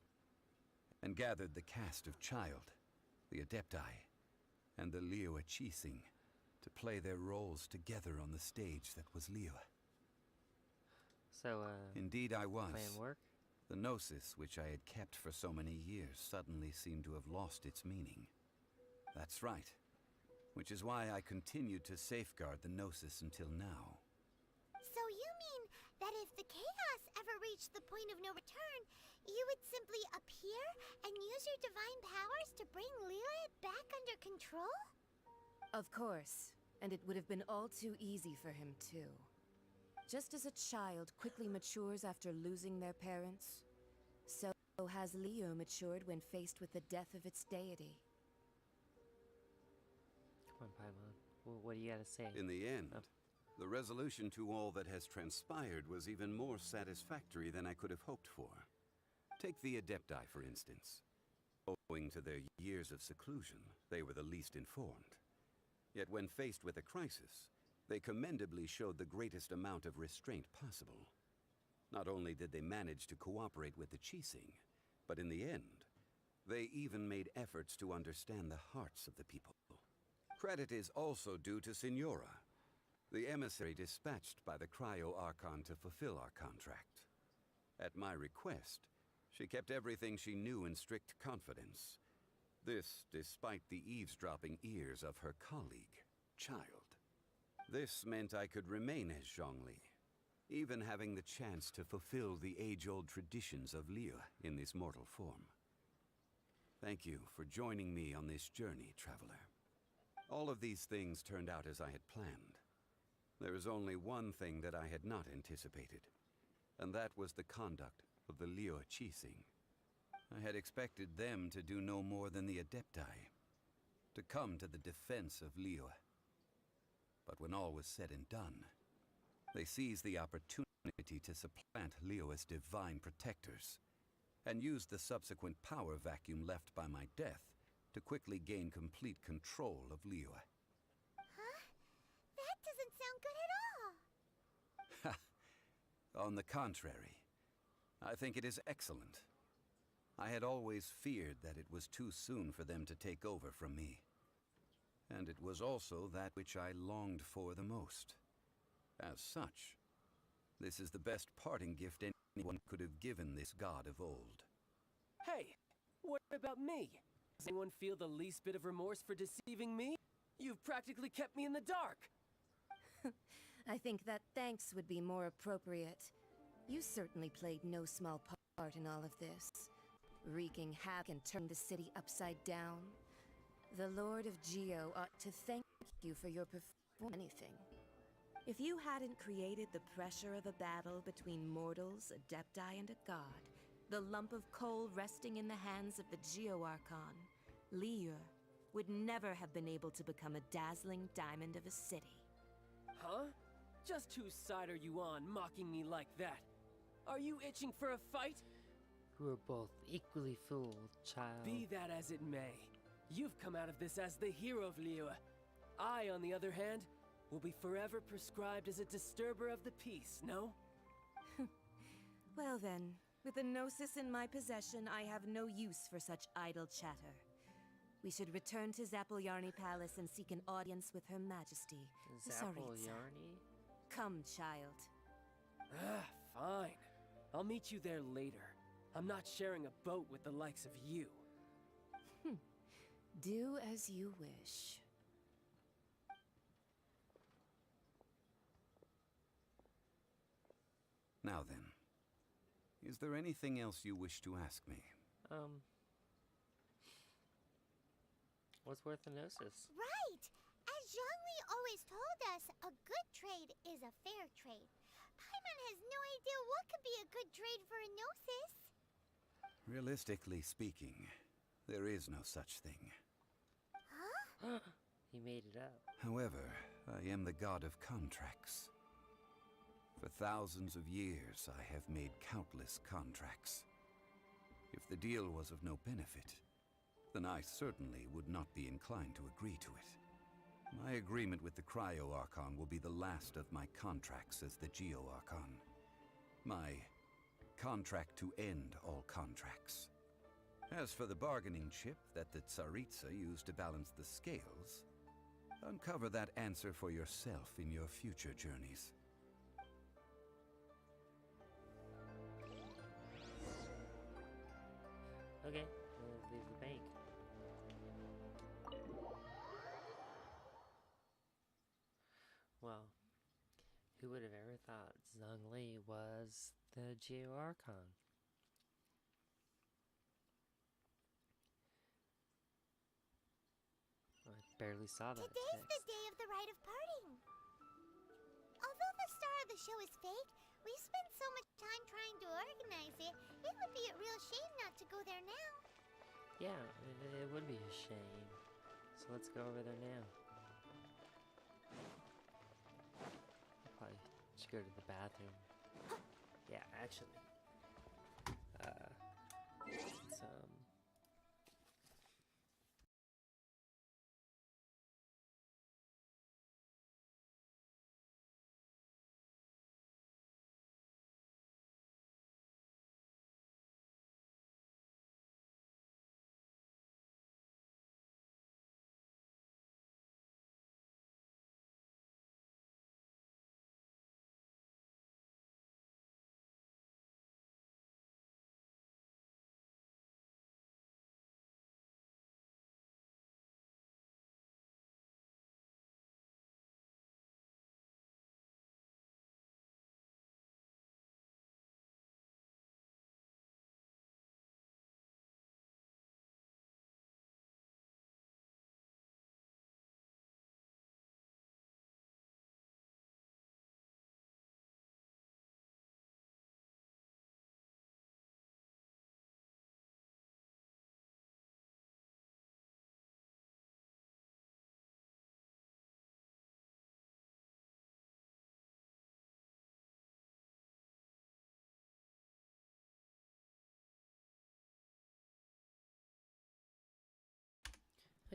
and gathered the cast of Child, the Adepti, and the Liyue Qixing to play their roles together on the stage that was Liyue. So, Indeed I was. plan work? The Gnosis, which I had kept for so many years, suddenly seemed to have lost its meaning. That's right. Which is why I continued to safeguard the Gnosis until now. So you mean that if the chaos ever reached the point of no return, you would simply appear and use your divine powers to bring Liyue back under control? Of course, and it would have been all too easy for him too. Just as a child quickly matures after losing their parents, so has Liyue matured when faced with the death of its deity. Come on, Paimon. What do you gotta say? In the end, the resolution to all that has transpired was even more satisfactory than I could have hoped for. Take the Adepti, for instance. Owing to their years of seclusion, they were the least informed. Yet when faced with a crisis, they commendably showed the greatest amount of restraint possible. Not only did they manage to cooperate with the Qixing, but in the end, they even made efforts to understand the hearts of the people. Credit is also due to Signora, the emissary dispatched by the Cryo-Archon to fulfill our contract. At my request, she kept everything she knew in strict confidence. This despite the eavesdropping ears of her colleague, Child. This meant I could remain as Zhongli, even having the chance to fulfill the age-old traditions of Liyue in this mortal form. Thank you for joining me on this journey, traveler. All of these things turned out as I had planned. There is only one thing that I had not anticipated, and that was the conduct of the Liyue Qixing. I had expected them to do no more than the Adepti, to come to the defense of Liyue. But when all was said and done, they seized the opportunity to supplant Liyue's divine protectors, and used the subsequent power vacuum left by my death to quickly gain complete control of Liyue. Huh? That doesn't sound good at all. On the contrary, I think it is excellent. I had always feared that it was too soon for them to take over from me. And it was also that which I longed for the most. As such, this is the best parting gift anyone could have given this god of old. Hey, what about me? Does anyone feel the least bit of remorse for deceiving me? You've practically kept me in the dark! I think that thanks would be more appropriate. You certainly played no small part in all of this. Wreaking havoc and turning the city upside down. The Lord of Geo ought to thank you for your performance. Anything. If you hadn't created the pressure of a battle between mortals, Adepti, and a god, the lump of coal resting in the hands of the Geo-Archon, Liyue would never have been able to become a dazzling diamond of a city. Huh? Just whose side are you on, mocking me like that? Are you itching for a fight? We're both equally fooled, child. Be that as it may, you've come out of this as the hero of Liyue. I, on the other hand, will be forever prescribed as a disturber of the peace, no? Well then, with the Gnosis in my possession, I have no use for such idle chatter. We should return to Zapoljarny Palace and seek an audience with Her Majesty, the Tsaritsa. Zapoljarny? Come, child. Fine. I'll meet you there later. I'm not sharing a boat with the likes of you. Do as you wish. Now then, is there anything else you wish to ask me? What's worth the gnosis? Right! As Zhongli always told us, a good trade is a fair trade. Paimon has no idea what could be a good trade for a gnosis. Realistically speaking, there is no such thing. Huh? He made it up. However, I am the god of contracts. For thousands of years, I have made countless contracts. If the deal was of no benefit, then I certainly would not be inclined to agree to it. My agreement with the Cryo-Archon will be the last of my contracts as the Geo-Archon. My contract to end all contracts. As for the bargaining chip that the Tsaritsa used to balance the scales, uncover that answer for yourself in your future journeys. Okay, we'll leave the bank. Well, who would have ever thought Zhongli was the Geo-Archon? I barely saw that Today's text. the day of the rite of parting. Although the star of the show is fake, we spent so much time trying to organize it, it would be a real shame not to go there now. Yeah, it would be a shame. So let's go over there now. I'll probably should go to the bathroom. Yeah, actually.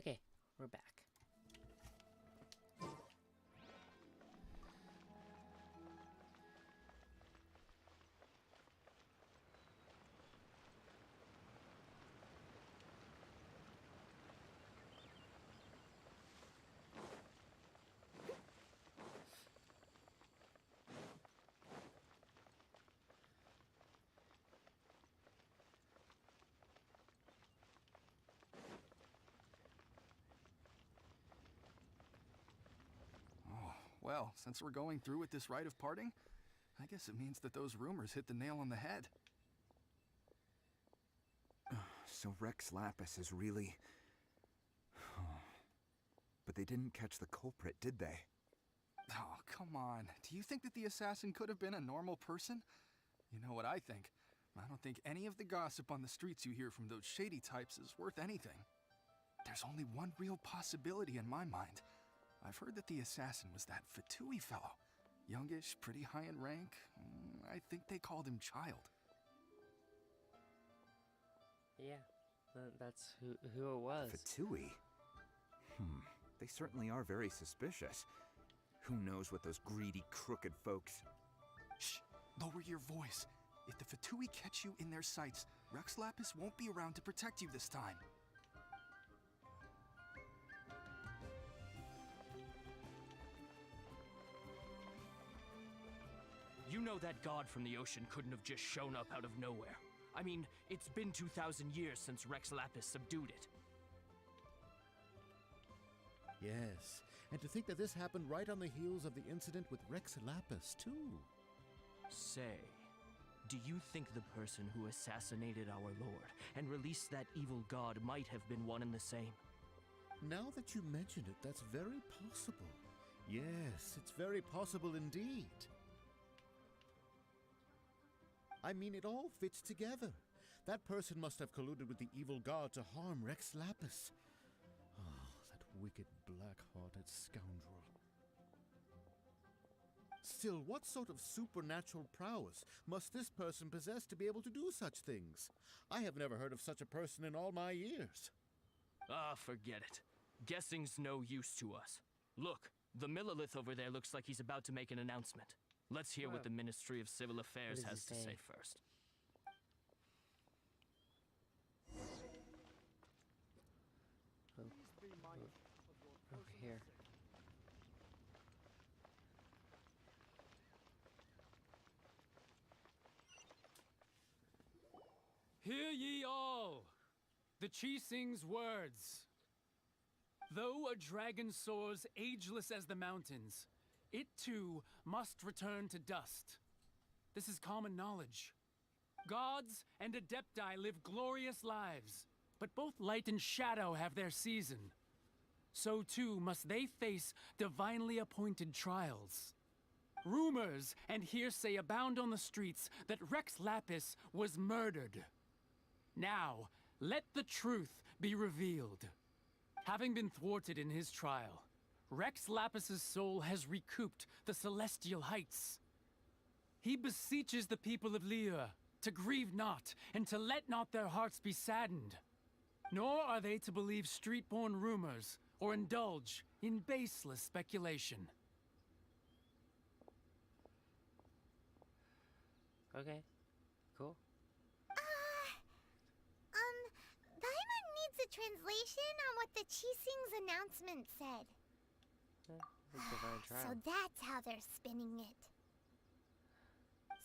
Let's, okay, we're back. Well, since we're going through with this rite of parting, I guess it means that those rumors hit the nail on the head. So Rex Lapis is really... But they didn't catch the culprit, did they? Oh, come on. Do you think that the assassin could have been a normal person? You know what I think. I don't think any of the gossip on the streets you hear from those shady types is worth anything. There's only one real possibility in my mind. I've heard that the assassin was that Fatui fellow. Youngish, pretty high in rank. I think they called him Child. Yeah, that's who it was. Fatui? They certainly are very suspicious. Who knows what those greedy, crooked folks... Shh! Lower your voice. If the Fatui catch you in their sights, Rex Lapis won't be around to protect you this time. You know that god from the ocean couldn't have just shown up out of nowhere. I mean, it's been 2,000 years since Rex Lapis subdued it. Yes, and to think that this happened right on the heels of the incident with Rex Lapis, too. Say, do you think the person who assassinated our lord and released that evil god might have been one and the same? Now that you mention it, that's very possible. Yes, it's very possible indeed. I mean, it all fits together. That person must have colluded with the evil god to harm Rex Lapis. Oh, that wicked, black-hearted scoundrel. Still, what sort of supernatural prowess must this person possess to be able to do such things? I have never heard of such a person in all my years. Ah, forget it. Guessing's no use to us. Look, the Millilith over there looks like he's about to make an announcement. Let's hear what the Ministry of Civil Affairs has to say first. Over here. Hear ye all, the Qixing's words. Though a dragon soars ageless as the mountains, it too must return to dust. This is common knowledge. Gods and Adepti live glorious lives, but both light and shadow have their season. So too must they face divinely appointed trials. Rumors and hearsay abound on the streets that Rex Lapis was murdered. Now, let the truth be revealed. Having been thwarted in his trial, Rex Lapis's soul has recouped the celestial heights. He beseeches the people of Liyue to grieve not and to let not their hearts be saddened. Nor are they to believe street-born rumors or indulge in baseless speculation. Okay, cool. Paimon needs a translation on what the Qixing's announcement said. So that's how they're spinning it.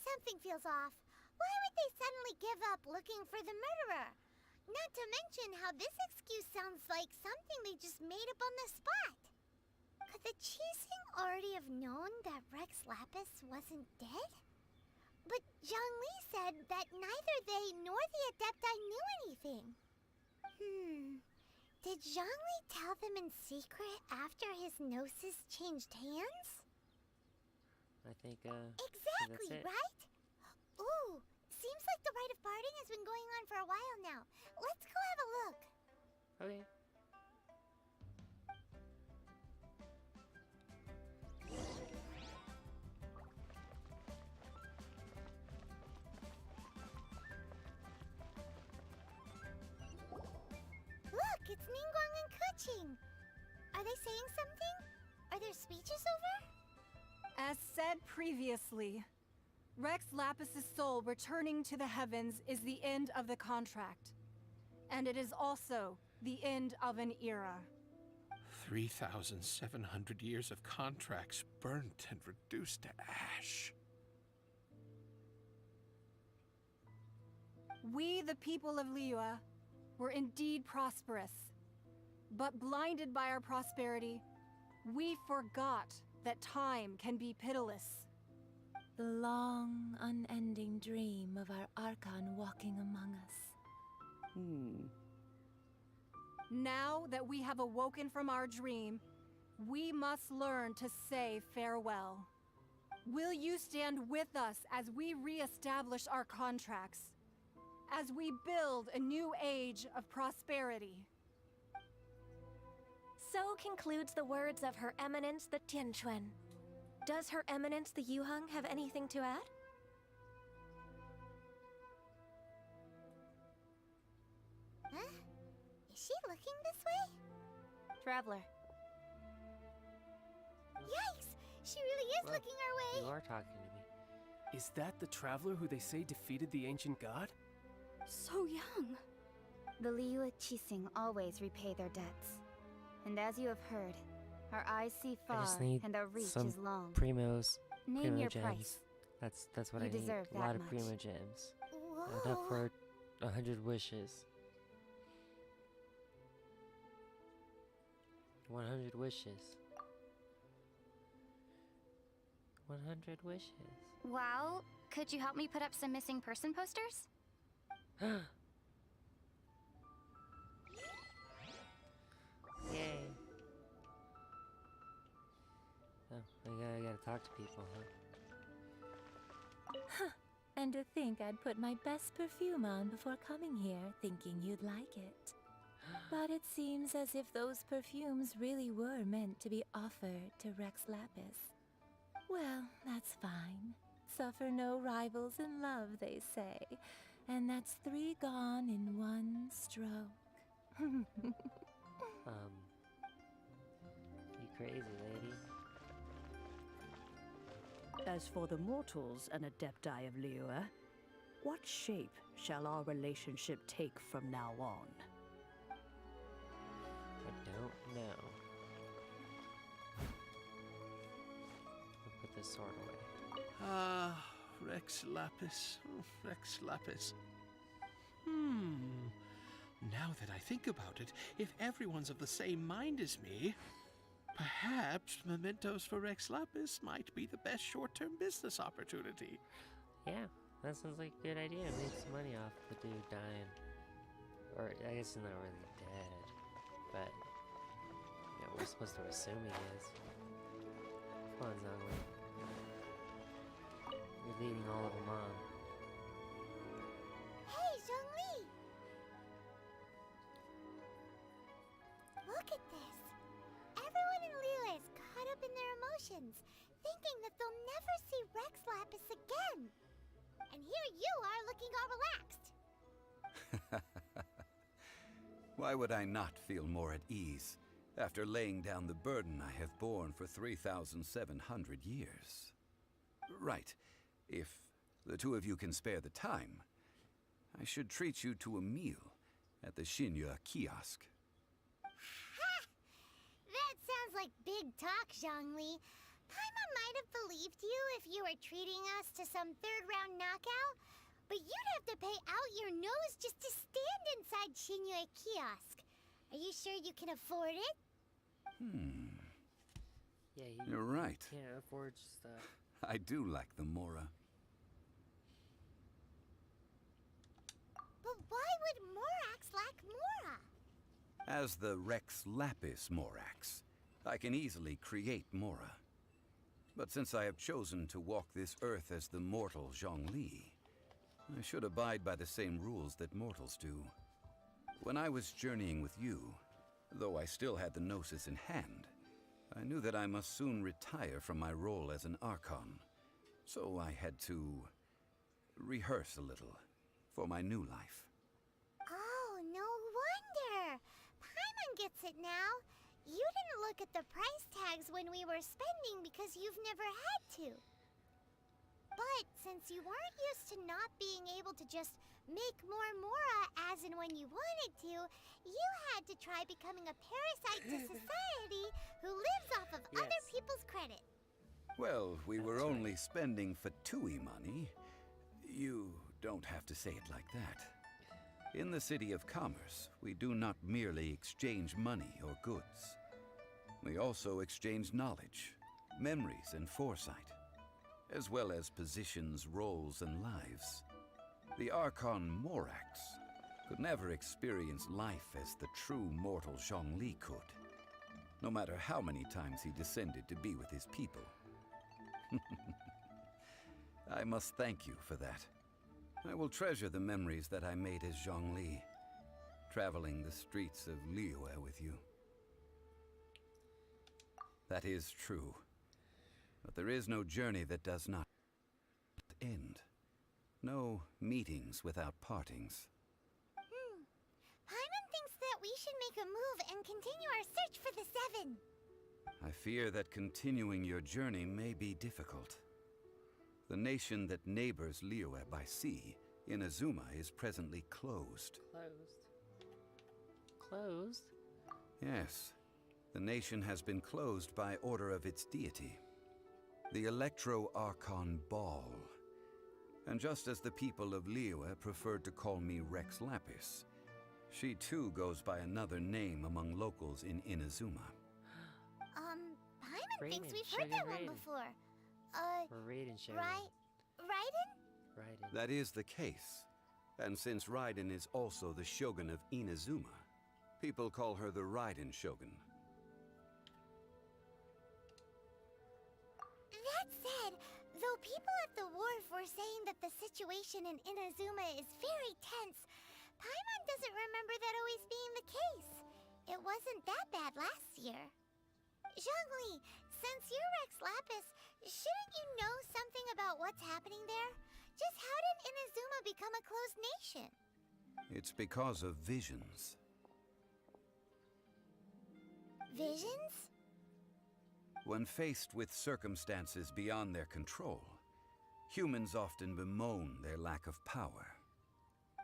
Something feels off. Why would they suddenly give up looking for the murderer? Not to mention how this excuse sounds like something they just made up on the spot. Could the Qixing already have known that Rex Lapis wasn't dead? But Zhongli said that neither they nor the Adepti knew anything. Did Zhongli tell them in secret after his gnosis changed hands? I think, Exactly, that's it. right? Ooh, seems like the rite of parting has been going on for a while now. Let's go have a look. Okay. Look, it's Ningguang and Keqing. Are they saying something? Are their speeches over? As said previously, Rex Lapis's soul returning to the heavens is the end of the contract. And it is also the end of an era. 3,700 years of contracts burnt and reduced to ash. We, the people of Liyue, were indeed prosperous. But blinded by our prosperity, we forgot that time can be pitiless. The long, unending dream of our Archon walking among us. Now that we have awoken from our dream, we must learn to say farewell. Will you stand with us as we re-establish our contracts? As we build a new age of prosperity? So concludes the words of Her Eminence the Tianquan. Does Her Eminence the Yuheng have anything to add? Huh? Is she looking this way? Traveler. Yikes! She really is looking our You way! are talking to me. Is that the traveler who they say defeated the ancient god? So young. The Liyue Qixing always repay their debts. And as you have heard, our eyes see I far just need and our reach some is long. primos. Name Primo your gems. price. That's what You I need. deserve A lot that of much. primo gems. Whoa! Enough for 100 wishes. 100 wishes. 100 wishes. Well, could you help me put up some missing person posters? Yay. Oh, I gotta talk to people, huh? And to think I'd put my best perfume on before coming here, thinking you'd like it. But it seems as if those perfumes really were meant to be offered to Rex Lapis. Well, that's fine. Suffer no rivals in love, they say. And that's 3 gone in 1 stroke. You crazy lady. As for the mortals and Adepti of Liyue, what shape shall our relationship take from now on? I don't know. I'll put this sword away. Ah, Rex Lapis. Oh, Rex Lapis. Now that I think about it, if everyone's of the same mind as me, perhaps mementos for Rex Lapis might be the best short-term business opportunity. Yeah, that sounds like a good idea. Make some money off the dude dying. Or, I guess he's not really dead. But, yeah, we're supposed to assume he is. Come on, Zhongli. You're leading all of them on. Hey, Zhongli! Look at this. Everyone in Liyue is caught up in their emotions, thinking that they'll never see Rex Lapis again. And here you are looking all relaxed. Why would I not feel more at ease after laying down the burden I have borne for 3,700 years? Right. If the two of you can spare the time, I should treat you to a meal at the Xinyue kiosk. Ha! That sounds like big talk, Zhongli. Paimon might have believed you if you were treating us to some third-round knockout, but you'd have to pay out your nose just to stand inside Xinyue kiosk. Are you sure you can afford it? Yeah, You're right. Can't afford stuff. I do like the Mora. But why would Morax lack Mora? As the Rex Lapis Morax, I can easily create Mora. But since I have chosen to walk this earth as the mortal Zhongli, I should abide by the same rules that mortals do. When I was journeying with you, though I still had the Gnosis in hand, I knew that I must soon retire from my role as an Archon. So I had to rehearse a little for my new life. Oh, no wonder! Paimon gets it now. You didn't look at the price tags when we were spending because you've never had to. But since you weren't used to not being able to just make more Mora as and when you wanted to, you had to try becoming a parasite to society who lives off of other people's credit. Well, we were only spending Fatui money. You don't have to say it like that. In the City of Commerce, we do not merely exchange money or goods. We also exchange knowledge, memories, and foresight, as well as positions, roles, and lives. The Archon Morax could never experience life as the true mortal Zhongli could, no matter how many times he descended to be with his people. I must thank you for that. I will treasure the memories that I made as Zhongli, traveling the streets of Liyue with you. That is true. But there is no journey that does not end. No meetings without partings. Paimon thinks that we should make a move and continue our search for the Seven. I fear that continuing your journey may be difficult. The nation that neighbors Liyue by sea, Inazuma, is presently closed. Closed? Yes. The nation has been closed by order of its deity. The Electro-Archon Ball. And just as the people of Liyue preferred to call me Rex Lapis, she too goes by another name among locals in Inazuma. Paimon thinks Raiden, we've heard Sugar that one Raiden. before. Or Raiden Shadow. Raiden? Raiden. That is the case. And since Raiden is also the Shogun of Inazuma, people call her the Raiden Shogun. That said, though people at the wharf were saying that the situation in Inazuma is very tense, Paimon doesn't remember that always being the case. It wasn't that bad last year. Zhongli, since you're Rex Lapis, shouldn't you know something about what's happening there? Just how did Inazuma become a closed nation? It's because of visions. Visions? When faced with circumstances beyond their control, humans often bemoan their lack of power.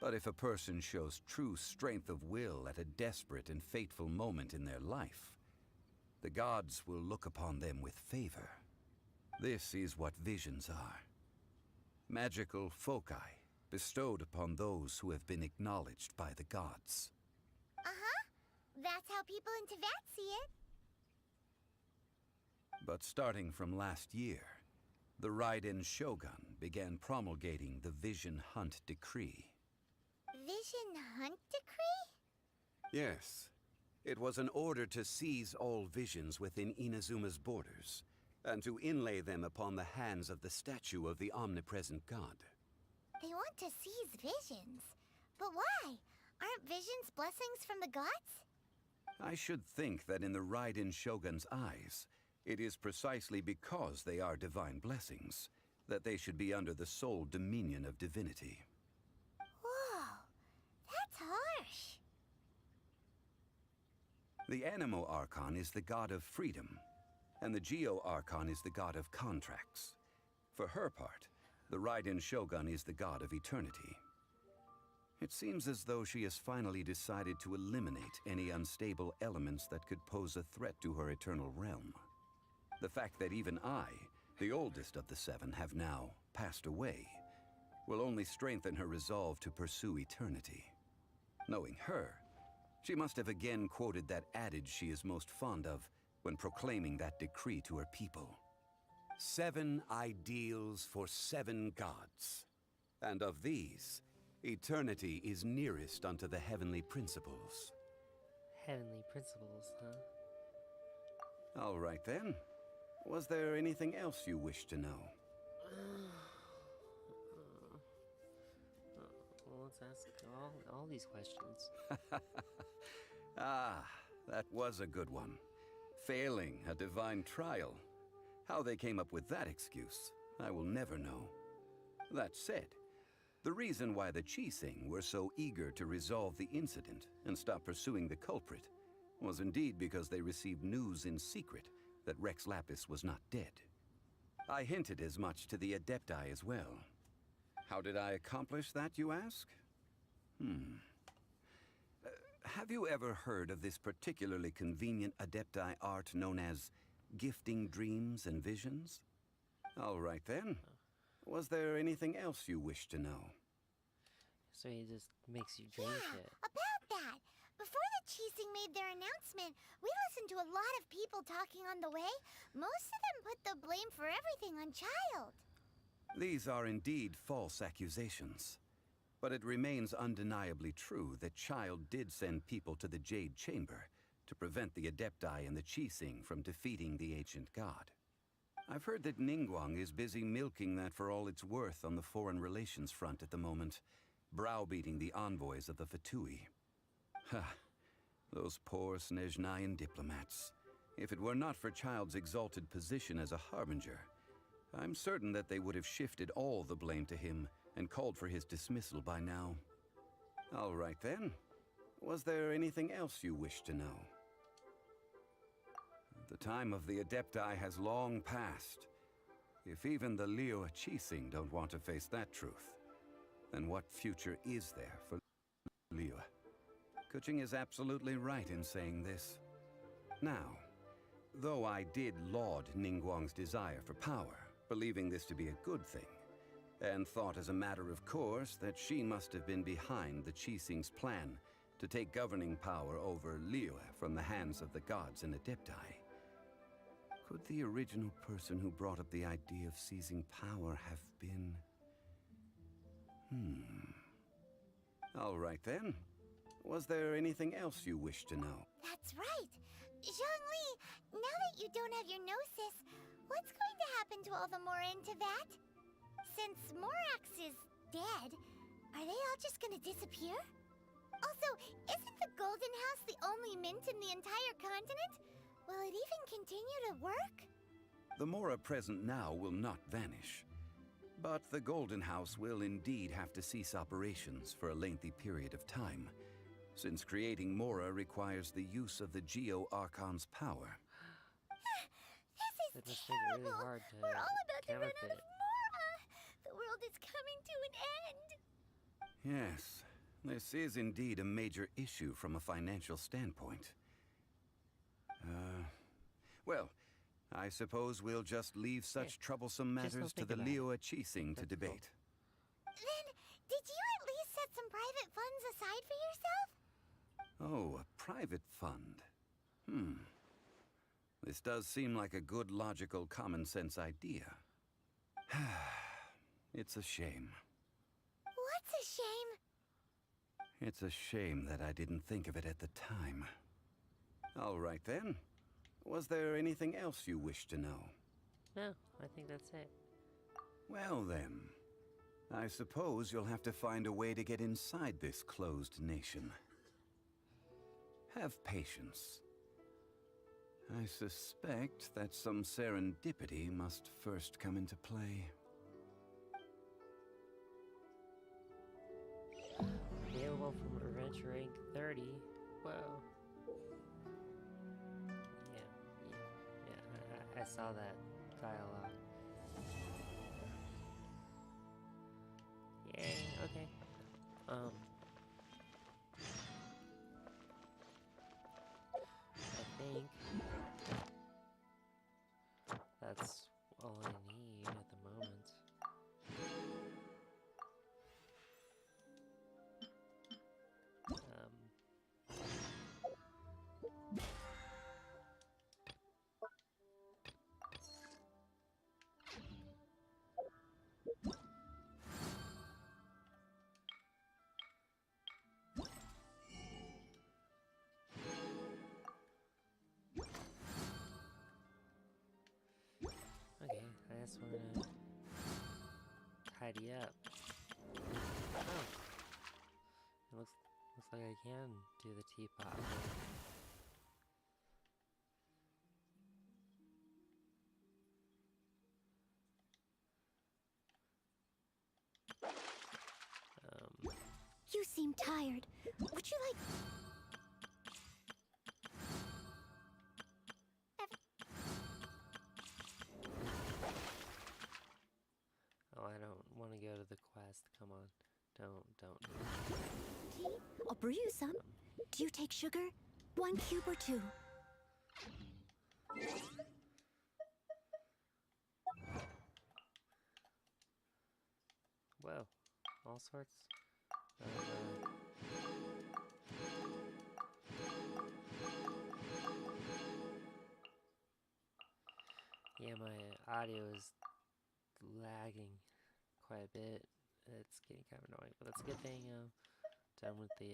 But if a person shows true strength of will at a desperate and fateful moment in their life, the gods will look upon them with favor. This is what visions are. Magical foci bestowed upon those who have been acknowledged by the gods. Uh-huh. That's how people in Teyvat see it. But starting from last year, the Raiden Shogun began promulgating the Vision Hunt Decree. Vision Hunt Decree? Yes. It was an order to seize all visions within Inazuma's borders, and to inlay them upon the hands of the statue of the omnipresent god. They want to seize visions. But why? Aren't visions blessings from the gods? I should think that in the Raiden Shogun's eyes, it is precisely because they are divine blessings that they should be under the sole dominion of divinity. Whoa, that's harsh. The Anemo Archon is the god of freedom, and the Geo Archon is the god of contracts. For her part, the Raiden Shogun is the god of eternity. It seems as though she has finally decided to eliminate any unstable elements that could pose a threat to her eternal realm. The fact that even I, the oldest of the seven, have now passed away, will only strengthen her resolve to pursue eternity. Knowing her, she must have again quoted that adage she is most fond of when proclaiming that decree to her people. 7 ideals for 7 gods. And of these, eternity is nearest unto the heavenly principles. Heavenly principles, huh? All right then. Was there anything else you wish to know? Well, let's ask all these questions. Ah, that was a good one. Failing a divine trial. How they came up with that excuse, I will never know. That said, the reason why the Qixing were so eager to resolve the incident and stop pursuing the culprit was indeed because they received news in secret that Rex Lapis was not dead. I hinted as much to the Adepti as well. How did I accomplish that, you ask? Have you ever heard of this particularly convenient Adepti art known as gifting dreams and visions? All right then. Was there anything else you wish to know? So he just makes you dream shit. About that! Before the Qixing made their announcement, we listened to a lot of people talking on the way. Most of them put the blame for everything on Child. These are indeed false accusations. But it remains undeniably true that Child did send people to the Jade Chamber to prevent the Adepti and the Qixing from defeating the ancient god. I've heard that Ningguang is busy milking that for all it's worth on the foreign relations front at the moment, browbeating the envoys of the Fatui. Ha! Those poor Snezhnayan diplomats. If it were not for Child's exalted position as a harbinger, I'm certain that they would have shifted all the blame to him and called for his dismissal by now. All right then. Was there anything else you wish to know? The time of the Adepti has long passed. If even the Liyue Qixing don't want to face that truth, then what future is there for Liyue? Kuching is absolutely right in saying this. Now, though I did laud Ningguang's desire for power, believing this to be a good thing, and thought as a matter of course that she must have been behind the Qixing's plan to take governing power over Liyue from the hands of the gods and Adepti. Could the original person who brought up the idea of seizing power have been... All right then. Was there anything else you wish to know? That's right. Zhongli, now that you don't have your gnosis, what's going to happen to all the Mora in Teyvat? Since Morax is dead, are they all just gonna disappear? Also, isn't the Golden House the only mint in the entire continent? Will it even continue to work? The Mora present now will not vanish. But the Golden House will indeed have to cease operations for a lengthy period of time, since creating Mora requires the use of the Geo-Archon's power. This is terrible! Really hard to We're all about to run out counterfeit. of Mora! The world is coming to an end! Yes, this is indeed a major issue from a financial standpoint. Well, I suppose we'll just leave such troublesome matters to the Liyue Qixing to debate. Then, did you at least set some private funds aside for yourself? Oh, a private fund. This does seem like a good, logical, common-sense idea. It's a shame. What's a shame? It's a shame that I didn't think of it at the time. All right then. Was there anything else you wish to know? No, I think that's it. Well then, I suppose you'll have to find a way to get inside this closed nation. Have patience. I suspect that some serendipity must first come into play. Available from Adventure Rank 30. Whoa. I saw that dialogue. Yay, okay. I think that's all I need at the moment. Okay, I just want to tidy up. Oh, it looks like I can do the teapot. You seem tired. Would you like... Oh, I don't want to go to the quest. Come on. Don't. Tea? I'll brew you some. Do you take sugar? 1 cube or 2? Whoa. All sorts of, yeah, my audio is lagging quite a bit. It's getting kind of annoying, but that's a good thing. Done with the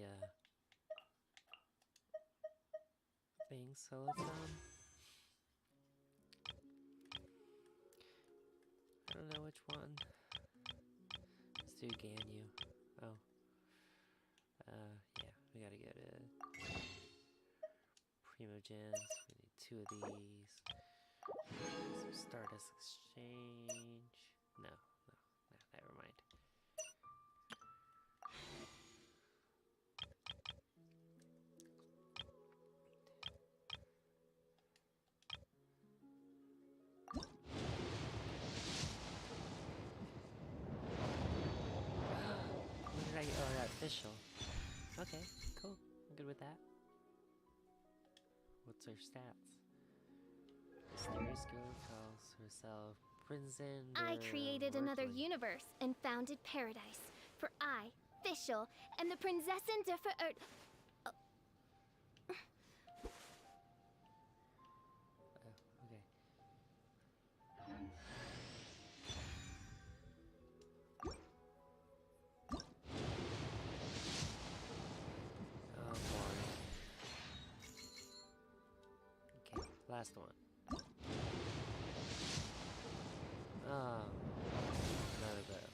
thing. So let's I don't know which one. Let's do Ganyu. Oh. Yeah, we gotta go to Primogens. We need 2 of these. Some Stardust Exchange. No, never mind. What did oh, that official. Okay, cool. I'm good with that. What's her stats? Mysterious girl calls herself prison. I created another universe and founded paradise. For I, Fischl, and the Prinzessin der Verirrt. Okay. Oh boy. Okay, last one. Oh, another bow.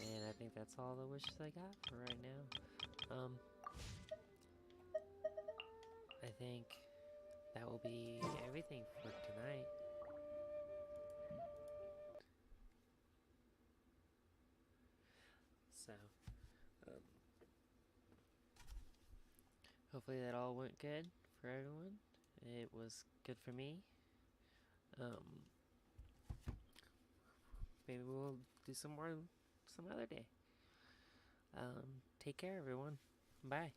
And I think that's all the wishes I got for right now. I think that will be everything for tonight. So, hopefully that all went good for everyone. It was good for me. Maybe we'll do some more some other day. Take care, everyone. Bye.